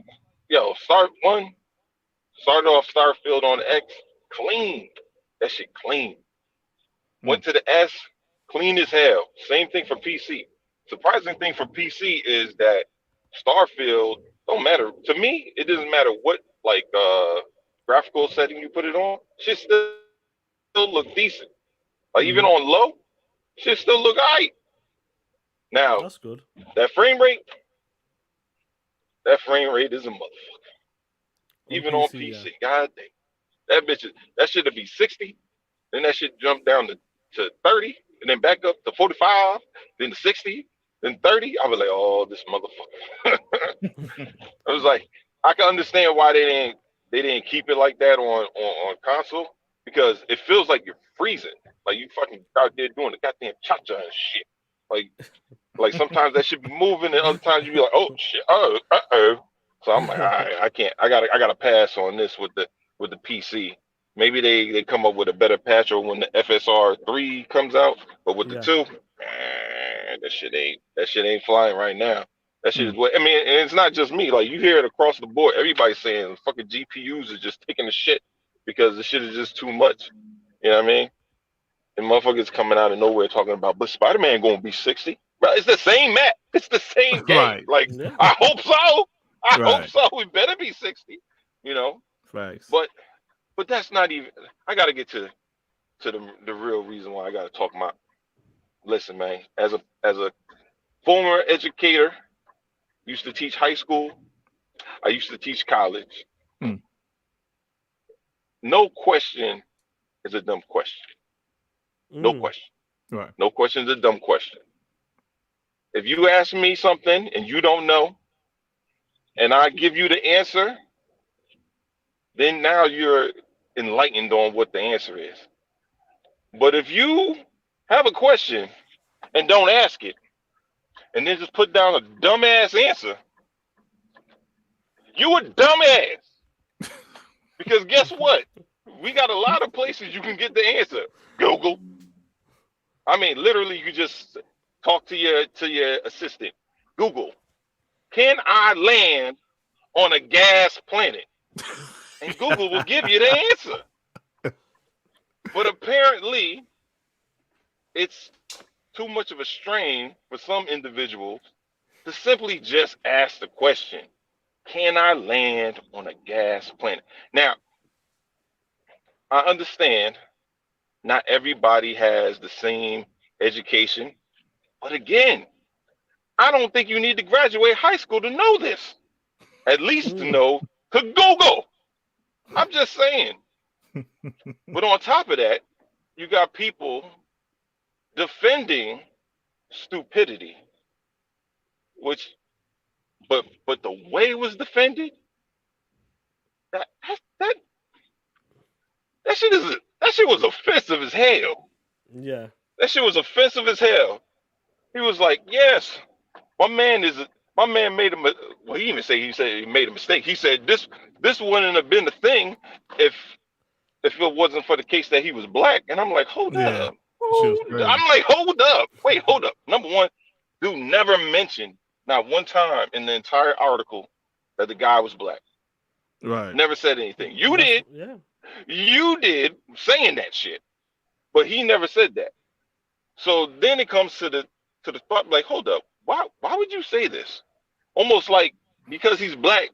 yo, started off Starfield on the X, clean. That shit clean. Went to the S, clean as hell. Same thing for PC. Surprising thing for PC is that Starfield don't matter to me. It doesn't matter what like graphical setting you put it on. Shit still look decent. Like even on low, shit still look alright. Now that's good. That frame rate is a motherfucker. Even on PC, god dang. That should be 60. Then that should jump down to 30, and then back up to 45, then to 60, then 30. I was like, oh, this motherfucker. I was like, I can understand why they didn't keep it like that on console, because it feels like you're freezing. Like you fucking out there doing the goddamn cha-cha and shit. Like sometimes that should be moving, and other times you be like, oh shit, uh-oh. So I'm like, all right, I can't. I gotta pass on this with the PC. Maybe they come up with a better patch or when the FSR 3 comes out, but with the 2, man, that shit ain't flying right now. That shit is what I mean, and it's not just me. Like you hear it across the board. Everybody's saying fucking GPUs is just taking the shit because the shit is just too much. You know what I mean? And motherfuckers coming out of nowhere talking about, but Spider-Man gonna be 60. Bro, it's the same map. It's the same game. Right. Like Yeah. I hope so. I hope Right. so. We better be 60. You know. Facts. But that's not even. I gotta get to the real reason why I gotta talk about. Listen, man. As a former educator, used to teach high school. I used to teach college. No question is a dumb question. No question. Right. No question is a dumb question. If you ask me something and you don't know, and I give you the answer, then now you're enlightened on what the answer is. But if you have a question and don't ask it, and then just put down a dumbass answer, you a dumbass. Because guess what? We got a lot of places you can get the answer. Google. I mean, literally, you just talk to your assistant. Google, can I land on a gas planet? And Google will give you the answer. But apparently, it's too much of a strain for some individuals to simply just ask the question, can I land on a gas planet? Now, I understand not everybody has the same education. But again, I don't think you need to graduate high school to know this. At least to know to Google. I'm just saying. But on top of that, you got people defending stupidity, which, but the way it was defended, that shit was offensive as hell. Yeah. That shit was offensive as hell. He was like, yes, my man made well, he said he made a mistake. He said this wouldn't have been the thing if it wasn't for the case that he was black. And I'm like, hold up. I'm like, hold up. Wait, hold up. Number one, dude never mentioned not one time in the entire article that the guy was black. Right. Never said anything. You did. Yeah. You did saying that shit. But he never said that. So then it comes to the thought, like, hold up, why would you say this? Almost like because he's black,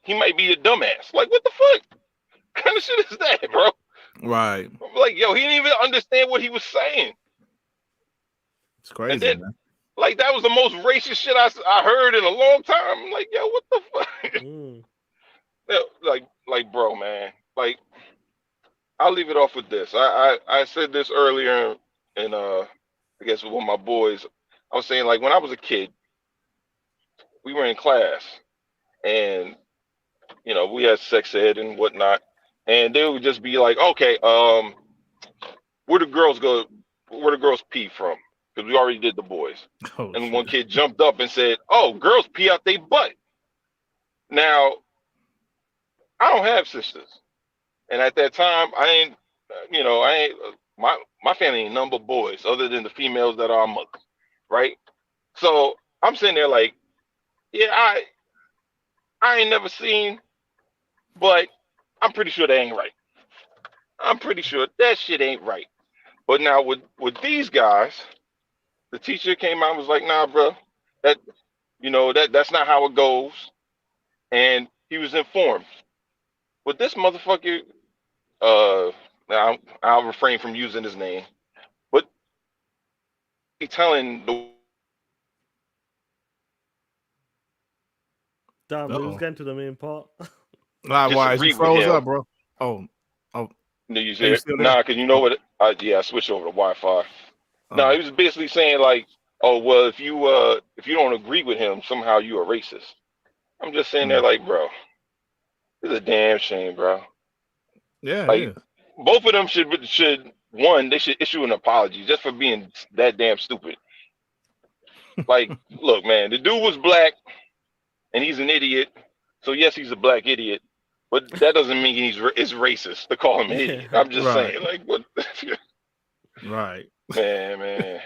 he might be a dumbass. Like, what the fuck? What kind of shit is that, bro? Right. I'm like, yo, he didn't even understand what he was saying. It's crazy, And then, man. like, that was the most racist shit I heard in a long time. I'm like, yo, what the fuck? Like, bro, man. Like, I'll leave it off with this. I said this earlier, and I guess with one of my boys. I was saying, like, when I was a kid, we were in class, and you know, we had sex ed and whatnot, and they would just be like, okay, where the girls pee from? Because we already did the boys. And one kid jumped up and said, oh, girls pee out their butt. Now, I don't have sisters. And at that time, my family ain't none but boys, other than the females that are our mothers, right? So I'm sitting there like, yeah, I ain't never seen, but I'm pretty sure that ain't right. I'm pretty sure that shit ain't right. But now with these guys, the teacher came out and was like, nah, bro, that's not how it goes. And he was informed. But this motherfucker, now I'll refrain from using his name, but he telling the Damn, we was getting to the main part. Why disagree you with froze him. up, bro? Oh. No, you Are said you still there? nah, because you know what? I switched over to Wi-Fi. No, he was basically saying like, oh well, if you don't agree with him, somehow you a racist. I'm just saying there like, bro, it's a damn shame, bro. Yeah, Like, both of them should they should issue an apology just for being that damn stupid. Like, look, man, the dude was black, and he's an idiot. So yes, he's a black idiot, but that doesn't mean it's racist to call him an idiot. I'm just saying, like, what? Right. Man.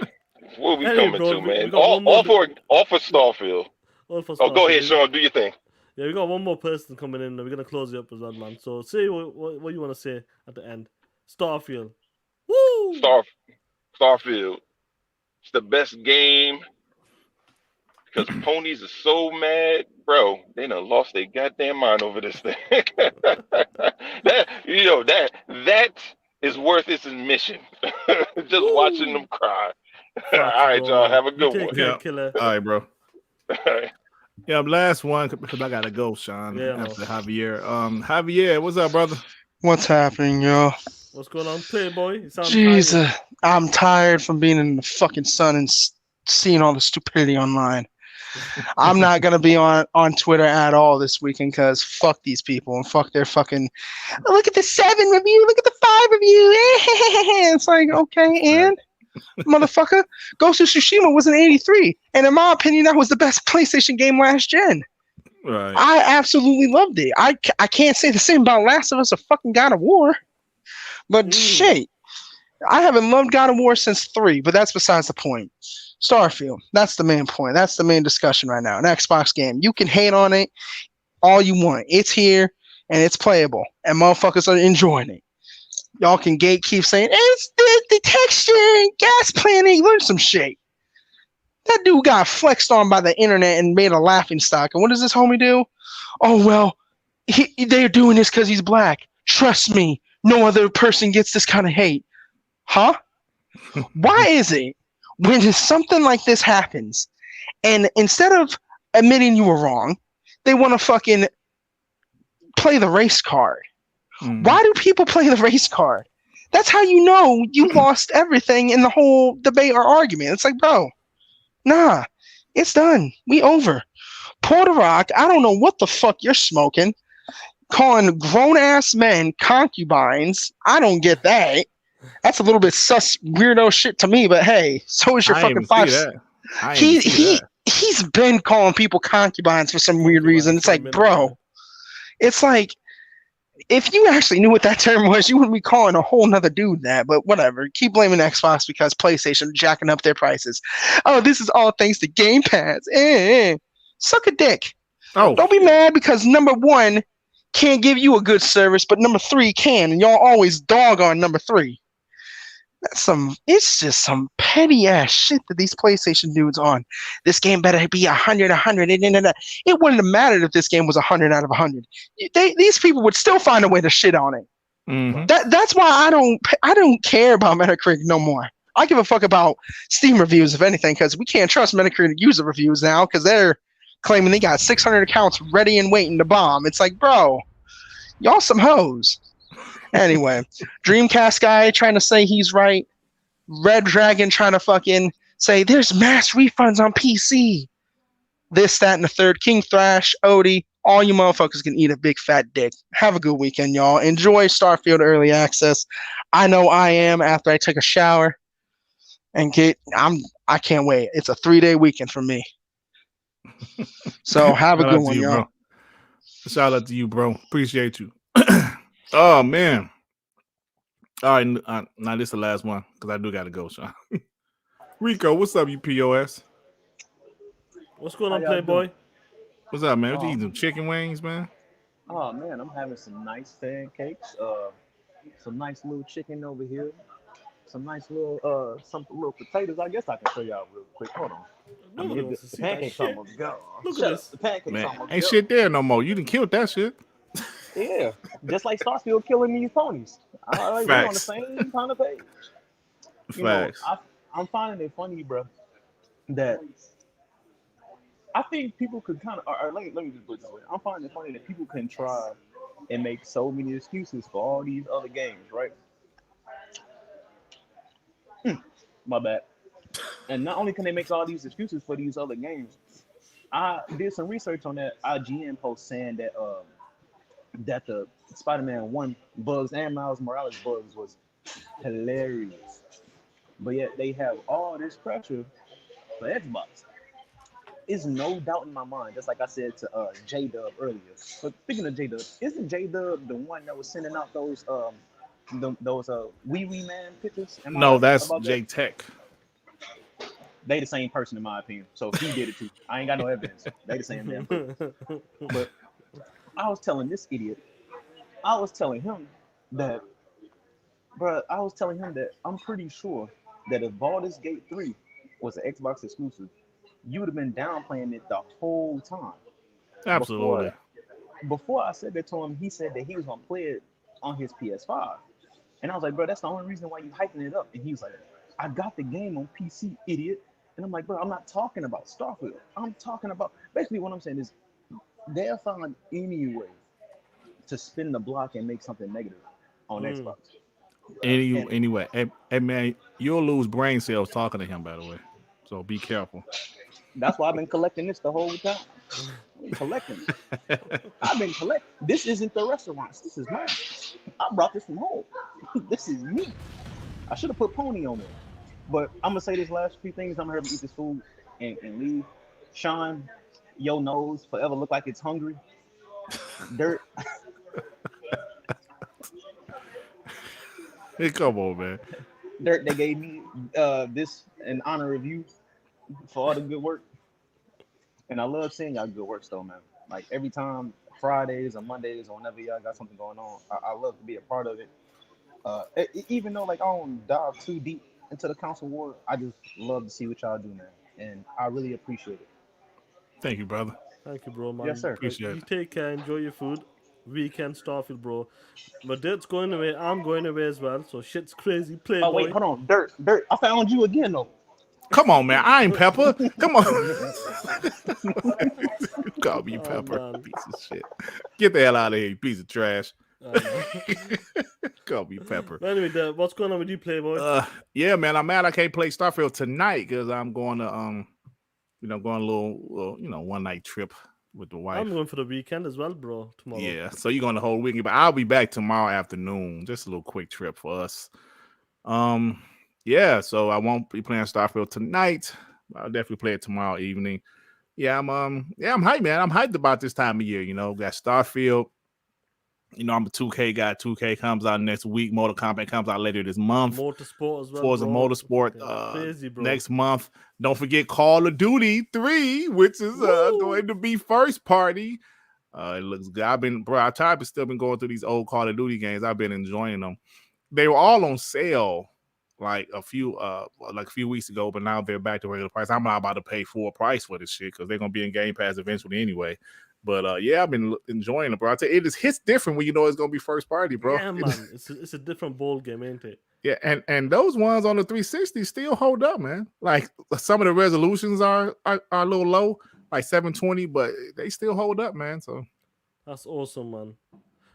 What we Anyway, coming bro, to, we man? got one more. All for Starfield. All for Oh, go Starfield. ahead, Sean. Do your thing. Yeah, we got one more person coming in, and we're gonna close it up as well, man. So say what you want to say at the end. Starfield. Woo! Starfield. It's the best game because ponies are so mad, bro. They done lost their goddamn mind over this thing. that is worth its admission. Just watching them cry. All right, bro, y'all. man. Have a You good take one. care, Yeah. killer. All right, bro. Yeah, last one because I gotta go, Sean. Yeah, after Javier. Javier, what's up, brother? What's happening, yo? What's going on, Playboy? You sound Jesus, tired. I'm tired from being in the fucking sun and seeing all the stupidity online. I'm not gonna be on Twitter at all this weekend because fuck these people and fuck their fucking. Look at the 7 review. Look at the 5 review. It's like okay, and motherfucker, Ghost of Tsushima was an 83, and in my opinion, that was the best PlayStation game last gen. Right. I absolutely loved it. I can't say the same about Last of Us or fucking God of War, but shit, I haven't loved God of War since 3, but that's besides the point. Starfield, that's the main point. That's the main discussion right now. An Xbox game. You can hate on it all you want. It's here and it's playable, and motherfuckers are enjoying it. Y'all can keep saying it's the texture and gas planning. Learn some shit. That dude got flexed on by the internet and made a laughing stock. And what does this homie do? Oh well, they're doing this because he's black. Trust me, no other person gets this kind of hate. Huh? Why is it when something like this happens, and instead of admitting you were wrong, they want to fucking play the race card? Why do people play the race card? That's how you know you lost everything in the whole debate or argument. It's like, bro, nah, it's done. We over. Pull the rock. I don't know what the fuck you're smoking. Calling grown-ass men concubines. I don't get that. That's a little bit sus weirdo shit to me, but hey, so is your fucking 5. He's been calling people concubines for some weird reason. It's like, bro, it's like, if you actually knew what that term was, you wouldn't be calling a whole nother dude that, but whatever. Keep blaming Xbox because PlayStation jacking up their prices. Oh, this is all thanks to Game Pass. Suck a dick. Oh, don't be mad because number 1 can't give you a good service, but number 3 can, and y'all always dog on number 3. It's just some petty ass shit that these PlayStation dudes on. This game better be 100. It wouldn't have mattered if this game was 100 out of 100. These people would still find a way to shit on it. Mm-hmm. That's why I don't care about Metacritic no more. I give a fuck about Steam reviews, if anything, because we can't trust Metacritic user reviews now because they're claiming they got 600 accounts ready and waiting to bomb. It's like, bro, y'all some hoes. Anyway, Dreamcast guy trying to say he's right. Red Dragon trying to fucking say there's mass refunds on PC. This, that, and the third. King Thrash, Odie, all you motherfuckers can eat a big fat dick. Have a good weekend, y'all. Enjoy Starfield Early Access. I know I am after I take a shower and I can't wait. It's a 3-day weekend for me. So have a good one, y'all. Bro. Shout out to you, bro. Appreciate you. Oh man. All right, now this is the last one because I do gotta go, Sean. Rico, what's up, you POS? What's going on, Playboy? What's up, man? What you eating? Some chicken wings, man? Oh man, I'm having some nice pancakes, some nice little chicken over here, some nice little some little potatoes. I guess I can show y'all real quick. Hold on. The pancakes almost gone. Look at this. The pancakes Man, almost ain't gone. shit there no more. You done killed that shit. Yeah, just like Starfield killing these ponies. We're on the same kind of page. Facts. I'm finding it funny, bro, that I think people could kind of. Or let me just put it this way. I'm finding it funny that people can try and make so many excuses for all these other games, right? My bad. And not only can they make all these excuses for these other games, I did some research on that IGN post saying that that the Spider-Man 1 bugs and Miles Morales bugs was hilarious. But yet they have all this pressure for Xbox. It's no doubt in my mind, just like I said to J-Dub earlier. But speaking of J-Dub, isn't J-Dub the one that was sending out those Wee Wee Man pictures? No, that's J-Tech. they the same person in my opinion. So he did it too. I ain't got no evidence. They the same damn person. But I was telling this idiot, I was telling him that I'm pretty sure that if Baldur's Gate 3 was an Xbox exclusive, you would have been downplaying it the whole time. Absolutely. Before I said that to him, he said that he was gonna play it on his PS5. And I was like, bro, that's the only reason why you hyping it up. And he was like, I got the game on PC, idiot. And I'm like, bro, I'm not talking about Starfield. I'm talking about, basically what I'm saying is they'll find any way to spin the block and make something negative on Xbox. Anyway, hey man, you'll lose brain cells talking to him, by the way. So be careful. That's why I've been collecting this the whole time. I've been collecting it. This isn't the restaurants. This is mine. I brought this from home. This is me. I should have put Pony on there. But I'm going to say this last few things. I'm going to eat this food and leave. Sean, your nose forever look like it's hungry. Dirt. Hey, come on, man. Dirt, they gave me this in honor of you for all the good work. And I love seeing y'all good work, though, man. Like every time, Fridays or Mondays or whenever y'all got something going on, I love to be a part of it. Even though like I don't dive too deep into the console war, I just love to see what y'all do, man. And I really appreciate it. Thank you, brother. Thank you, bro, man. Yes, sir. Appreciate it. You take care, enjoy your food. Weekend Starfield, bro. But Dirt's going away. I'm going away as well. So shit's crazy. Playboy. Oh wait, hold on, Dirt. I found you again though. Come on, man. I ain't Pepper. Come on. Call me Pepper. Piece of shit. Get the hell out of here, you piece of trash. Call me Pepper. But anyway, what's going on with you, Playboy? Yeah, man. I'm mad I can't play Starfield tonight because I'm going to going a little one night trip with the wife. I'm going for the weekend as well, bro. Tomorrow. Yeah, so you're going the whole weekend, but I'll be back tomorrow afternoon. Just a little quick trip for us. Yeah, so I won't be playing Starfield tonight. I'll definitely play it tomorrow evening. Yeah, I'm hyped, man. I'm hyped about this time of year. Got Starfield. I'm a 2K guy. 2K comes out next week. Mortal Kombat comes out later this month. Motorsport as well. Forza Motorsport crazy, bro. Next month. Don't forget Call of Duty 3, which is going to be first party. It looks good. I've still been going through these old Call of Duty games. I've been enjoying them. They were all on sale like a few weeks ago, but now they're back to regular price. I'm not about to pay full price for this shit because they're gonna be in Game Pass eventually anyway. But yeah, I've been enjoying it, bro. I tell you, it hits different when you know it's gonna be first party, bro. Yeah, man. It's a different ball game, ain't it? Yeah, and those ones on the 360 still hold up, man. Like some of the resolutions are a little low, like 720, but they still hold up, man. So that's awesome, man.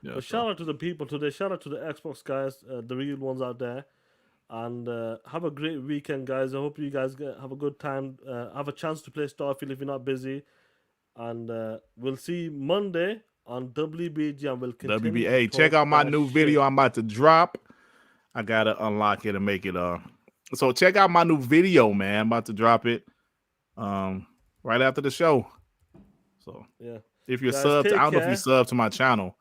Yeah, but shout out to the people today. Shout out to the Xbox guys, the real ones out there. And have a great weekend, guys. I hope you guys have a good time. Have a chance to play Starfield if you're not busy. And we'll see you Monday on WBG. And we'll continue. WBA. Check out my new video I'm about to drop. I gotta unlock it and make it. So check out my new video, man. I'm about to drop it. Right after the show. So yeah, if you're guys, subbed, I don't know if care. you sub to my channel.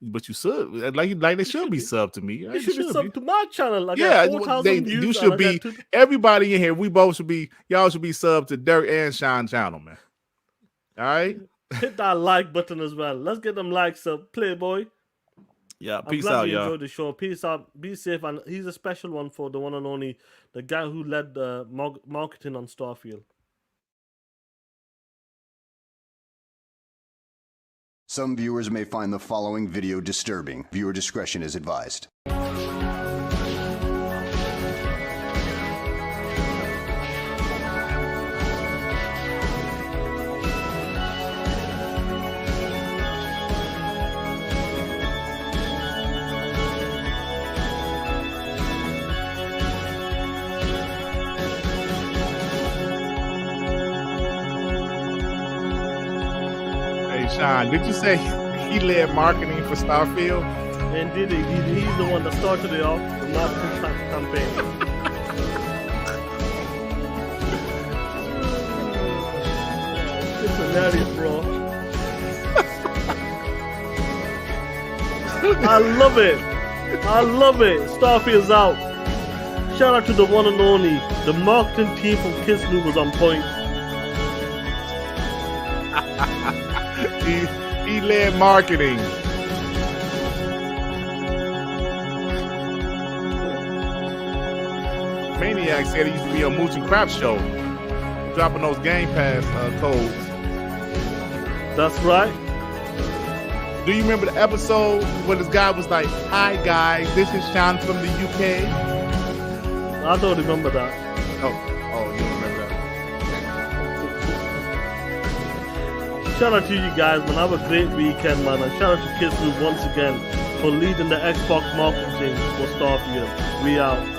But you sub like they should be sub to me. You should be sub to my channel. You should be. Everybody in here, we both should be. Y'all should be sub to Dirt and Sean channel, man. All right. Hit that like button as well. Let's get them likes up, Playboy. Yeah. I'm Peace glad out, you y'all. enjoyed the show. Peace out. Be safe. And he's a special one for the one and only, the guy who led the marketing on Starfield. Some viewers may find the following video disturbing. Viewer discretion is advised. Sean, did you say he led marketing for Starfield? Indeed, he's the one that started it off, the marketing campaign. It's hilarious, bro. I love it. I love it. Starfield's out. Shout out to the one and only The marketing team from Kislu was on point. he led marketing. Maniac said he used to be a Mooch and Crap show, dropping those Game Pass codes. That's right. Do you remember the episode where this guy was like, "Hi guys, this is Sean from the UK"? I don't remember that. Oh, you don't remember that? Shout out to you guys, man. Have a great weekend, man. And shout out to Kislu once again for leading the Xbox marketing for Starfield. We out.